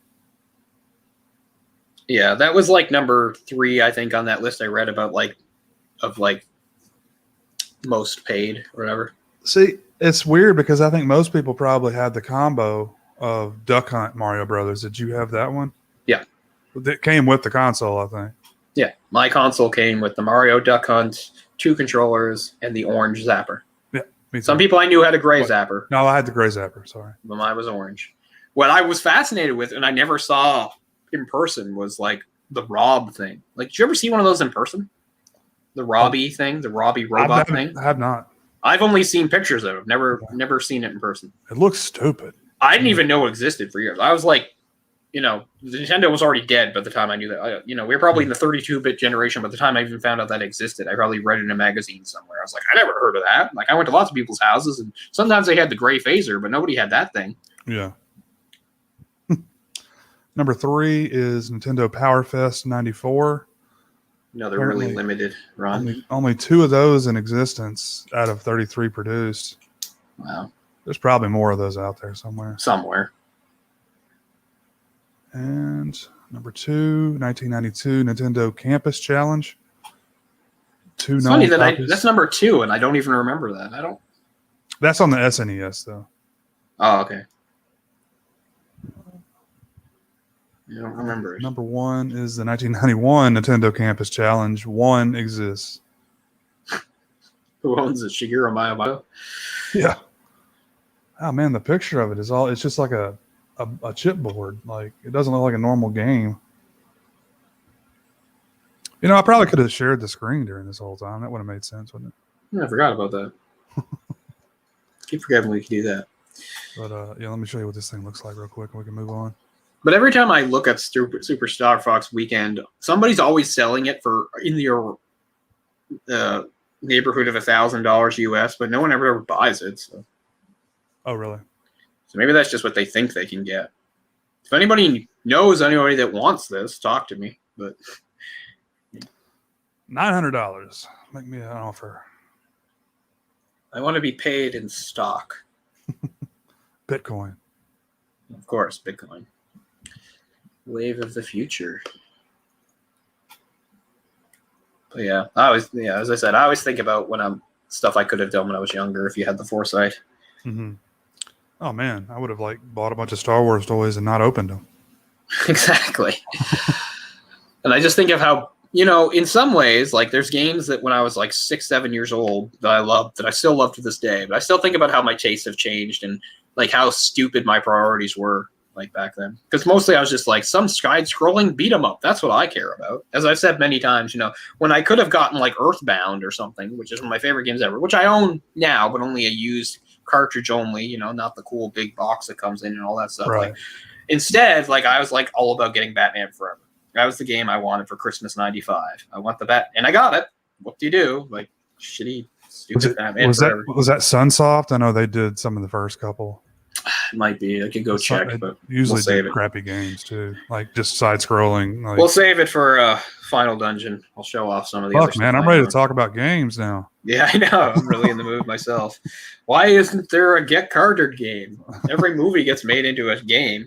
Yeah, that was like number 3, I think, on that list I read about, of most paid or whatever. See, it's weird because I think most people probably had the combo of Duck Hunt Mario Brothers. Did you have that one? Yeah. That came with the console, I think. Yeah, my console came with the Mario Duck Hunt, 2 controllers, and the orange zapper. Yeah, me too. Some people I knew had a gray zapper. No, I had the gray zapper, sorry. But mine was orange. What I was fascinated with, and I never saw in person, was like the Rob thing. Like, did you ever see one of those in person? The Robbie thing? The Robbie robot thing? I have not. I've only seen pictures of it. Never seen it in person. It looks stupid. I didn't even know it existed for years. I was like, Nintendo was already dead by the time I knew that. We were probably in the 32-bit generation by the time I even found out that existed. I probably read it in a magazine somewhere. I was like, I never heard of that. Like, I went to lots of people's houses, and sometimes they had the gray phaser, but nobody had that thing. Yeah. Number 3 is Nintendo Power Fest 94. Another really limited run. Only 2 of those in existence out of 33 produced. Wow. There's probably more of those out there somewhere. And number 2, 1992 Nintendo Campus Challenge. It's funny that that's number 2, and I don't even remember that. That's on the SNES though. Oh, okay. I don't remember it. Number 1 is the 1991 Nintendo Campus Challenge. 1 exists. Who owns it? Shigeru Miyamoto? Yeah. Oh man, the picture of it is all. It's just like a chipboard. Like it doesn't look like a normal game. You know, I probably could have shared the screen during this whole time. That would have made sense, wouldn't it? I forgot about that. Keep forgetting we can do that. But yeah, let me show you what this thing looks like real quick, and we can move on. But every time I look at Super Star Fox Weekend, somebody's always selling it for in your neighborhood of $1,000 US, but no one ever buys it. So. Oh, really? So maybe that's just what they think they can get. If anybody knows anybody that wants this, talk to me. But $900. Make me an offer. I want to be paid in stock. Bitcoin. Of course, Bitcoin. Wave of the future. But yeah, as I said, I always think about stuff I could have done when I was younger if you had the foresight. Mm-hmm. Oh man, I would have bought a bunch of Star Wars toys and not opened them. Exactly. And I just think of how, in some ways, there's games that when I was 6, 7 years old that I loved, that I still love to this day. But I still think about how my tastes have changed and how stupid my priorities were back then. Because mostly I was just some side-scrolling beat 'em up. That's what I care about. As I've said many times, when I could have gotten Earthbound or something, which is one of my favorite games ever, which I own now, but only a used cartridge only, not the cool big box that comes in and all that stuff. Right. Instead, I was all about getting Batman Forever. That was the game I wanted for Christmas '95. I want the bat, and I got it. What do you do? Shitty, stupid Batman Forever. Was that Sunsoft? I know they did some of the first couple. It might be. I could go check, but usually we'll save it. Crappy games too, just side scrolling. We'll save it for Final Dungeon. I'll show off some of the. Fuck, man, I'm ready to talk about games now. Yeah, I know. I'm really in the mood myself. Why isn't there a Get Carded game? Every movie gets made into a game.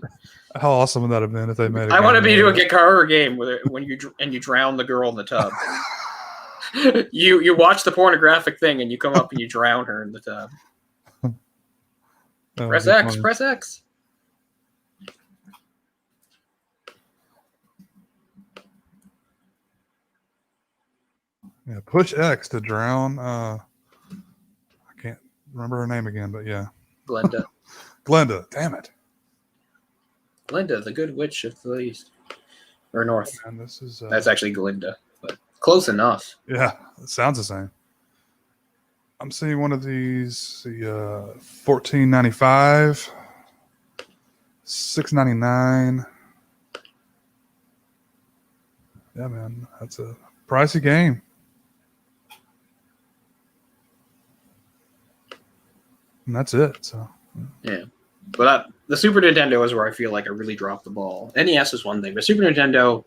How awesome would that have been if they made it? I want to be to a Get Carded game when you drown the girl in the tub. you watch the pornographic thing and you come up and you drown her in the tub. Press X. Funny. Press X. Yeah, push X to drown. I can't remember her name again, but yeah. Glenda. Glenda, damn it. Glenda, the good witch of the east. Or north. And this is that's actually Glinda, but close enough. Yeah, it sounds the same. I'm seeing one of these, the $14.95, $6.99. Yeah, man, that's a pricey game. And that's it. So yeah, but the Super Nintendo is where I feel like I really dropped the ball. NES is one thing, but Super Nintendo,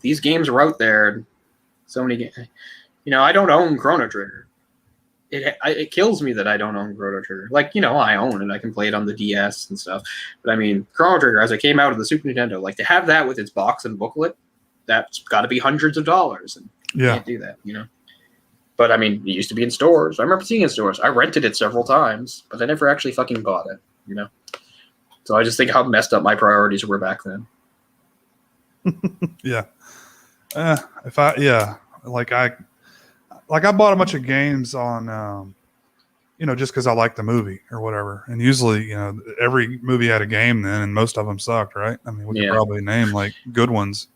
these games are out there. So many games. I don't own Chrono Trigger. It kills me that I don't own Chrono Trigger. I own it. I can play it on the DS and stuff. But I mean, Chrono Trigger, as it came out of the Super Nintendo, to have that with its box and booklet, that's got to be hundreds of dollars. And you can't do that, But I mean, it used to be in stores. I remember seeing it in stores. I rented it several times, but I never actually fucking bought it, So I just think how messed up my priorities were back then. Yeah. I bought a bunch of games on, just because I liked the movie or whatever. And usually, every movie had a game then, and most of them sucked, right? I mean, we could probably name good ones.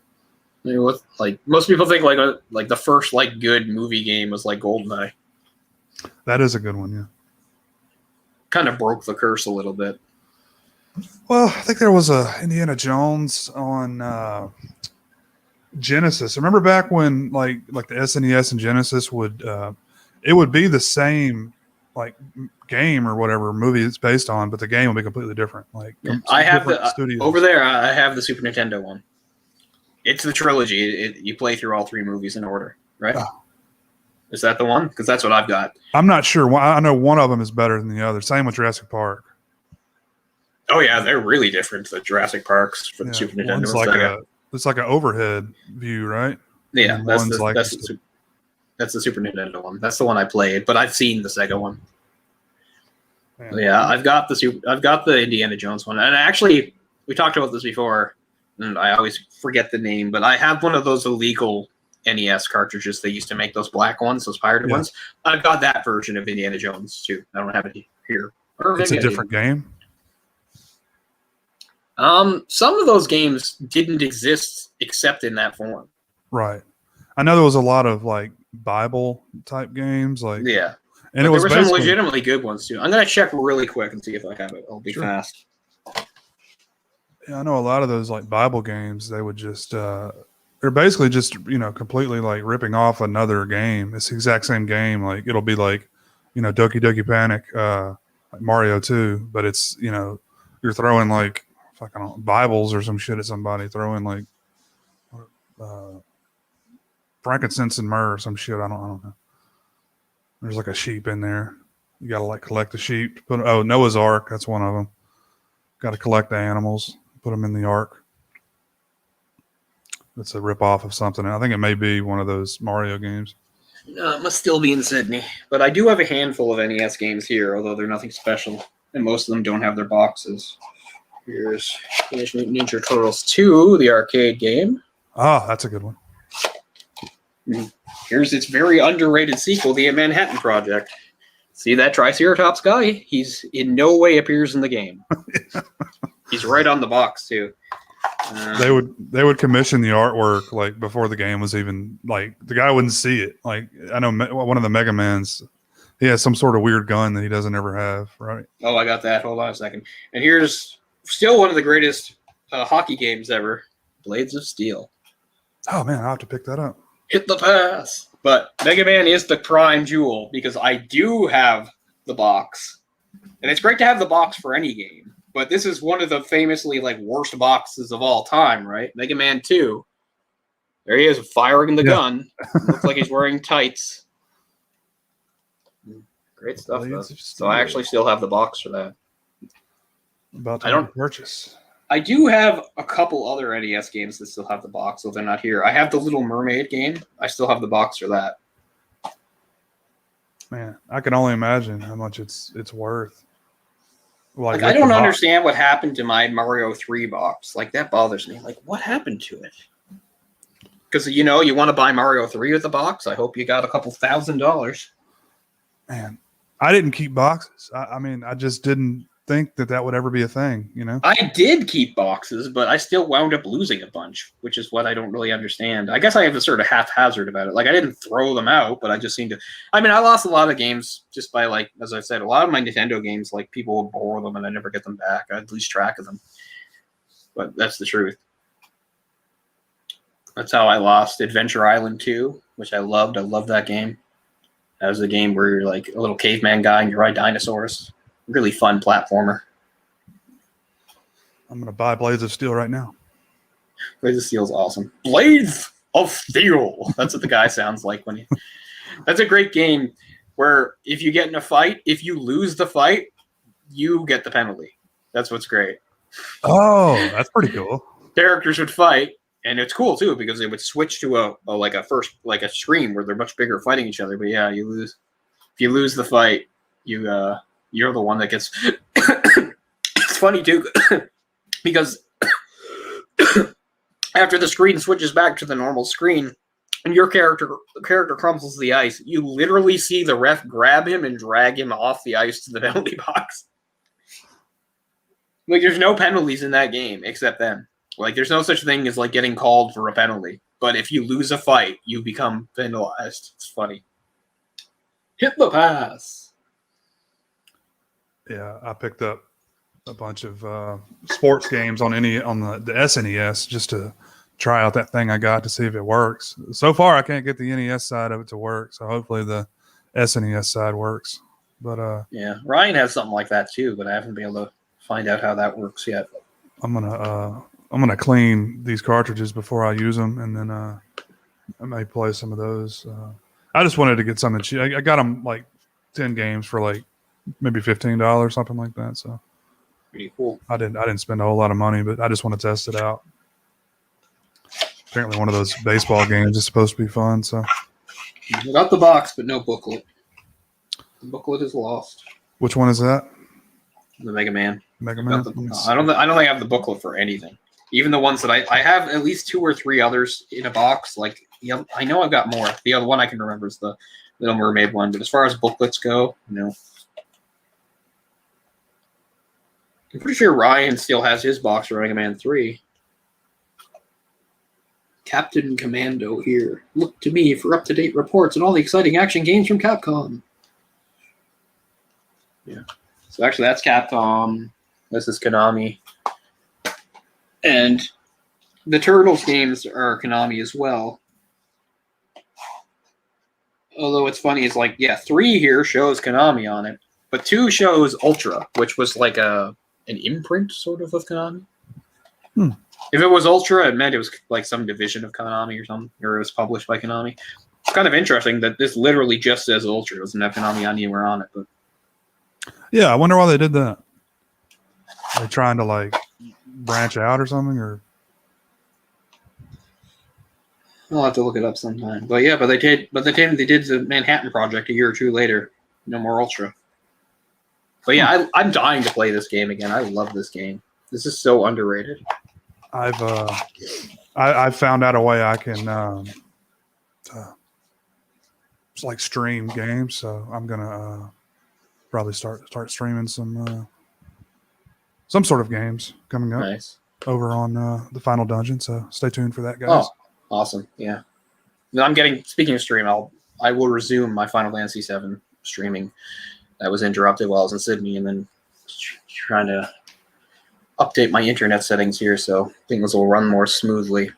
Most people think the first good movie game was GoldenEye. That is a good one, yeah. Kind of broke the curse a little bit. Well, I think there was a Indiana Jones on Genesis. Remember back when like the SNES and Genesis would it would be the same game or whatever movie it's based on, but the game would be completely different. I have over there. I have the Super Nintendo one. It's the trilogy. You play through all 3 movies in order, right? Oh. Is that the one? Because that's what I've got. I'm not sure. I know one of them is better than the other. Same with Jurassic Park. Oh yeah, they're really different. The Jurassic Parks for the Super Nintendo. It's like an overhead view, right? Yeah, that's the Super Nintendo one. That's the one I played, but I've seen the Sega one. Yeah, I've got the Indiana Jones one, and actually, we talked about this before. and I always forget the name, but I have one of those illegal NES cartridges. They used to make those black ones, those pirated ones. I've got that version of Indiana Jones too. I don't have it here. Or It's a different game. Some of those games didn't exist except in that form. Right. I know there was a lot of like Bible type games, like Yeah. and but it was there were some legitimately good ones too. I'm gonna check really quick and see if I have it. I'll be fast. Yeah, I know a lot of those like Bible games. They would just they're basically just completely like ripping off another game. It's the exact same game. Like it'll be like Doki Doki Panic, like Mario 2, but it's you're throwing like fucking Bibles or some shit at somebody, throwing like frankincense and myrrh or some shit. I don't know. There's like a sheep in there. You got to like collect the sheep. Noah's Ark. That's one of them. Got to collect the animals, put them in the ark. It's a rip-off of something. I think it may be one of those Mario games. No, it must still be in Sydney. But I do have a handful of NES games here, although they're nothing special. And most of them don't have their boxes. Here's Teenage Mutant Ninja Turtles 2, the arcade game. Oh, that's a good one. Here's its very underrated sequel, the Manhattan Project. See that Triceratops guy? He's in no way appears in the game. He's right on the box too. They would commission the artwork like before the game was even like the guy wouldn't see it. Like I know one of the Mega Mans, he has some sort of weird gun that he doesn't ever have, right? Oh, I got that. Hold on a second. And here's still one of the greatest hockey games ever, Blades of Steel. Oh man, I'll have to pick that up. Hit the pass. But Mega Man is the prime jewel because I do have the box. And it's great to have the box for any game. But this is one of the famously like worst boxes of all time, right? Mega Man 2. There he is firing the gun. Looks like he's wearing tights. Great stuff, though. So I actually still have the box for that. About to purchase. I do have a couple other NES games that still have the box, so they're not here. I have the Little Mermaid game. I still have the box for that. Man, I can only imagine how much it's worth. Like I don't understand what happened to my Mario 3 box. Like that bothers me. Like what happened to it? Because you want to buy Mario 3 with the box. I hope you got a couple $1,000. Man, I didn't keep boxes. I mean, I just didn't think that would ever be a thing, I did keep boxes, but I still wound up losing a bunch, which is what I don't really understand. I guess I have a sort of haphazard about it. Like I didn't throw them out, but I just seemed to. I mean, I lost a lot of games just by like, as I said, a lot of my Nintendo games, like people will borrow them and I never get them back. I'd lose track of them, but that's the truth. That's how I lost Adventure Island 2, which I loved. I loved that game. That was a game where you're like a little caveman guy and you ride dinosaurs. Really fun platformer. I'm going to buy Blades of Steel right now. Blades of Steel is awesome. Blades of Steel. That's what the guy sounds like when he. That's a great game where if you get in a fight, if you lose the fight, you get the penalty. That's what's great. Oh, that's pretty cool. Characters would fight, and it's cool too because they would switch to a screen where they're much bigger fighting each other. But yeah, you lose. If you lose the fight, you're the one that gets. It's funny too, because after the screen switches back to the normal screen, and the character crumbles the ice, you literally see the ref grab him and drag him off the ice to the penalty box. Like, there's no penalties in that game except them. Like, there's no such thing as like getting called for a penalty. But if you lose a fight, you become penalized. It's funny. Hit the pass. Yeah, I picked up a bunch of sports games on the SNES just to try out that thing I got to see if it works. So far, I can't get the NES side of it to work, so hopefully the SNES side works. But yeah, Ryan has something like that too, but I haven't been able to find out how that works yet. I'm gonna clean these cartridges before I use them, and then I may play some of those. I just wanted to get something cheap. I got them like 10 games for like maybe $15, something like that. So pretty cool. I didn't spend a whole lot of money, but I just want to test it out. Apparently, one of those baseball games is supposed to be fun. So I got the box, but no booklet. The booklet is lost. Which one is that? The Mega Man. Mega Man. I don't think I have the booklet for anything. Even the ones that I have at least 2 or 3 others in a box. Like, I know I've got more. The other one I can remember is the Little Mermaid one. But as far as booklets go, I'm pretty sure Ryan still has his box for Mega Man 3. Captain Commando here. Look to me for up-to-date reports and all the exciting action games from Capcom. Yeah. So actually, that's Capcom. This is Konami. And the Turtles games are Konami as well. Although what's funny is 3 here shows Konami on it, but 2 shows Ultra, which was like an imprint sort of Konami. If it was Ultra, it meant it was like some division of Konami or something, or it was published by Konami. It's kind of interesting that this literally just says Ultra. It doesn't have Konami anywhere on it. But yeah, I wonder why they did that. Are they trying to branch out or something, or? I'll have to look it up sometime. But yeah, they did the Manhattan Project a year or 2 later. No more Ultra. But yeah, I'm dying to play this game again. I love this game. This is so underrated. I've found out a way I can stream games, so I'm gonna probably start streaming some sort of games coming up. Nice. Over on the Final Dungeon. So stay tuned for that, guys. Oh, awesome! Yeah, Speaking of stream, I will resume my Final Fantasy VII streaming. That was interrupted while I was in Sydney, and then trying to update my internet settings here so things will run more smoothly.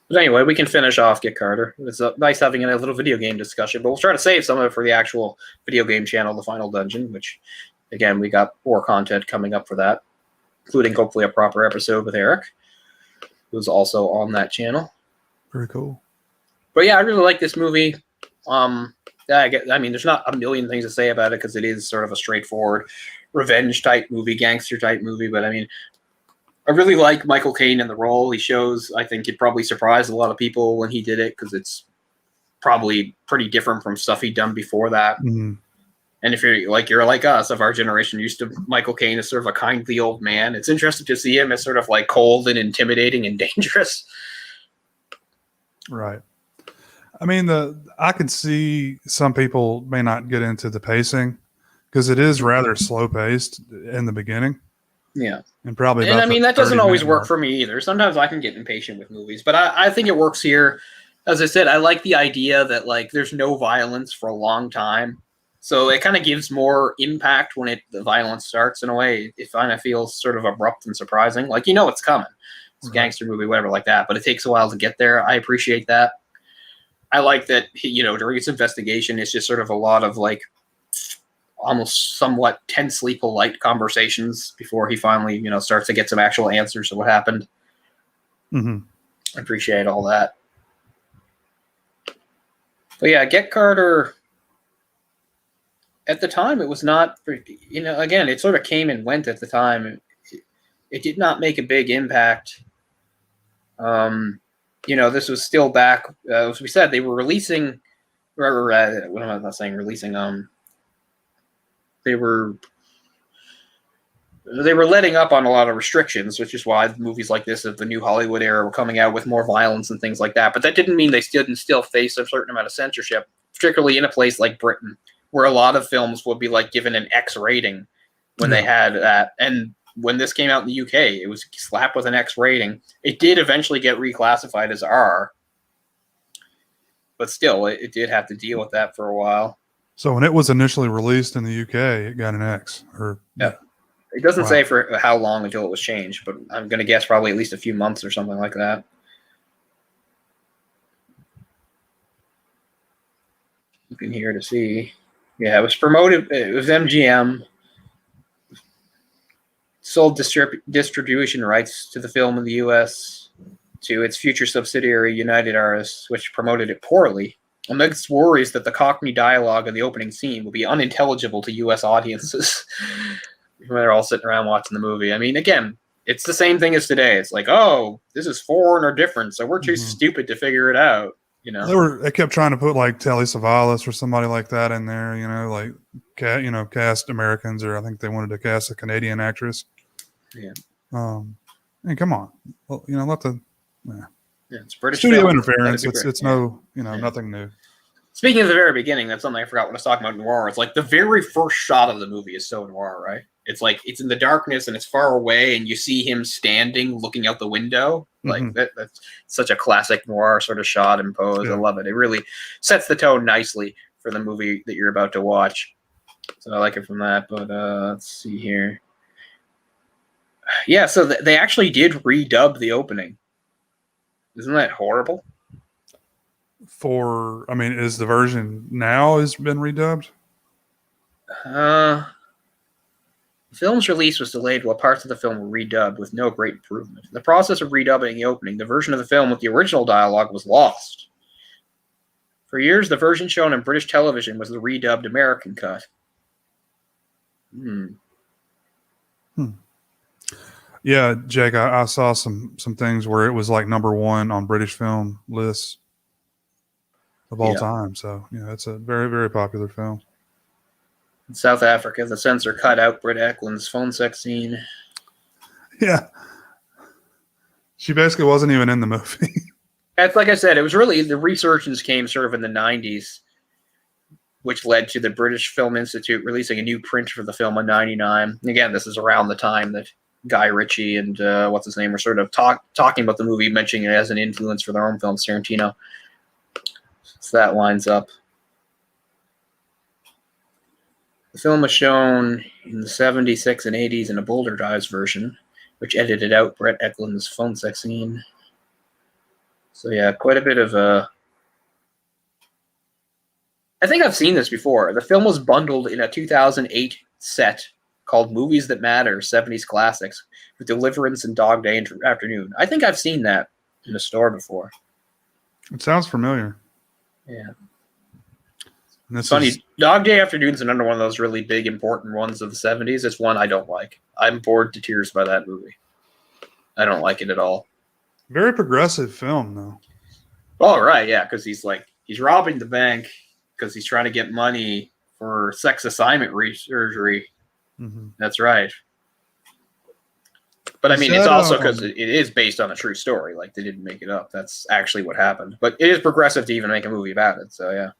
But anyway, we can finish off Get Carter. It's nice having a little video game discussion, but we'll try to save some of it for the actual video game channel, The Final Dungeon, which, again, we got more content coming up for that, including hopefully a proper episode with Eric, who's also on that channel. Very cool. But yeah, I really like this movie. There's not a million things to say about it because it is sort of a straightforward revenge type movie, gangster type movie. But I really like Michael Caine in the role. He shows, I think it probably surprised a lot of people when he did it because it's probably pretty different from stuff he'd done before that. Mm-hmm. And if you're like us of our generation, used to Michael Caine as sort of a kindly old man, it's interesting to see him as sort of cold and intimidating and dangerous. Right. I mean, I could see some people may not get into the pacing because it is rather slow paced in the beginning. Yeah. And probably, that doesn't always work for me either. Sometimes I can get impatient with movies, but I think it works here. As I said, I like the idea that there's no violence for a long time. So it kind of gives more impact when the violence starts in a way. It kind of feels sort of abrupt and surprising. It's coming. It's a gangster movie, whatever like that. But it takes a while to get there. I appreciate that. I like that, during his investigation, it's just sort of a lot of almost somewhat tensely polite conversations before he finally, starts to get some actual answers to what happened. Mm-hmm. I appreciate all that. But yeah, Get Carter, at the time, it was not, again, it sort of came and went at the time. It did not make a big impact. This was still back, as we said, they were releasing, what am I not saying releasing? They were letting up on a lot of restrictions, which is why movies like this of the New Hollywood era were coming out with more violence and things like that. But that didn't mean they didn't still face a certain amount of censorship, particularly in a place like Britain, where a lot of films would be given an X rating when they had that. And when this came out in the UK, it was slapped with an X rating. It did eventually get reclassified as R, but still, it did have to deal with that for a while. So when it was initially released in the UK, it got an X. Yeah. It doesn't say for how long until it was changed, but I'm going to guess probably at least a few months or something like that. Looking here to see. Yeah, it was promoted. It was MGM. Sold distribution rights to the film in the U.S. to its future subsidiary, United Artists, which promoted it poorly, amidst worries that the Cockney dialogue in the opening scene will be unintelligible to U.S. audiences. They're all sitting around watching the movie. Again, it's the same thing as today. It's this is foreign or different, so we're too stupid to figure it out. They kept trying to put Telly Savalas or somebody like that in there. Cast Americans, or I think they wanted to cast a Canadian actress. Yeah. Hey, come on. Well, let the Yeah, it's British studio film. interference. Let it be It's great. no, Yeah. nothing new. Speaking of the very beginning, that's something I forgot when I was talking about noir. It's like the very first shot of the movie is so noir, right? It's like it's in the darkness and it's far away, and you see him standing, looking out the window. Like that's such a classic noir sort of shot and pose. Yeah. I love it. It really sets the tone nicely for the movie that you're about to watch. So I like it from that. But let's see here. Yeah, so they actually did redub the opening. Isn't that horrible? Is the version now has been redubbed? The film's release was delayed while parts of the film were redubbed with no great improvement. In the process of redubbing the opening, the version of the film with the original dialogue was lost. For years, the version shown on British television was the redubbed American cut. Yeah, Jake, I saw some things where it was like number one on British film lists of all time. So, it's a very, very popular film. In South Africa, the censor cut out Britt Ekland's phone sex scene. Yeah. She basically wasn't even in the movie. It's like I said, it was really the resurgence came sort of in the 90s, which led to the British Film Institute releasing a new print for the film in 99. Again, this is around the time that Guy Ritchie and what's his name were sort of talking about the movie, mentioning it as an influence for their own films, Tarantino. So that lines up. The film was shown in the 76 and 80s in a Boulder Dives version, which edited out Brett Ekland's phone sex scene. So yeah, quite a bit of I think I've seen this before. The film was bundled in a 2008 set called Movies That Matter, 70s Classics, with Deliverance and Dog Day Afternoon. I think I've seen that in a store before. It sounds familiar. Yeah. It's funny. Dog Day Afternoon is another one of those really big, important ones of the 70s. It's one I don't like. I'm bored to tears by that movie. I don't like it at all. Very progressive film, though. Oh, right, yeah, because he's robbing the bank because he's trying to get money for sex assignment surgery. Mm-hmm. That's right. But I mean, it's also because it is based on a true story. Like, they didn't make it up. That's actually what happened. But it is progressive to even make a movie about it. So, yeah.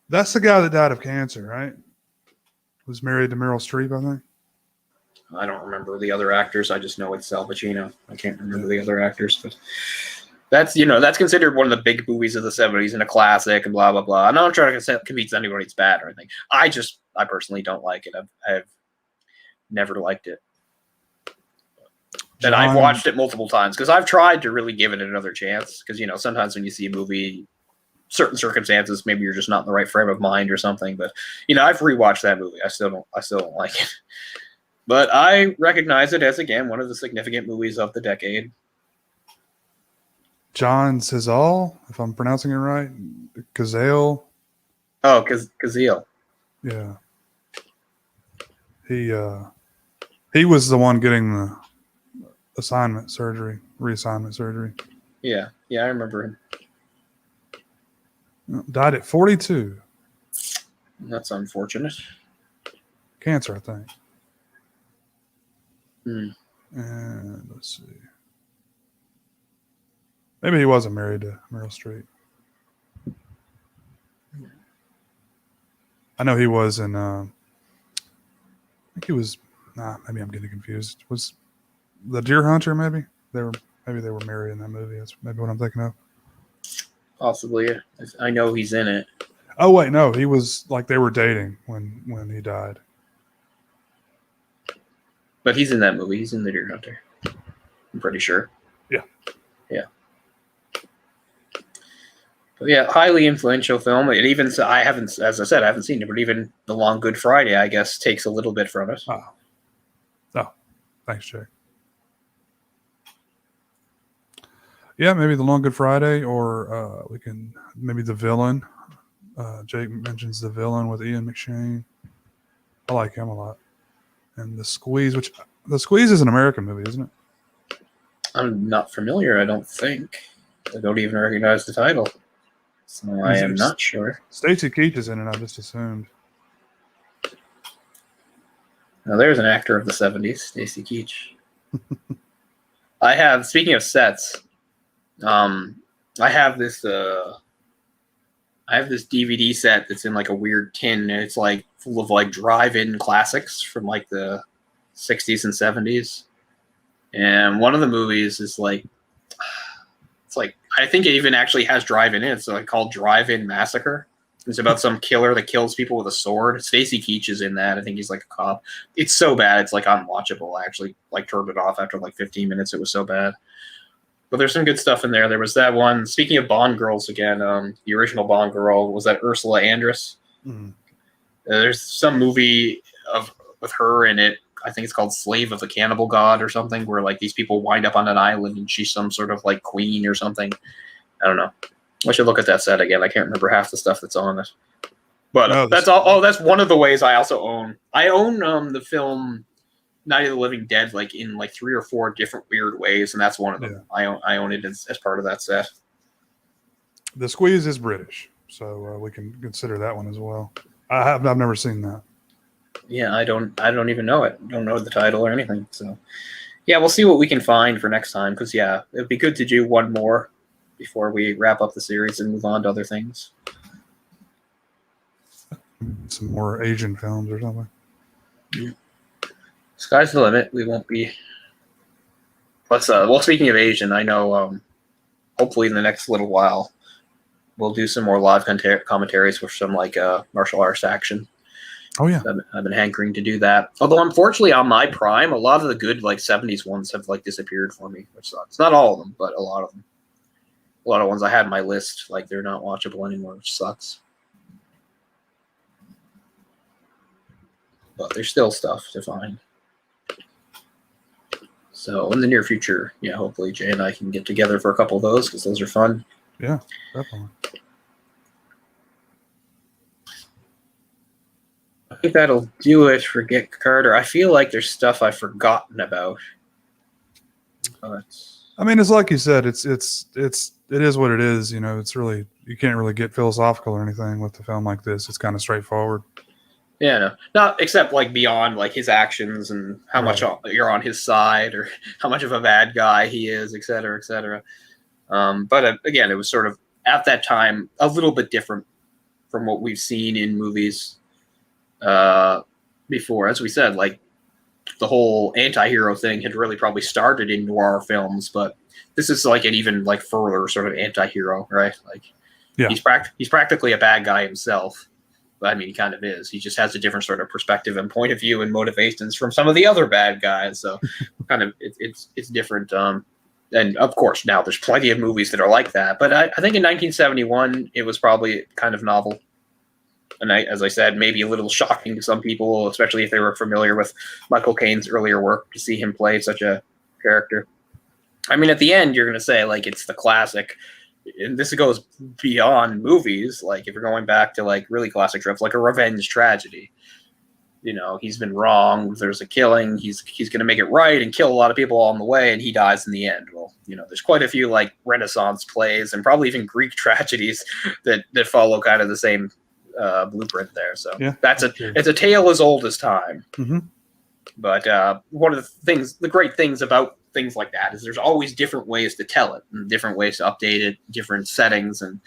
That's the guy that died of cancer, right? Was married to Meryl Streep, I think. I don't remember the other actors. I just know it's Al Pacino. I can't remember the other actors. But that's considered one of the big movies of the 70s and a classic and blah, blah, blah. I'm not trying to convince anybody it's bad or anything. I personally don't like it. I've never liked it. And I've watched it multiple times because I've tried to really give it another chance. Because, sometimes when you see a movie, certain circumstances, maybe you're just not in the right frame of mind or something. But, I've rewatched that movie. I still don't like it. But I recognize it as, again, one of the significant movies of the decade. John Cazale, if I'm pronouncing it right. Cazale. Oh, Cazale. Yeah. He was the one getting the reassignment surgery. Yeah, I remember him. Died at 42. That's unfortunate. Cancer, I think. And let's see. Maybe he wasn't married to Meryl Streep. I know he was in. I think he was. Maybe I'm getting confused. Was the Deer Hunter? Maybe they were married in that movie. That's maybe what I'm thinking of. Possibly. I know he's in it. Oh wait, no, he was they were dating when he died. But he's in that movie. He's in The Deer Hunter. I'm pretty sure. Yeah. But yeah, highly influential film. It even, I haven't seen it, but even The Long Good Friday, I guess, takes a little bit from it. Oh, thanks, Jake. Yeah, maybe The Long Good Friday, or we can maybe The Villain. Jake mentions The Villain with Ian McShane. I like him a lot. And The Squeeze, The Squeeze is an American movie, isn't it? I'm not familiar, I don't think. I don't even recognize the title. So I am not sure. Stacey Keach is in it, I just assumed. Now there's an actor of the 70s, Stacey Keach. I have. Speaking of sets, I have this. I have this DVD set that's in like a weird tin, and it's like full of like drive-in classics from like the 60s and 70s. And one of the movies is like, it's like, I think it even actually has drive-in in it. It's like called Drive-In Massacre. It's about some killer that kills people with a sword. Stacy Keach is in that. I think he's like a cop. It's so bad, it's like unwatchable. I actually like turned it off after like 15 minutes. It was so bad. But there's some good stuff in there. There was that one. Speaking of Bond girls again, the original Bond girl was that Ursula Andress. Mm-hmm. There's some movie with her in it. I think it's called Slave of the Cannibal God or something, where like these people wind up on an island and she's some sort of like queen or something. I don't know. I should look at that set again. I can't remember half the stuff that's on it. But that's all. Oh, that's one of the ways I also own. I own the film Night of the Living Dead like in like 3 or 4 different weird ways, and that's one of them. Yeah. I own it as part of that set. The Squeeze is British, so we can consider that one as well. I've never seen that. Yeah, I don't even know it. Don't know the title or anything. So yeah, we'll see what we can find for next time. Because yeah, it'd be good to do one more before we wrap up the series and move on to other things. Some more Asian films or something. Yeah. Sky's the limit. We won't be. Well, speaking of Asian, I know. Hopefully, in the next little while, we'll do some more live commentaries with some like martial arts action. Oh yeah, I've been hankering to do that. Although, unfortunately, on my Prime, a lot of the good like 70s ones have like disappeared for me, which sucks. Not all of them, but a lot of them. A lot of ones I had on my list, like they're not watchable anymore, which sucks. But there's still stuff to find. So in the near future, yeah, hopefully Jay and I can get together for a couple of those because those are fun. Yeah, definitely. I think that'll do it for Get Carter. I feel like there's stuff I've forgotten about. But I mean, it's like you said, it is what it is. You know, it's really, you can't really get philosophical or anything with a film like this. It's kind of straightforward. Yeah, no, not except like beyond like his actions and how much you're on his side or how much of a bad guy he is, et cetera, et cetera. But again, it was sort of at that time a little bit different from what we've seen in movies before. As we said, like the whole anti-hero thing had really probably started in noir films, but this is like an even like further sort of anti-hero, right? Like yeah. He's practically a bad guy himself. I mean, he kind of is. He just has a different sort of perspective and point of view and motivations from some of the other bad guys. So, kind of, it's different. And of course, now there's plenty of movies that are like that. But I think in 1971, it was probably kind of novel. And as I said, maybe a little shocking to some people, especially if they were familiar with Michael Caine's earlier work, to see him play such a character. I mean, at the end, you're going to say like it's the classic. And this goes beyond movies. Like if you're going back to like really classic tropes, like a revenge tragedy, you know, he's been wrong. There's a killing. He's going to make it right and kill a lot of people on the way, and he dies in the end. Well, you know, there's quite a few like Renaissance plays and probably even Greek tragedies that follow kind of the same blueprint there. So yeah, it's a tale as old as time. Mm-hmm. But one of the great things about things like that is there's always different ways to tell it and different ways to update it, different settings. And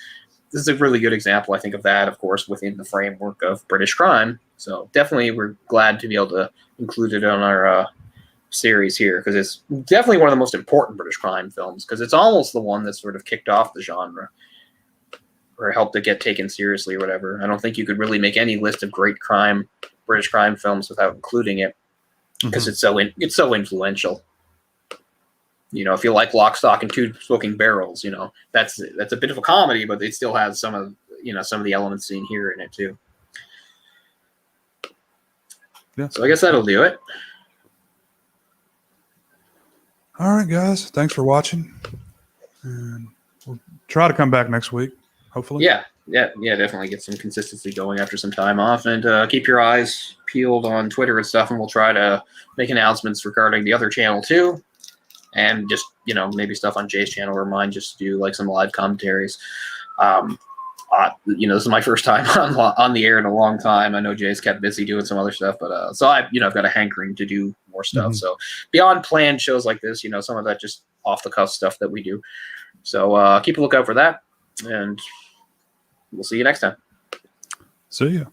this is a really good example, I think, of that, of course, within the framework of British crime. So definitely we're glad to be able to include it on our series here because it's definitely one of the most important British crime films because it's almost the one that sort of kicked off the genre or helped it get taken seriously or whatever. I don't think you could really make any list of great British crime films without including it because it's so influential. You know, if you like Lock, Stock, and Two Smoking Barrels, you know, that's a bit of a comedy, but it still has some of the elements seen here in it too. Yeah. So I guess that'll do it. All right, guys. Thanks for watching. And we'll try to come back next week, hopefully. Yeah, definitely get some consistency going after some time off. And keep your eyes peeled on Twitter and stuff, and we'll try to make announcements regarding the other channel too. And just, you know, maybe stuff on Jay's channel or mine, just to do like some live commentaries. You know, this is my first time on the air in a long time. I know Jay's kept busy doing some other stuff, but so I've got a hankering to do more stuff. Mhm. So beyond planned shows like this, some of that just off the cuff stuff that we do. So keep a lookout for that, and we'll see you next time. See ya.